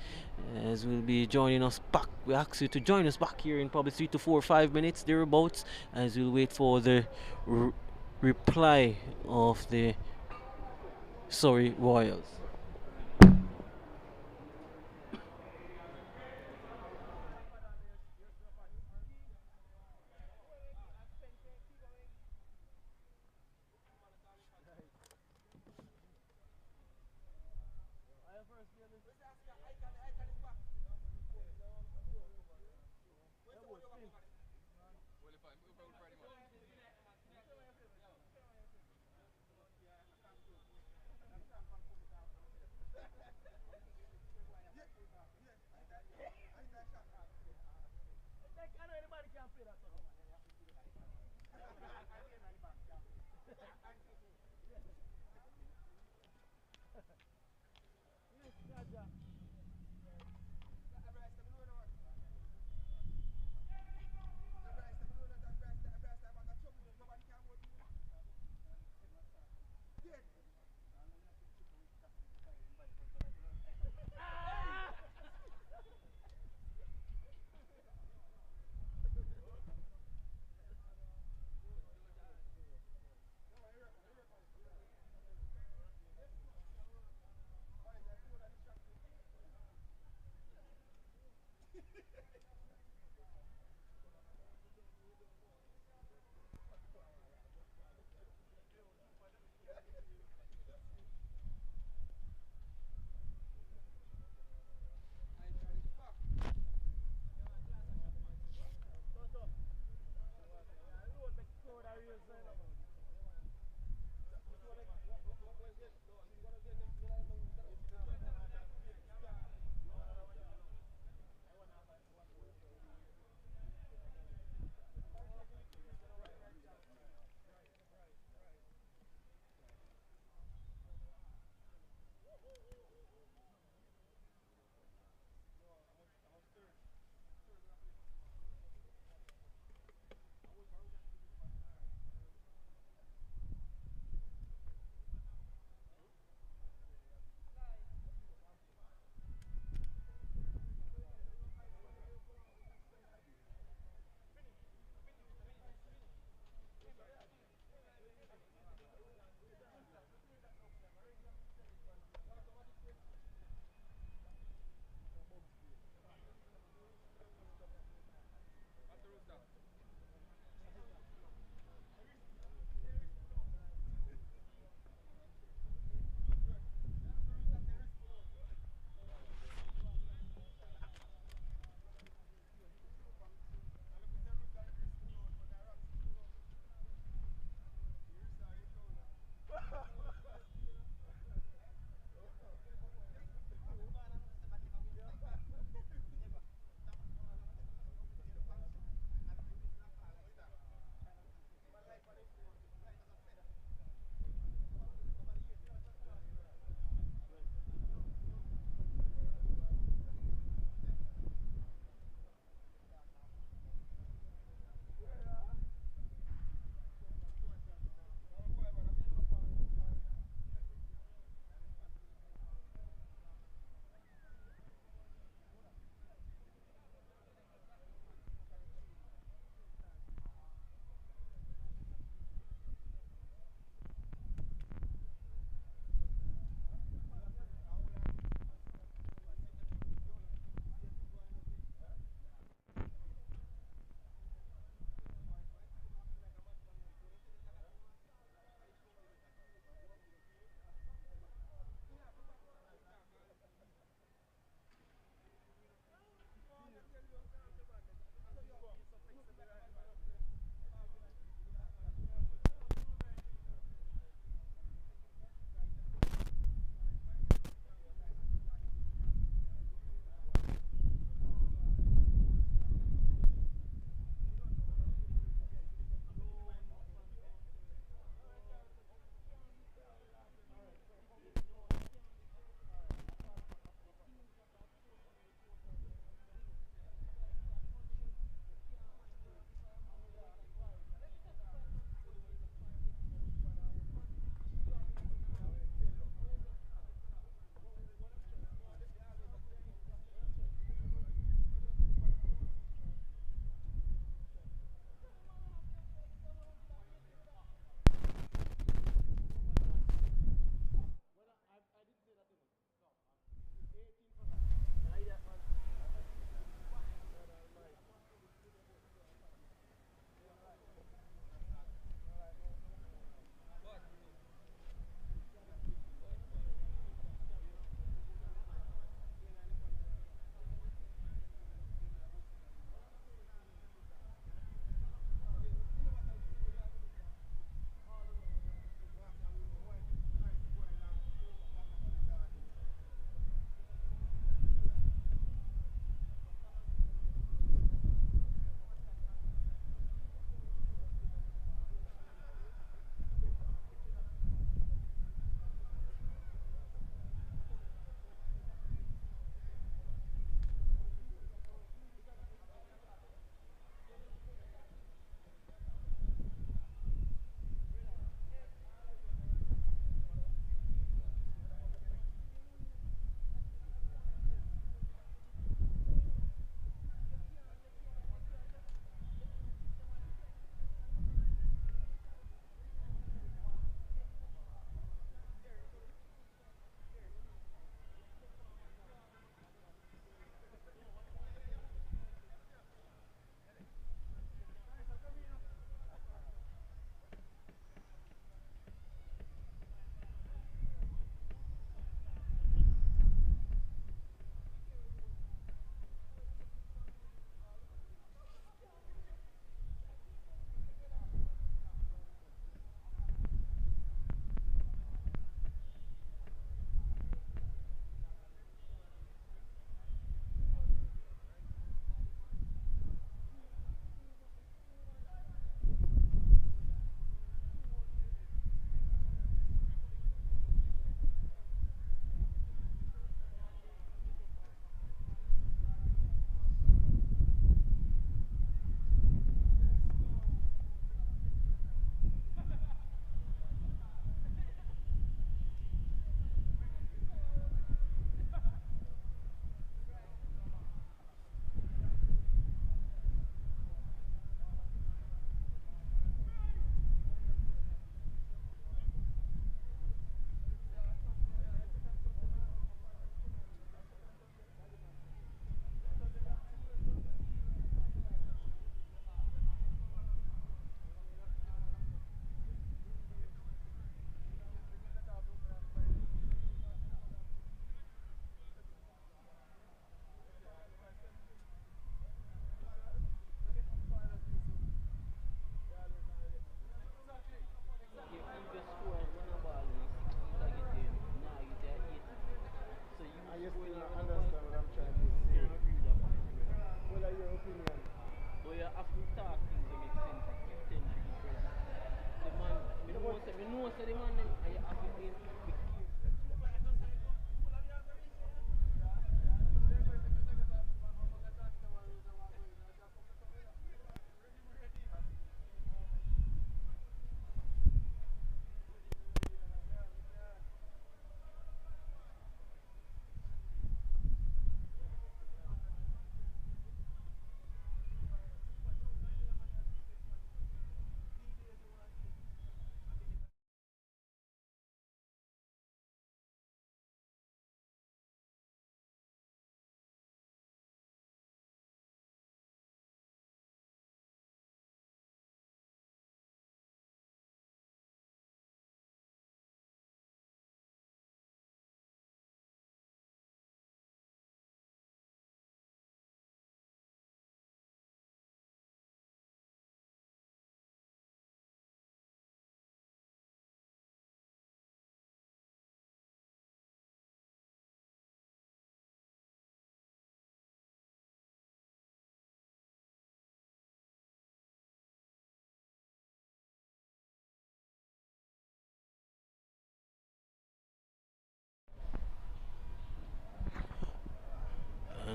As we'll be joining us back, we ask you to join us back here in probably 3 to 4 or 5 minutes thereabouts, as we'll wait for the reply of the Royals.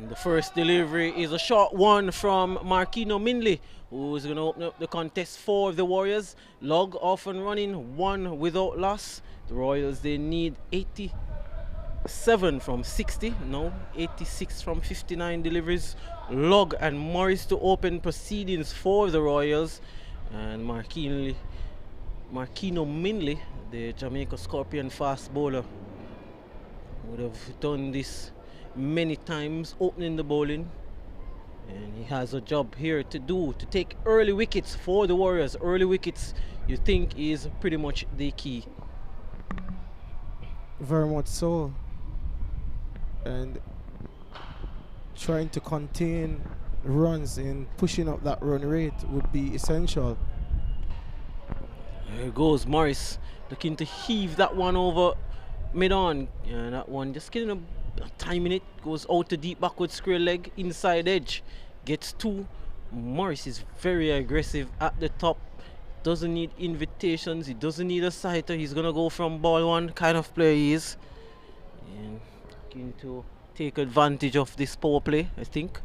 And the first delivery is a short one from Marquino Minley, who is going to open up the contest for the Warriors. Log off and running, 1 without loss. The Royals, they need 87 from 60, no, 86 from 59 deliveries. Log and Morris to open proceedings for the Royals. And Marquino Minley, the Jamaica Scorpion fast bowler, would have done this many times, opening the bowling, and he has a job here to do, to take early wickets for the Warriors. Early wickets, you think, is pretty much the key. Very much so. And trying to contain runs and pushing up that run rate would be essential. There goes Morris, looking to heave that one over mid-on, and that one just getting a timing it, goes out to deep backward square leg, inside edge, gets 2. Morris is very aggressive at the top, doesn't need invitations, he doesn't need a sighter, he's gonna go from ball 1 kind of player he is, and going to take advantage of this power play. I think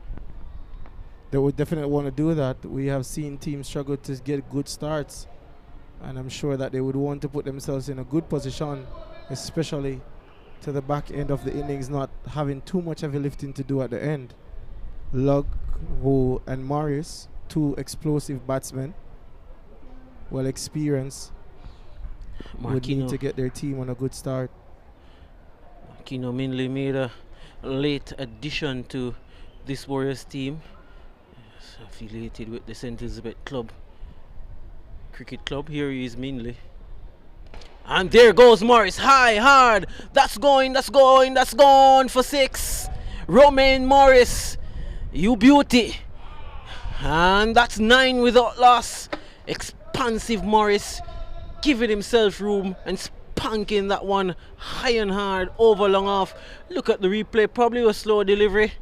they would definitely want to do that. We have seen teams struggle to get good starts, and I'm sure that they would want to put themselves in a good position, especially to the back end of the innings, not having too much heavy lifting to do at the end. Lug, Wu, and Morris, 2 explosive batsmen, well experienced, would need to get their team on a good start. Marquino Minley made a late addition to this Warriors team. It's affiliated with the St. Elizabeth Cricket Club. Here he is, Minley. And there goes Morris, high, hard. That's going for 6. Romain Morris, you beauty. And that's 9 without loss. Expansive Morris, giving himself room and spanking that one high and hard over long off. Look at the replay, probably a slow delivery.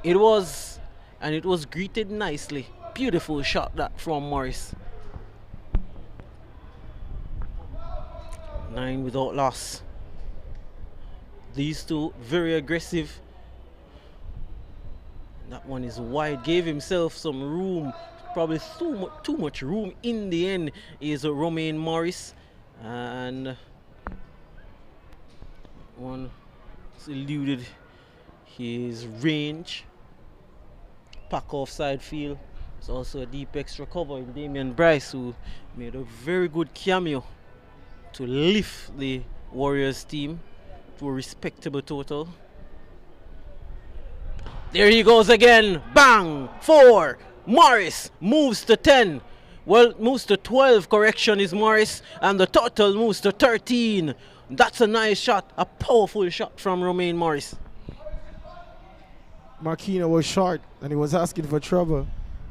It was, and it was greeted nicely. Beautiful shot that from Morris. 9 without loss. These 2 very aggressive. That one is wide, gave himself some room, probably too much room in the end, is Romain Morris, and one eluded his range. Pack off side field. There's also a deep extra cover in Damian Bryce, who made a very good cameo to lift the Warriors team to a respectable total. There he goes again. Bang! 4. Morris moves to 10. Well, moves to 12. Correction is Morris. And the total moves to 13. That's a nice shot. A powerful shot from Romain Morris. Marquino was short and he was asking for trouble,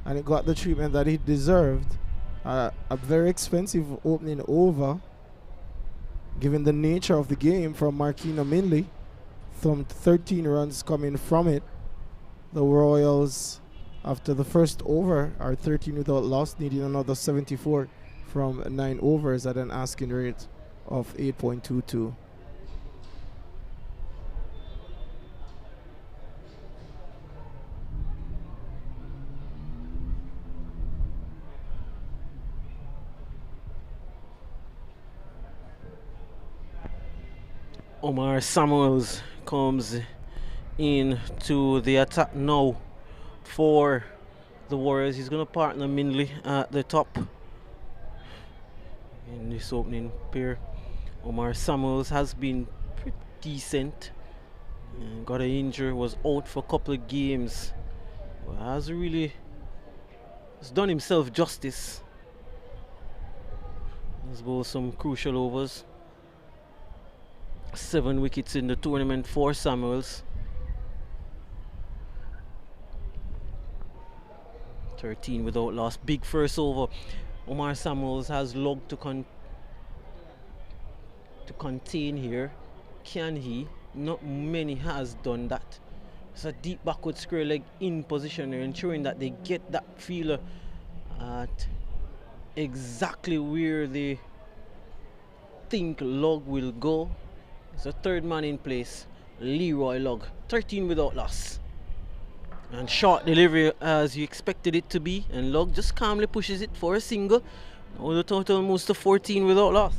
and he got the treatment that he deserved. A very expensive opening over, given the nature of the game, from Marquino Minley. Some 13 runs coming from it. The Royals, after the first over, are 13 without loss, needing another 74 from 9 overs at an asking rate of 8.22. Omar Samuels comes into the attack now for the Warriors. He's going to partner Minley at the top in this opening pair. Omar Samuels has been pretty decent. Got an injury, was out for a couple of games. But has done himself justice. He's bowled some crucial overs. 7 wickets in the tournament for Samuels. 13 without loss. Big first over. Omar Samuels has logged to contain here. Can he? Not many has done that. It's a deep backward square leg in position, ensuring that they get that feeler at exactly where they think Log will go. It's a third man in place, Leroy Log. 13 without loss. And short delivery as you expected it to be, and Log just calmly pushes it for a single. Now the total moves to 14 without loss.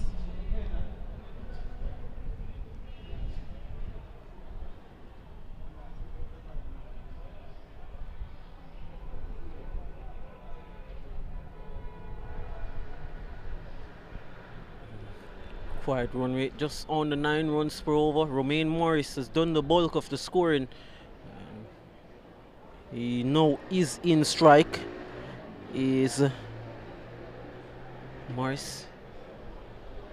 Quiet run rate just on the 9 runs per over. Romain Morris has done the bulk of the scoring. He now is in strike. Is Morris.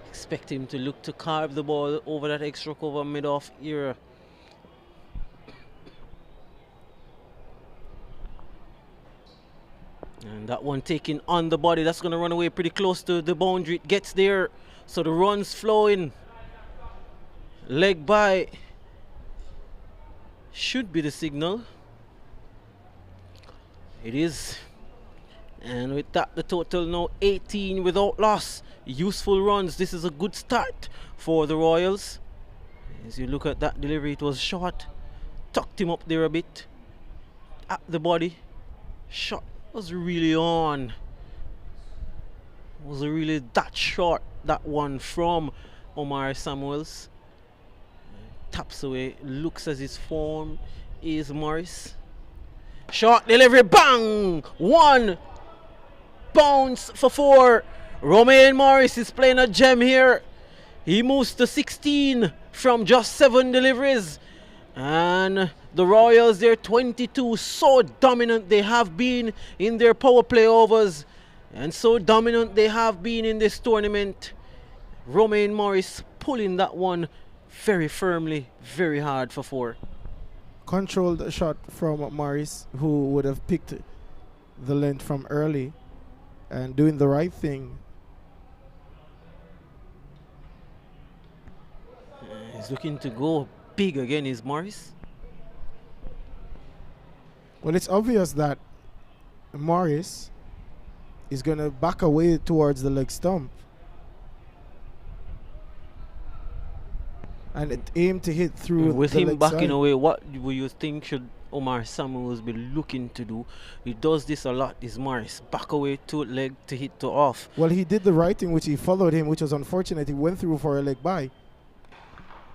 Expect him to look to carve the ball over that extra cover mid-off era. And that one taken on the body. That's going to run away pretty close to the boundary. It gets there. So the run's flowing. Leg by. Should be the signal. It is. And with that, the total now 18 without loss. Useful runs. This is a good start for the Royals. As you look at that delivery, it was short. Tucked him up there a bit. At the body. Shot was really on. Was really that short, that one from Omar Samuels. Taps away. Looks as his form is Morris. Short delivery. Bang! One. Bounce for 4. Romain Morris is playing a gem here. He moves to 16 from just 7 deliveries. And the Royals, they're 22. So dominant they have been in their power play overs. And so dominant they have been in this tournament. Romain Morris pulling that one very firmly, very hard for 4. Controlled shot from Morris, who would have picked the length from early and doing the right thing. He's looking to go big again, is Morris. Well, it's obvious that Morris is going to back away towards the leg stump and aim to hit through with the him leg backing side. away. What would you think should Omar Samuels be looking to do? He does this a lot, is Morris. Back away to leg to hit to off. Well, he did the right thing, which he followed him, which was unfortunate. He went through for a leg by.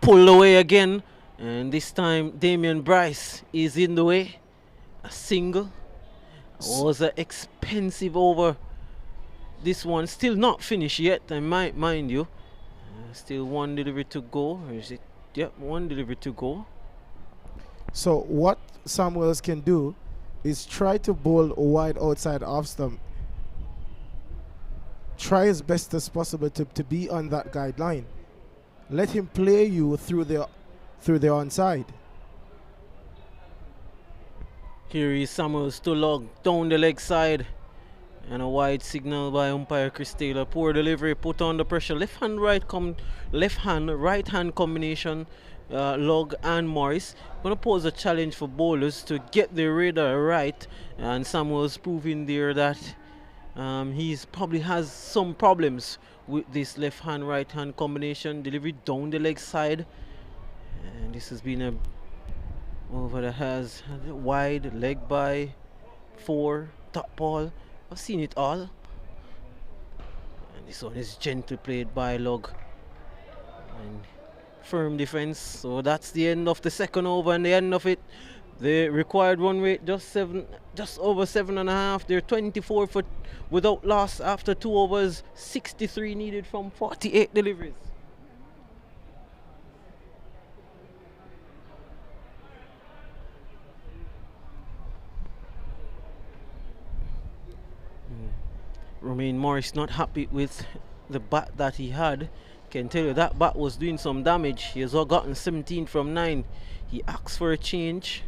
Pulled away again, and this time Damian Bryce is in the way. A single. Was an expensive over. This one still not finished yet, I might mind you. Still one delivery to go. Or is it? Yep, one delivery to go. So what Samuels can do is try to bowl wide outside off stump. Try as best as possible to be on that guideline. Let him play you through the onside. Here is Samuels to log down the leg side. And a wide signal by umpire Chris Taylor. Poor delivery, put on the pressure. Left hand, right hand combination. Log and Morris. Gonna pose a challenge for bowlers to get the radar right. And Samuels proving there that he's probably has some problems with this left hand, right hand combination. Delivery down the leg side. And this has been a over that has wide leg by 4 top ball. I've seen it all. And this one is gently played by Log. And firm defense. So that's the end of the second over and the end of it. The required run rate just over 7.5. They're 24 for without loss after 2 overs. 63 needed from 48 deliveries. Romain Morris not happy with the bat that he had. Can tell you that bat was doing some damage. He has gotten 17 from 9. He asks for a change.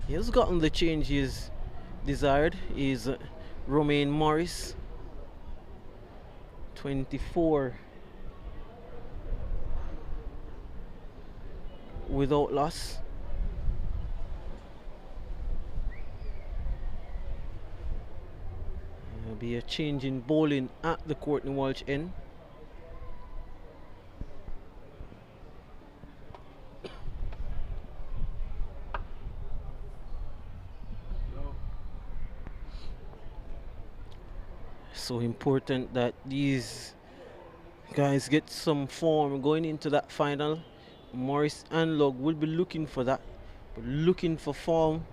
He has gotten the change he is desired. Is Romain Morris. 24 without loss. There'll be a change in bowling at the Courtney Walsh end. So important that these guys get some form going into that final. Morris and Log will be looking for that, but looking for form,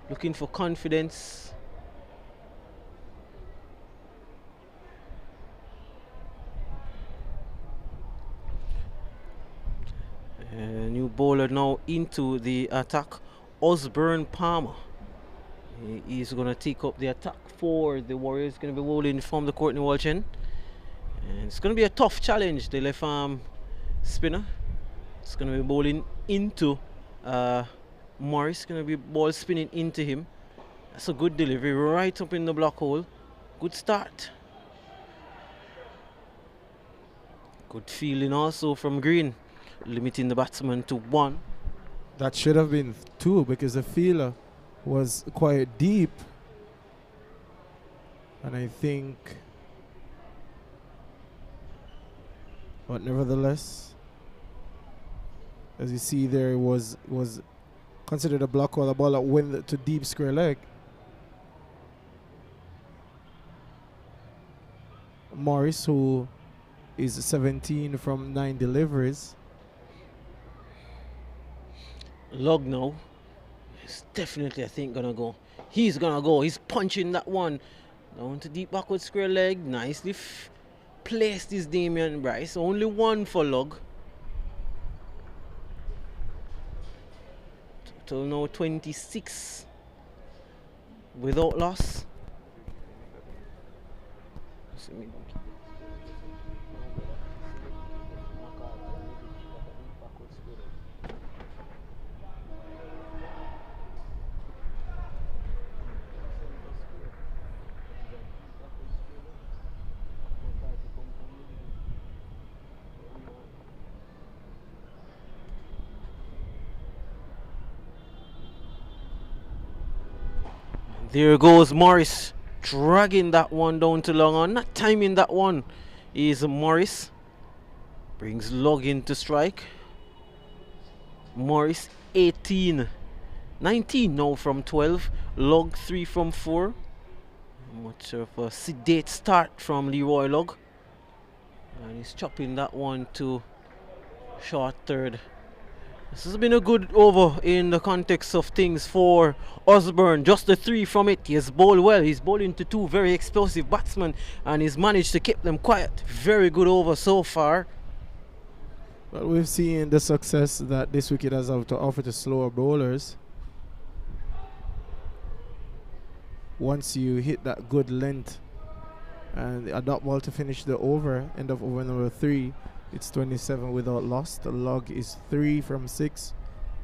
looking for confidence. New bowler now into the attack, Osborne Palmer. He is going to take up the attack for the Warriors. Going to be bowling from the Courtney Walsh end. And it's going to be a tough challenge. The left arm spinner. It's going to be bowling into Morris. Going to be ball spinning into him. That's a good delivery right up in the block hole. Good start. Good fielding also from Green, limiting the batsman to 1. That should have been 2 because the fielder was quite deep. And I think, but nevertheless, as you see there, was considered a block while the ball that went to deep square leg. Morris, who is 17 from 9 deliveries. Log now is definitely, I think, gonna go. He's gonna go. He's punching that one down to deep backward square leg. Nicely placed is Damian Bryce. Only 1 for Log. Total now 26 without loss. There goes Morris, dragging that one down to long on. Not timing that one is Morris. Brings Log into strike. Morris 18. 19 now from 12. Log 3 from 4. Much of a sedate start from Leroy Log. And he's chopping that one to short third. This has been a good over in the context of things for Osborne. Just the 3 from it. He has bowled well. He's bowled into 2 very explosive batsmen and he's managed to keep them quiet. Very good over so far. Well, we've seen the success that this wicket has to offer to slower bowlers. Once you hit that good length and a dot ball to finish the over, end of over number 3. It's 27 without loss. The Log is 3 from 6.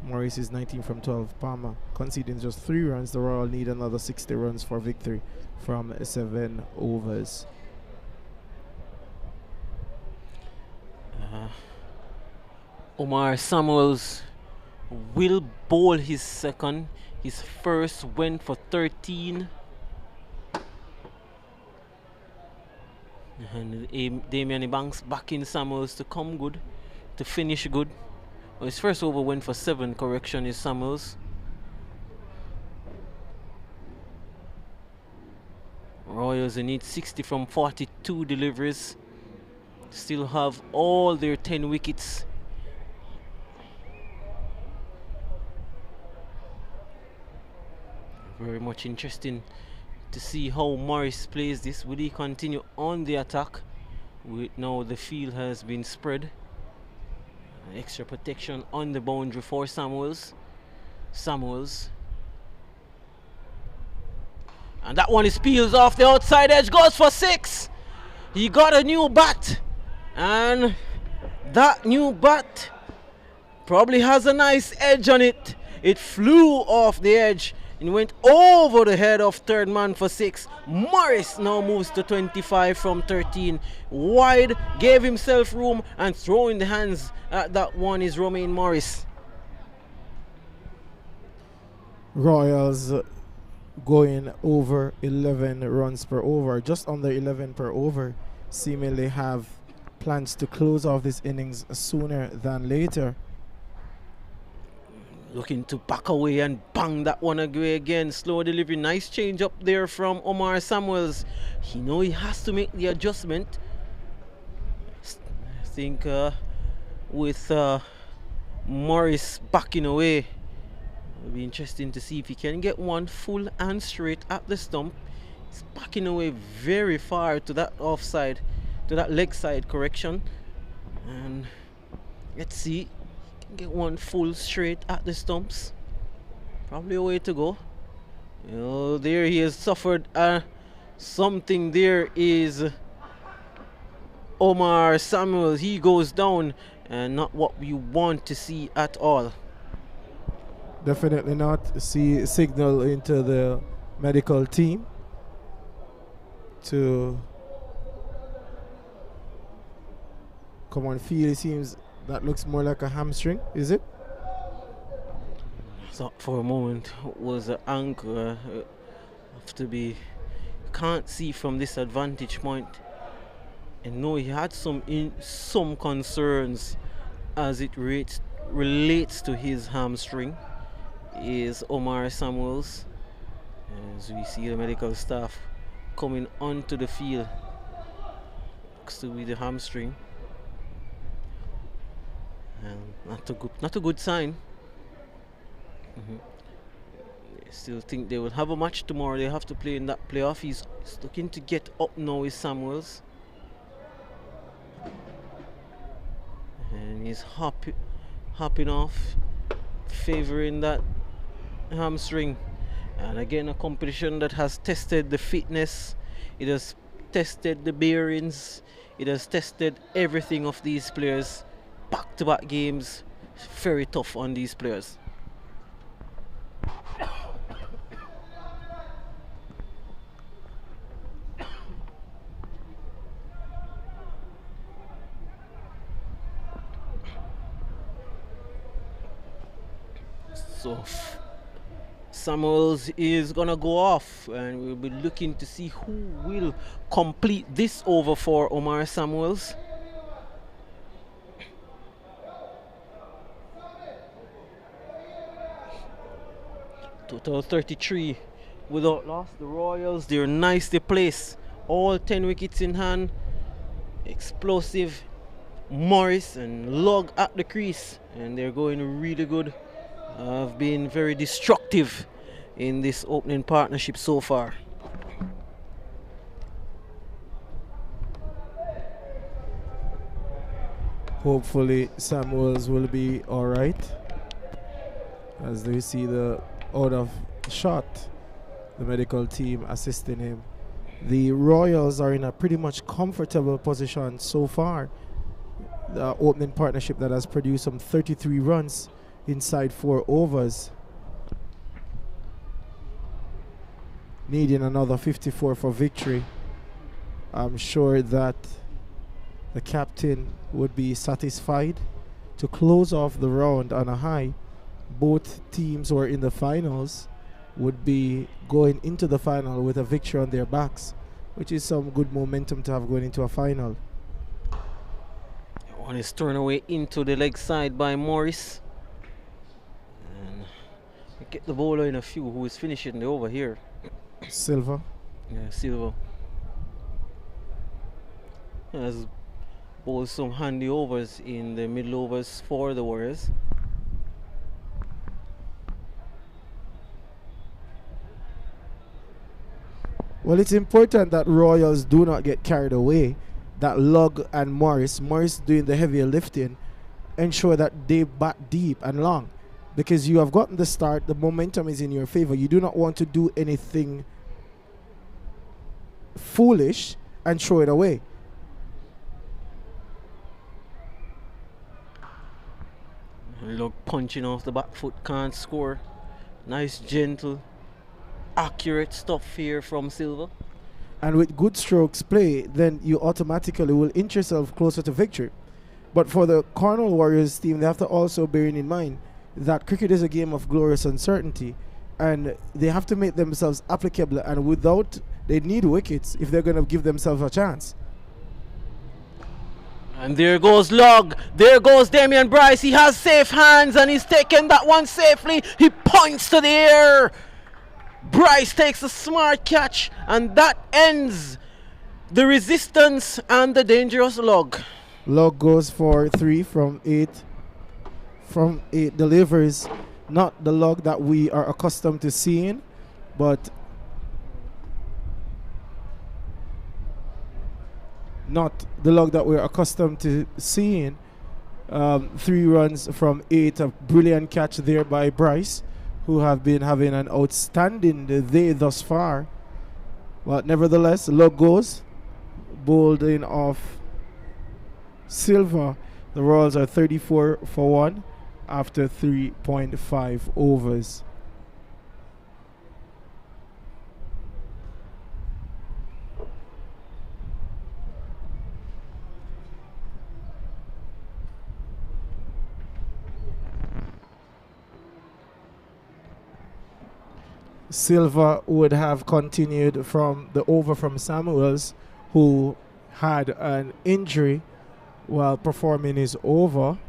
Morris is 19 from 12. Palmer conceding just 3 runs. The Royal need another 60 runs for victory from 7 overs. Omar Samuels will bowl his second. His first went for 13. And Damian Banks backing Samuels to come good, to finish good. Well, his first over went for 7, correction is Samuels. Royals, they need 60 from 42 deliveries. Still have all their 10 wickets. Very much interesting to see how Morris plays this. Will he continue on the attack? Now the field has been spread. Extra protection on the boundary for Samuels. And that one is peels off the outside edge, goes for 6. He got a new bat. And that new bat probably has a nice edge on it. It flew off the edge and went over the head of third man for 6. Morris now moves to 25 from 13. Wide, gave himself room and throwing the hands at that one is Romain Morris. Royals going over 11 runs per over, just under 11 per over. Seemingly have plans to close off this innings sooner than later. Looking to back away and bang that one away again. Slow delivery. Nice change up there from Omar Samuels. He know he has to make the adjustment. I think with Morris backing away, it'll be interesting to see if he can get one full and straight at the stump. He's backing away very far to that offside, to that leg side correction. And let's see, he can get one full straight at the stumps. Probably a way to go. Oh, there he has suffered something. There is Omar Samuels. He goes down, and not what we want to see at all. Definitely not. See signal into the medical team to come on field. It seems that looks more like a hamstring, is it? Thought for a moment was an ankle. Have to be, can't see from this advantage point. And no, he had some concerns as it relates to his hamstring. Is Omar Samuels, as we see the medical staff coming onto the field. Looks to be the hamstring, and not a good sign. I still think they will have a match tomorrow. They have to play in that playoff. He's looking to get up now with Samuels, and he's hopping off, favoring that hamstring. And again, a competition that has tested the fitness, it has tested the bearings, it has tested everything of these players. Back-to-back games, very tough on these players. So Samuels is gonna go off, and we'll be looking to see who will complete this over for Omar Samuels. Total 33 without loss. The Royals, they're nicely placed, all 10 wickets in hand. Explosive Morris and Log at the crease, and they're going really good. Have been very destructive in this opening partnership so far. Hopefully Samuels will be all right, as we see the out of shot, the medical team assisting him. The Royals are in a pretty much comfortable position so far. The opening partnership that has produced some 33 runs inside 4 overs, needing another 54 for victory. I'm sure that the captain would be satisfied to close off the round on a high. Both teams who are in the finals would be going into the final with a victory on their backs, which is some good momentum to have going into a final. One is turned away into the leg side by Morris. And we get the bowler in a few who is finishing the over here. Silva. Yeah, Silva has bowled some handy overs in the middle overs for the Warriors. Well, it's important that Royals do not get carried away. That Lug and Morris doing the heavier lifting, ensure that they bat deep and long, because you have gotten the start, the momentum is in your favor. You do not want to do anything foolish and throw it away. Lug punching off the back foot, can't score. Nice, gentle, accurate stuff here from Silva. And with good strokes play, then you automatically will inch yourself closer to victory. But for the Cornwall Warriors team, they have to also bear in mind that cricket is a game of glorious uncertainty, and they have to make themselves applicable, and they need wickets if they're going to give themselves a chance. And there goes Log. There goes Damian Bryce. He has safe hands and he's taken that one safely. He points to the air. Bryce takes a smart catch, and that ends the resistance and the dangerous Log. Log goes for 3 from 8. From 8 delivers. Not the Log that we are accustomed to seeing, but not the Log that we're accustomed to seeing. 3 runs from 8. A brilliant catch there by Bryce, who have been having an outstanding day thus far. But nevertheless, Log goes. Bowled in off Silva. The Royals are 34 for 1 after 3.5 overs. Silva would have continued from the over from Samuels, who had an injury while performing his over.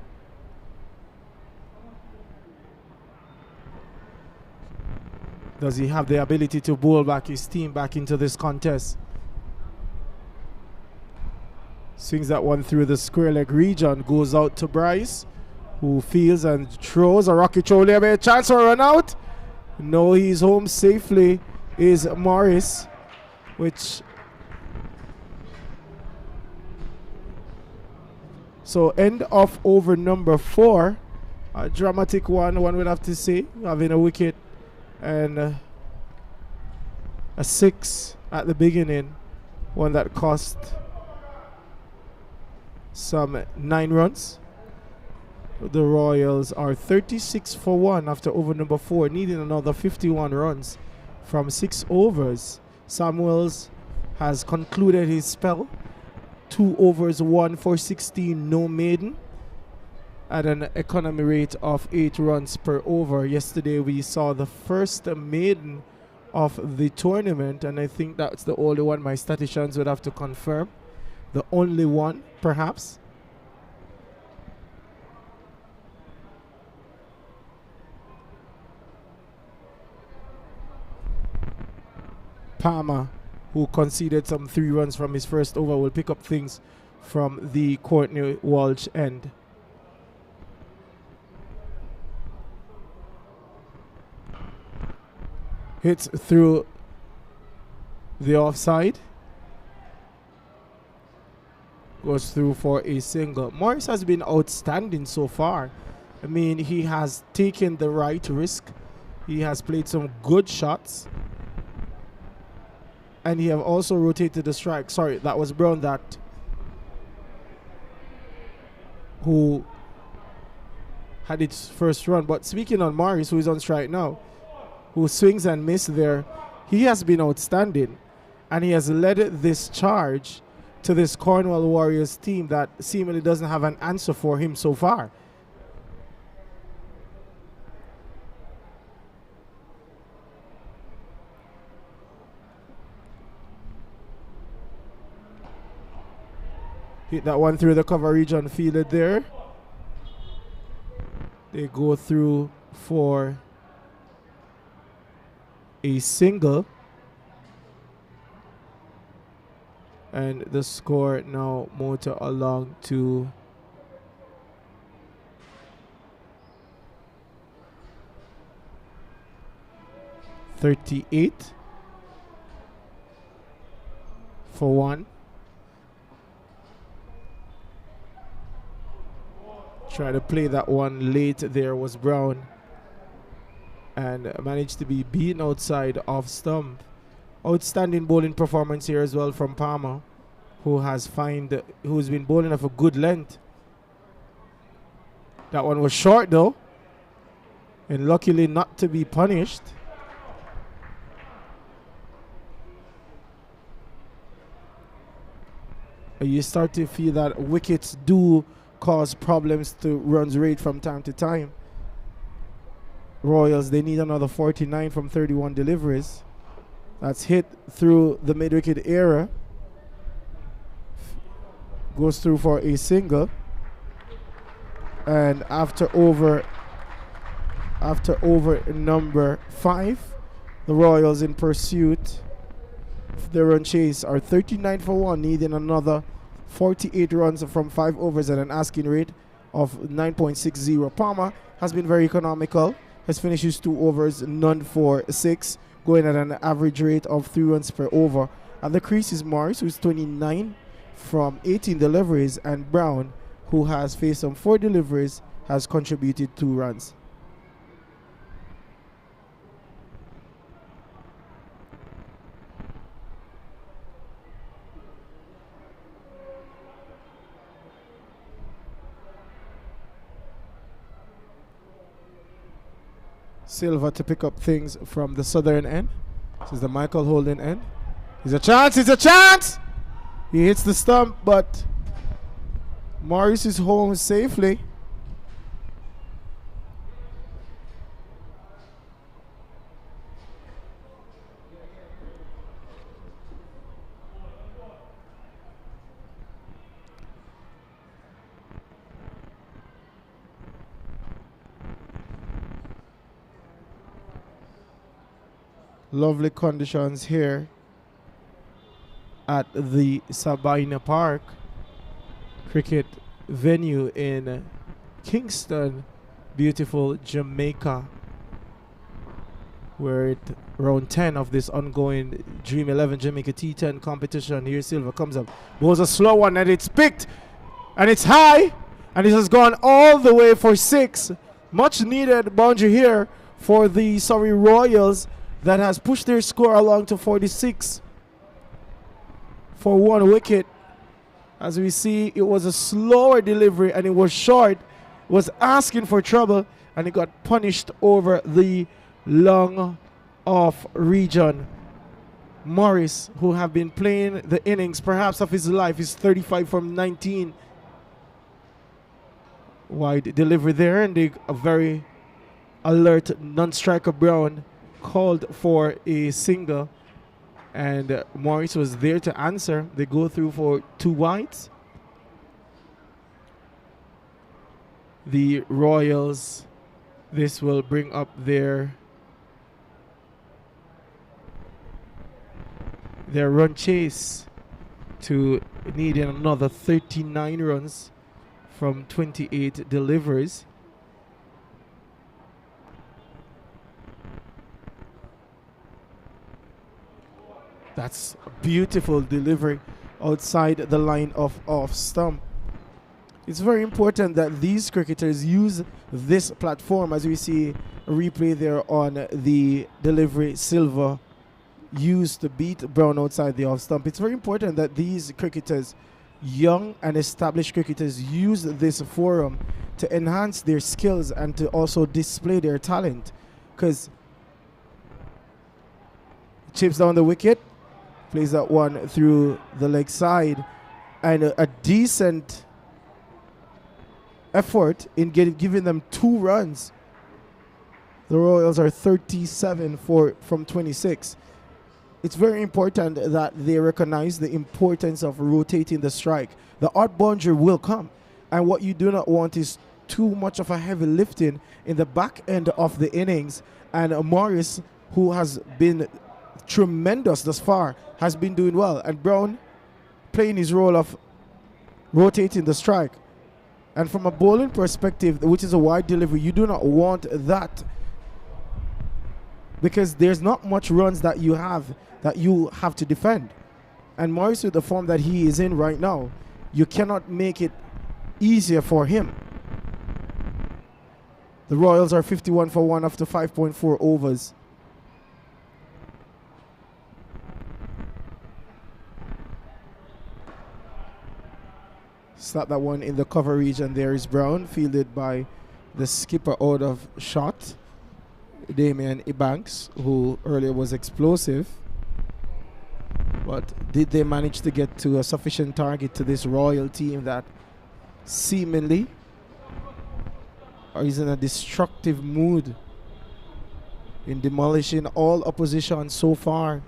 Does he have the ability to bowl back his team back into this contest? Swings that one through the square leg region, goes out to Bryce, who fields and throws a rocket throw there, a chance for a run out. No, he's home safely is Morris, which so end of over number 4. A dramatic one would have to say, having a wicket and a 6 at the beginning, one that cost some 9 runs. The Royals are 36 for 1 after over number 4, needing another 51 runs from 6 overs. Samuels has concluded his spell. 2 overs, 1 for 16, no maiden, at an economy rate of 8 runs per over. Yesterday we saw the first maiden of the tournament, and I think that's the only one my statisticians would have to confirm. The only one, perhaps. Palmer, who conceded some 3 runs from his first over, will pick up things from the Courtney Walsh end. Hits through the offside. Goes through for a single. Morris has been outstanding so far. I mean, he has taken the right risk. He has played some good shots. And he have also rotated the strike. Sorry, that was Brown who had its first run. But speaking on Morris, who is on strike now, who swings and misses there, he has been outstanding. And he has led this charge to this Cornwall Warriors team that seemingly doesn't have an answer for him so far. Hit that one through the cover region, fielded there. They go through for a single. And the score now motor along to 38 for 1. Try to play that one late there was Brown, and managed to be beaten outside off stump. Outstanding bowling performance here as well from Palmer, who's been bowling of a good length. That one was short though, and luckily not to be punished. You start to feel that wickets do cause problems to runs rate from time to time. Royals, they need another 49 from 31 deliveries. That's hit through the mid-wicket area. goes through for a single. And after over number 5, the Royals in pursuit. Their run chase are 39 for 1, needing another 48 runs from 5 overs at an asking rate of 9.60. Palmer has been very economical. Has finished his 2 overs, none for 6, going at an average rate of 3 runs per over. At the crease is Morris, who's 29 from 18 deliveries, and Brown, who has faced some 4 deliveries, has contributed 2 runs. Silva to pick up things from the southern end. This is the Michael Holden end. It's a chance, it's a chance! He hits the stump, but Morris is home safely. Lovely conditions here at the Sabina Park cricket venue in Kingston, beautiful Jamaica, we're at round 10 of this ongoing Dream 11 Jamaica T10 competition. Here Silva comes up, bowls a slow one, and it's picked, and it's high, and it has gone all the way for 6. Much needed boundary here for the Surrey Royals that has pushed their score along to 46 for 1 wicket. As we see, it was a slower delivery and it was short. It was asking for trouble, and it got punished over the long off region. Morris, who have been playing the innings perhaps of his life, is 35 from 19. Wide delivery there, and a very alert non-striker Brown called for a single, and Morris was there to answer. They go through for 2 wides. The Royals, this will bring up their run chase to needing another 39 runs from 28 deliveries. That's a beautiful delivery outside the line of off stump. It's very important that these cricketers use this platform, as we see a replay there on the delivery Silva used to beat Brown outside the off stump. It's very important that these cricketers, young and established cricketers, use this forum to enhance their skills and to also display their talent. Because chips down the wicket, plays that one through the leg side, and a decent effort in giving them 2 runs. The Royals are 37 from 26. It's very important that they recognize the importance of rotating the strike. The odd boundary will come, and what you do not want is too much of a heavy lifting in the back end of the innings. And Morris, who has been tremendous thus far, has been doing well, and Brown playing his role of rotating the strike. And from a bowling perspective, which is a wide delivery, you do not want that, because there's not much runs that you have to defend. And Morris, with the form that he is in right now, you cannot make it easier for him. The Royals are 51 for 1 after 5.4 overs. Slap that one in the cover region. There is Brown, fielded by the skipper out of shot, Damian Ebanks, who earlier was explosive. But did they manage to get to a sufficient target to this Royal team that seemingly is in a destructive mood in demolishing all opposition so far?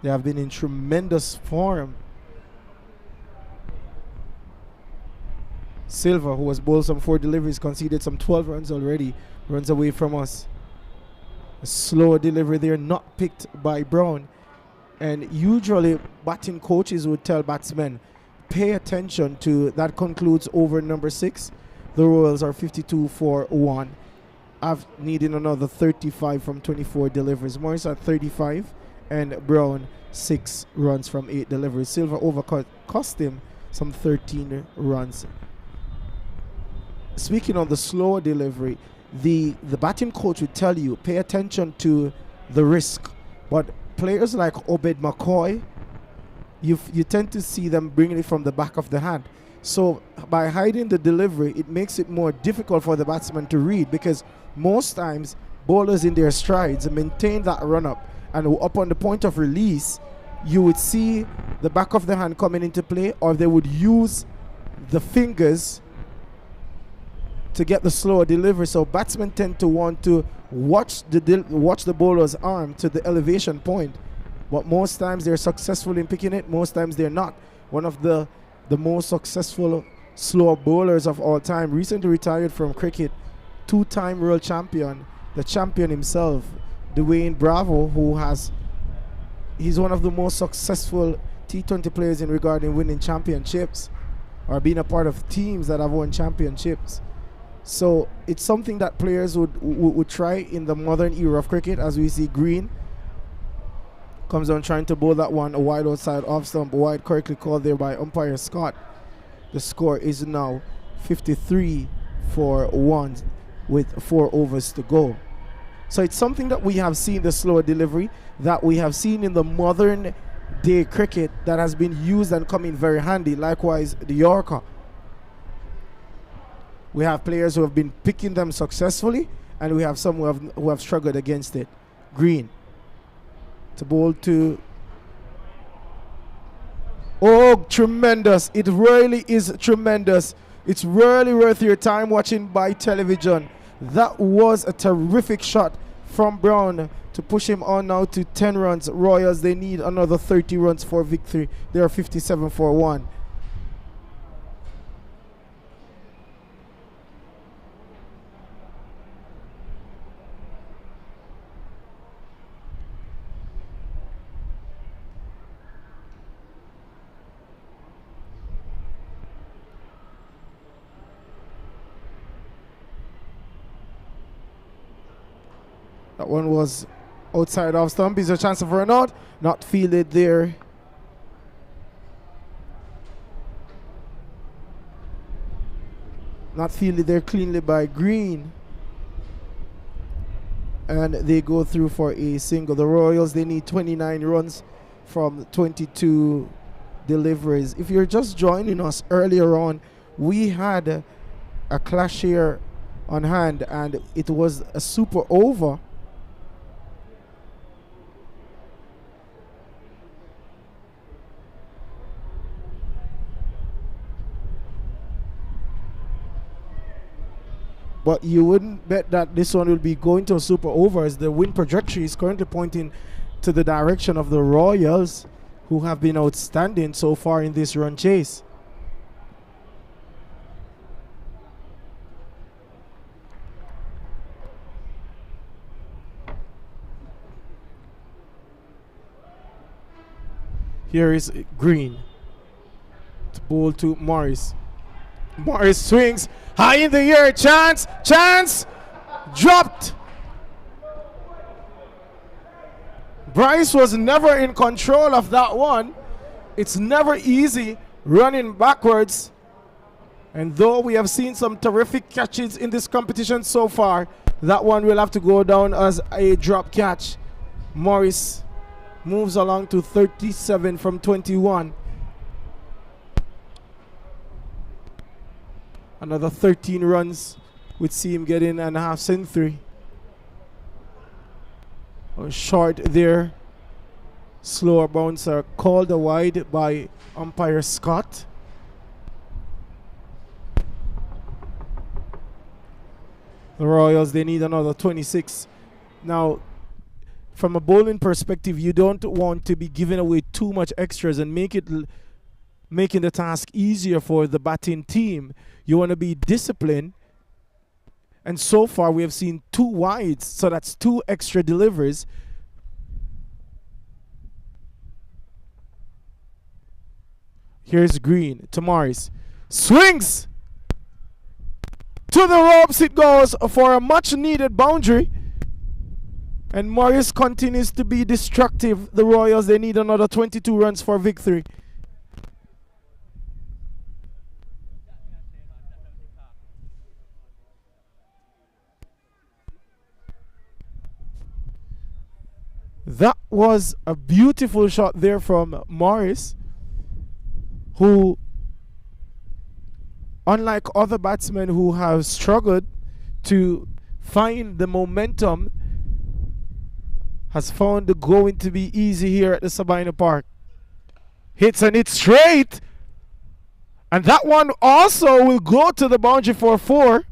They have been in tremendous form. Silva, who has bowled some 4 deliveries, conceded some 12 runs already, runs away from us. A slow delivery there, not picked by Brown. And usually batting coaches would tell batsmen, pay attention to that. Concludes over number 6. The Royals are 52 for 1. I've needed another 35 from 24 deliveries. Morris at 35 and Brown 6 runs from 8 deliveries. Silva cost him some 13 runs. Speaking of the slower delivery, the batting coach would tell you, pay attention to the risk. But players like Obed McCoy, you tend to see them bringing it from the back of the hand. So by hiding the delivery, it makes it more difficult for the batsman to read, because most times bowlers in their strides maintain that run up, and up on the point of release, you would see the back of the hand coming into play, or they would use the fingers to get the slower delivery. So batsmen tend to want to watch the bowler's arm to the elevation point, but most times they're successful in picking it, most times they're not. One of the most successful slower bowlers of all time, recently retired from cricket, 2-time world champion, the champion himself, Dwayne Bravo, he's one of the most successful T20 players in regarding winning championships, or being a part of teams that have won championships. So it's something that players would try in the modern era of cricket, as we see Green comes on trying to bowl that one, a wide outside off stump, wide correctly called there by umpire Scott. The score is now 53 for 1 with 4 overs to go. So it's something that we have seen, the slower delivery, that we have seen in the modern day cricket, that has been used and come in very handy. Likewise, the Yorker. We have players who have been picking them successfully, and we have some who have struggled against it. Green to bowl to. Oh, tremendous. It really is tremendous. It's really worth your time watching by television. That was a terrific shot from Brown to push him on now to 10 runs. Royals, they need another 30 runs for victory. They are 57 for 1. That one was outside off stump. Is a chance for an out. Not fielded there. Not fielded there cleanly by Green. And they go through for a single. The Royals, they need 29 runs from 22 deliveries. If you're just joining us earlier on, we had a clash here on hand, and it was a super over. But you wouldn't bet that this one will be going to a super over, as the win trajectory is currently pointing to the direction of the Royals, who have been outstanding so far in this run chase. Here is Green to bowl to Morris. Morris swings high in the air. Chance, dropped. Bryce was never in control of that one. It's never easy running backwards. And though we have seen some terrific catches in this competition so far, that one will have to go down as a drop catch. Morris moves along to 37 from 21. Another 13 runs would see him get in and a half century. Short there. Slower bouncer called a wide by umpire Scott. The Royals, they need another 26. Now, from a bowling perspective, you don't want to be giving away too much extras and make it making the task easier for the batting team. You want to be disciplined. And so far, we have seen 2 wides, so that's 2 extra deliveries. Here's Green to Morris. Swings! To the ropes it goes for a much-needed boundary. And Morris continues to be destructive. The Royals, they need another 22 runs for victory. That was a beautiful shot there from Morris, who, unlike other batsmen who have struggled to find the momentum, has found it going to be easy here at the Sabina Park. Hits and it's straight. And that one also will go to the boundary for 4.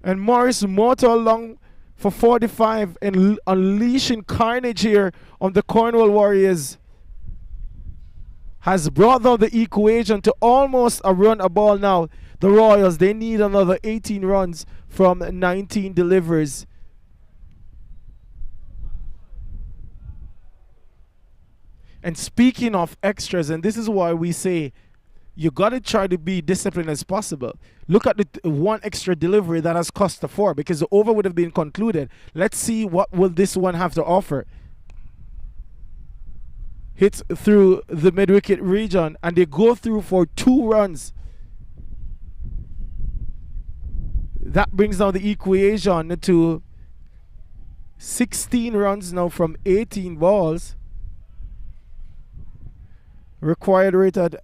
And Morris motor along for 45 and unleashing carnage here on the Cornwall Warriors has brought down the equation to almost a run a ball now. The Royals, they need another 18 runs from 19 deliveries. And speaking of extras, and this is why we say you got to try to be disciplined as possible. Look at the 1 extra delivery that has cost the 4 because the over would have been concluded. Let's see what will this one have to offer. Hits through the mid-wicket region and they go through for 2 runs. That brings down the equation to 16 runs now from 18 balls. Required rated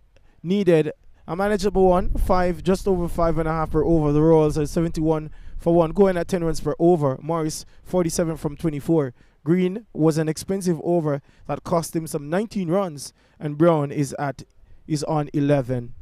needed a manageable one, 5, just over 5.5 per over. The Royals are 71 for 1, going at 10 runs per over. Morris 47 from 24. Green was an expensive over that cost him some 19 runs, and Brown is on 11.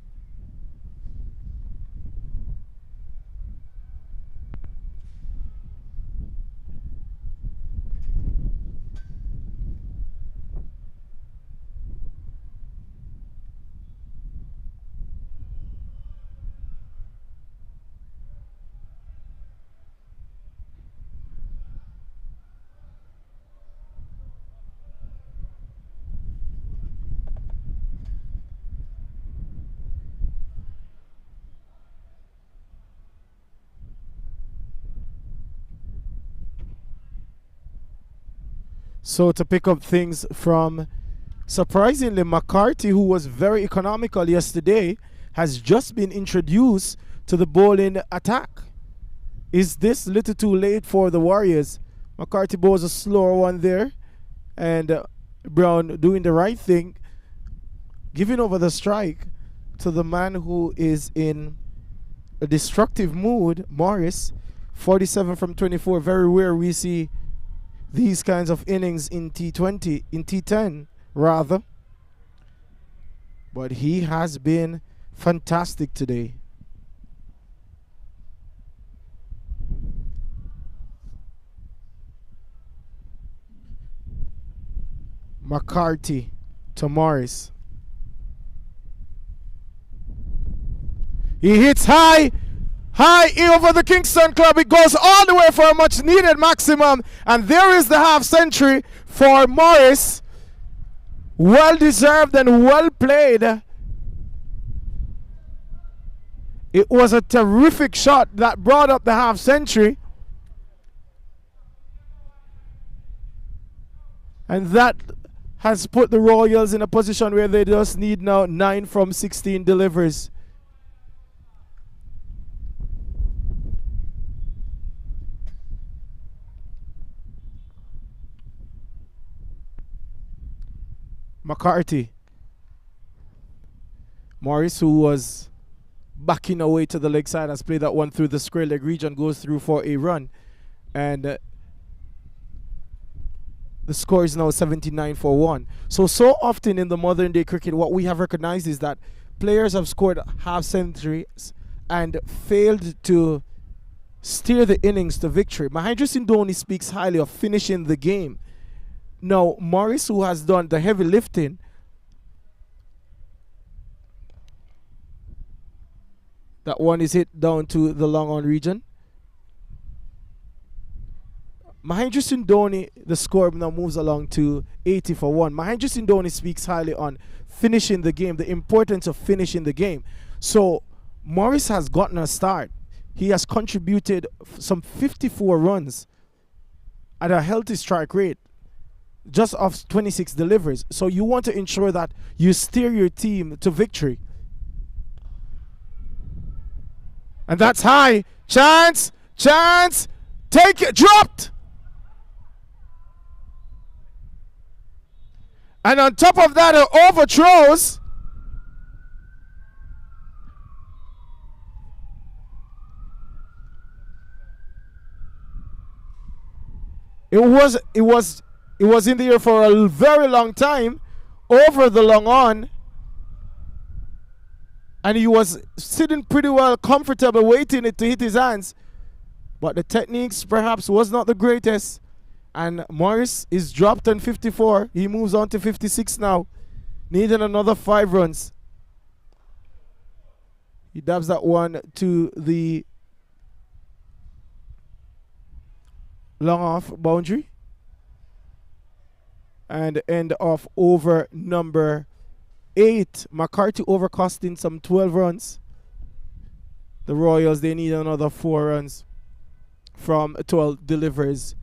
So to pick up things from, surprisingly, McCarthy, who was very economical yesterday, has just been introduced to the bowling attack. Is this a little too late for the Warriors? McCarthy bowls a slower one there, and Brown doing the right thing, giving over the strike to the man who is in a destructive mood, Morris. 47 from 24. Very rare we see these kinds of innings in T20, in T10 rather. But he has been fantastic today. McCarthy to Morris. He hits high over the Kingston Club. It goes all the way for a much needed maximum. And there is the half century for Morris. Well deserved and well played. It was a terrific shot that brought up the half century. And that has put the Royals in a position where they just need now 9 from 16 deliveries. McCarthy. Morris, who was backing away to the leg side, has played that one through the square leg region, goes through for a run. And the score is now 79 for 1. So often in the modern day cricket, what we have recognized is that players have scored half centuries and failed to steer the innings to victory. Mahendra Singh Dhoni speaks highly of finishing the game. Now, Morris, who has done the heavy lifting, That one is hit down to the long on region. Mahendra Singh Dhoni, the score now moves along to 80 for 1. Mahendra Singh Dhoni speaks highly on finishing the game, the importance of finishing the game. So Morris has gotten a start. He has contributed some 54 runs at a healthy strike rate, just off 26 deliveries. So you want to ensure that you steer your team to victory. And that's high. Chance, chance, take it, dropped. And on top of that, it overthrows. It was in the air for a very long time, over the long on. And he was sitting pretty well, comfortable, waiting it to hit his hands. But the techniques perhaps was not the greatest. And Morris is dropped on 54. He moves on to 56 now, needing another 5 runs. He dabs that one to the long off boundary. And end of over number 8. McCarthy overcosting some 12 runs. The Royals, they need another 4 runs from 12 deliveries.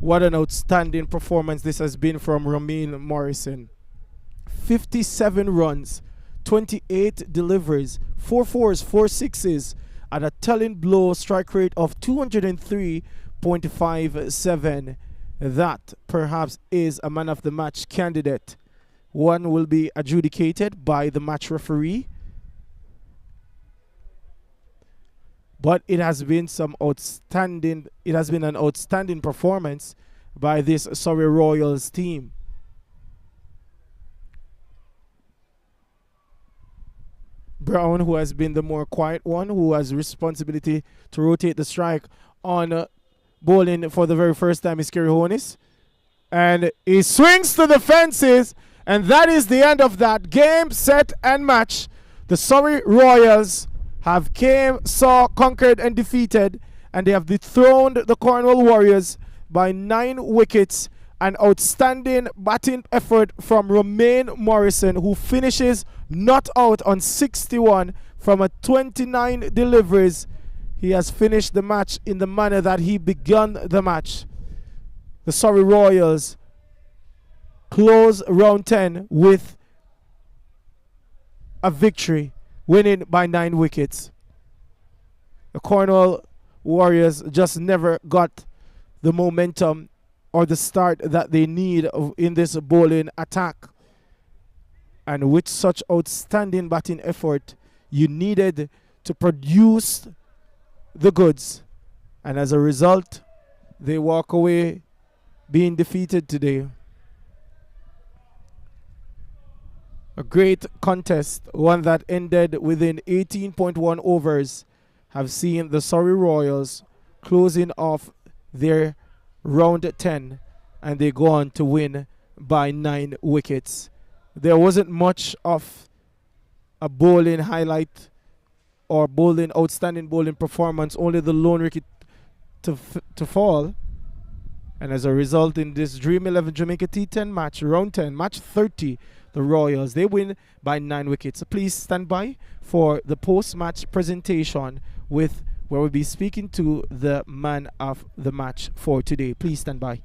What an outstanding performance this has been from Romain Morrison. 57 runs, 28 deliveries, 4 fours, 4 sixes, and a telling blow strike rate of 203.57. That perhaps is a man of the match candidate. One will be adjudicated by the match referee. But it has been an outstanding performance by this Surrey Royals team. Brown, who has been the more quiet one, who has responsibility to rotate the strike on bowling for the very first time, is Kerry Honis. And he swings to the fences, and that is the end of that game, set, and match. The Surrey Royals have came, saw, conquered, and defeated, and they have dethroned the Cornwall Warriors by 9 wickets. An outstanding batting effort from Romain Morrison, who finishes not out on 61 from a 29 deliveries. He has finished the match in the manner that he began the match. The Surrey Royals close round 10 with a victory, winning by 9 wickets. The Cornwall Warriors just never got the momentum or the start that they need in this bowling attack. And with such outstanding batting effort, you needed to produce the goods. And as a result, they walk away being defeated today. A great contest, one that ended within 18.1 overs, have seen the Surrey Royals closing off their round 10, and they go on to win by 9 wickets. There wasn't much of a bowling highlight or outstanding bowling performance, only the lone wicket to fall. And as a result, in this Dream 11 Jamaica T10 match, round 10, match 30, the Royals, they win by 9 wickets. So please stand by for the post-match presentation with where we'll be speaking to the man of the match for today. Please stand by.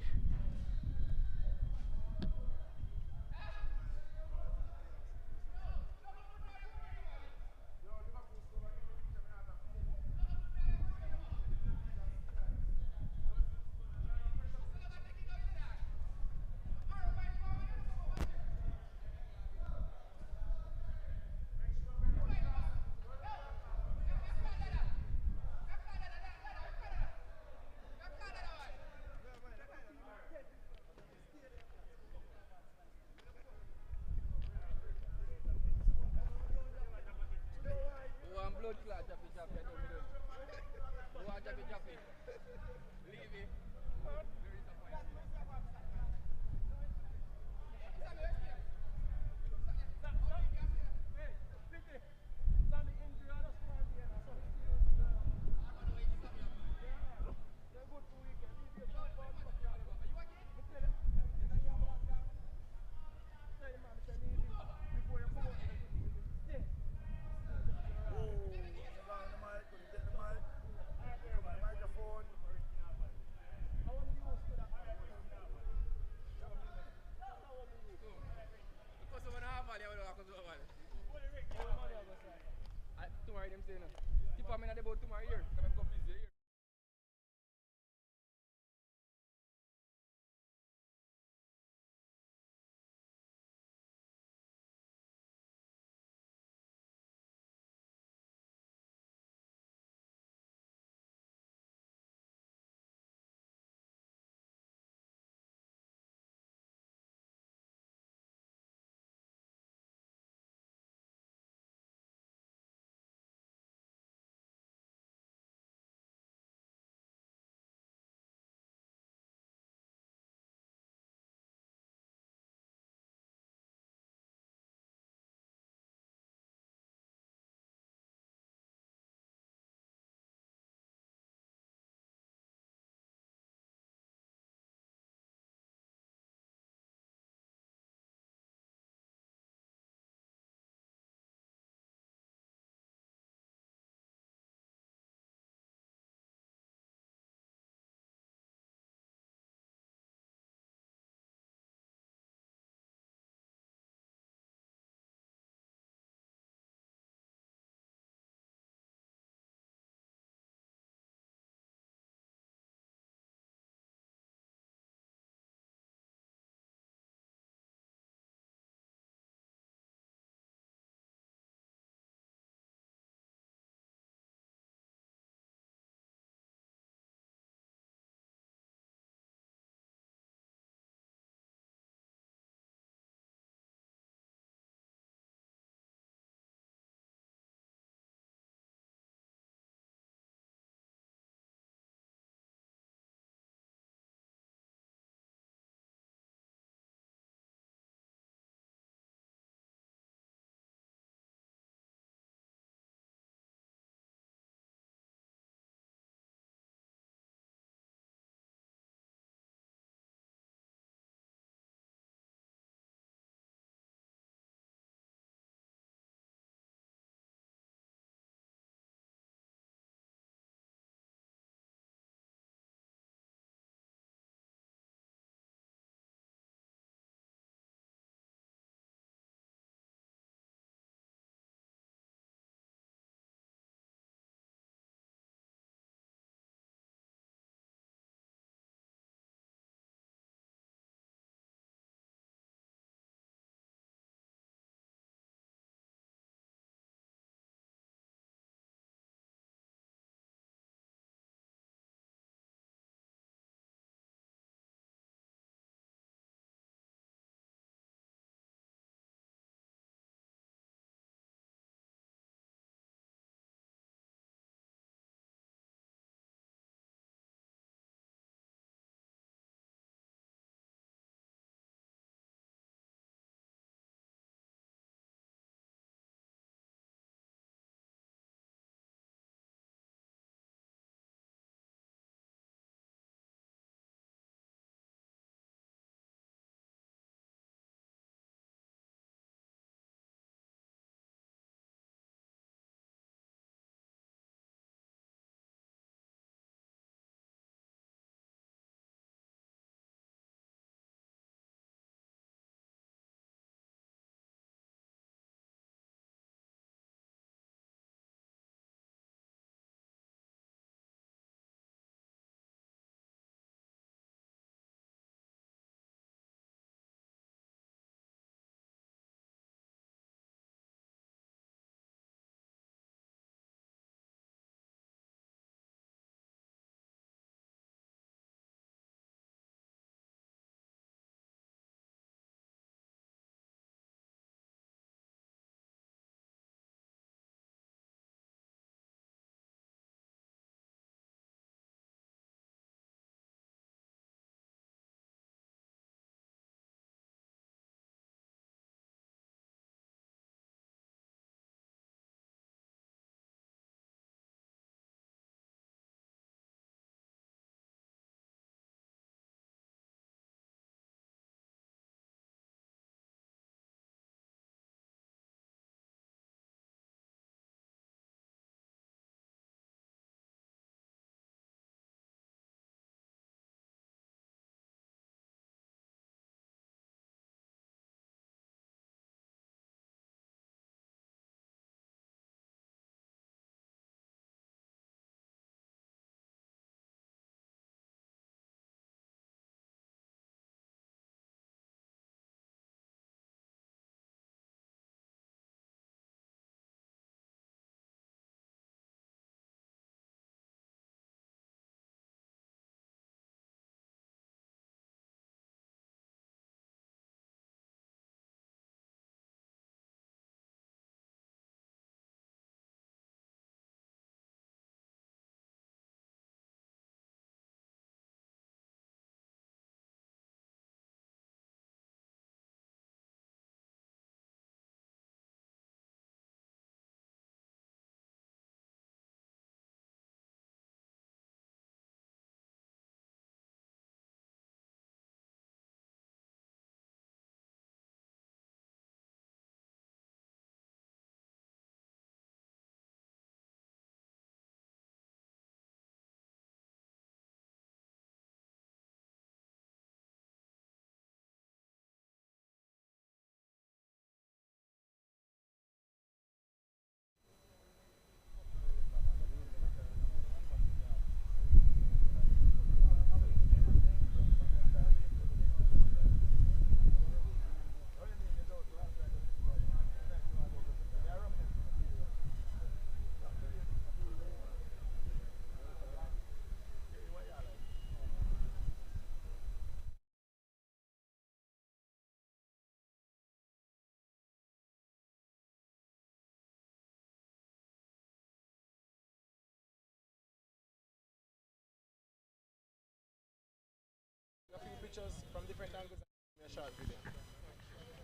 tomorrow, them say, no. Tip of me not about tomorrow here. Come and go busy here.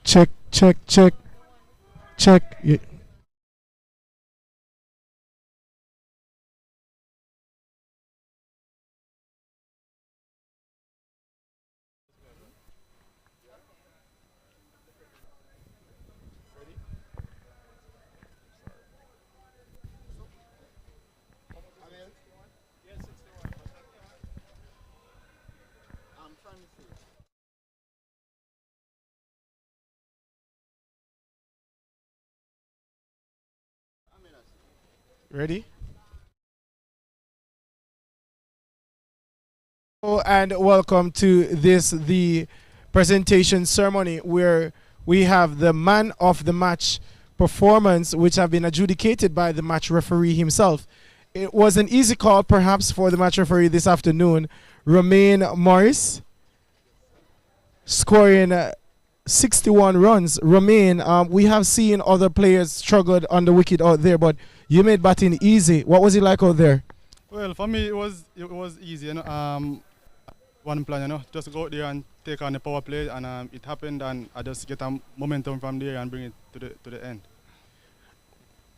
Check, check, check, check. Ready? Hello and welcome to the presentation ceremony where we have the man of the match performance, which have been adjudicated by the match referee himself. It was an easy call perhaps for the match referee this afternoon. Romain Morris scoring 61 runs. Romain, we have seen other players struggled on the wicket out there, but you made batting easy. What was it like out there? Well, for me, it was easy. One plan, just go out there and take on the power play, and it happened, and I just get a momentum from there and bring it to the end.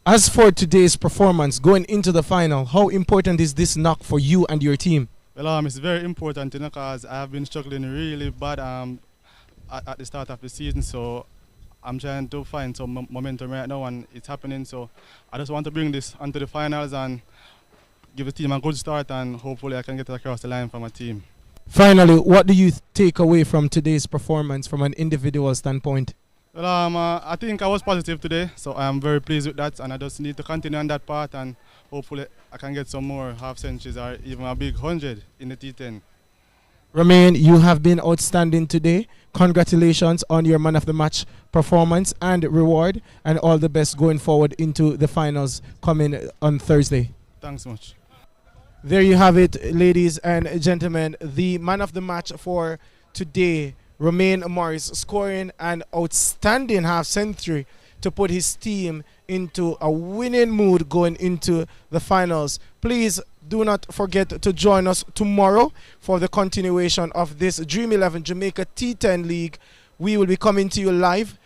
As for today's performance, going into the final, how important is this knock for you and your team? Well, it's very important, because I have been struggling really bad at the start of the season, so I'm trying to find some momentum right now, and it's happening. So I just want to bring this onto the finals and give the team a good start, and hopefully I can get it across the line for my team. Finally, what do you take away from today's performance from an individual standpoint? Well, I think I was positive today, so I'm very pleased with that, and I just need to continue on that path, and hopefully I can get some more half centuries or even a big 100 in the T10. Romain, you have been outstanding today. Congratulations on your man of the match performance and reward, and all the best going forward into the finals coming on Thursday. Thanks so much. There you have it, ladies and gentlemen. The man of the match for today, Romain Morris, scoring an outstanding half century to put his team into a winning mood going into the finals. Please do not forget to join us tomorrow for the continuation of this Dream 11 Jamaica T10 League. We will be coming to you live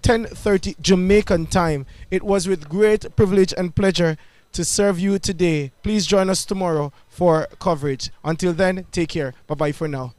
10:30 Jamaican time. It was with great privilege and pleasure to serve you today. Please join us tomorrow for coverage. Until then, take care. Bye-bye for now.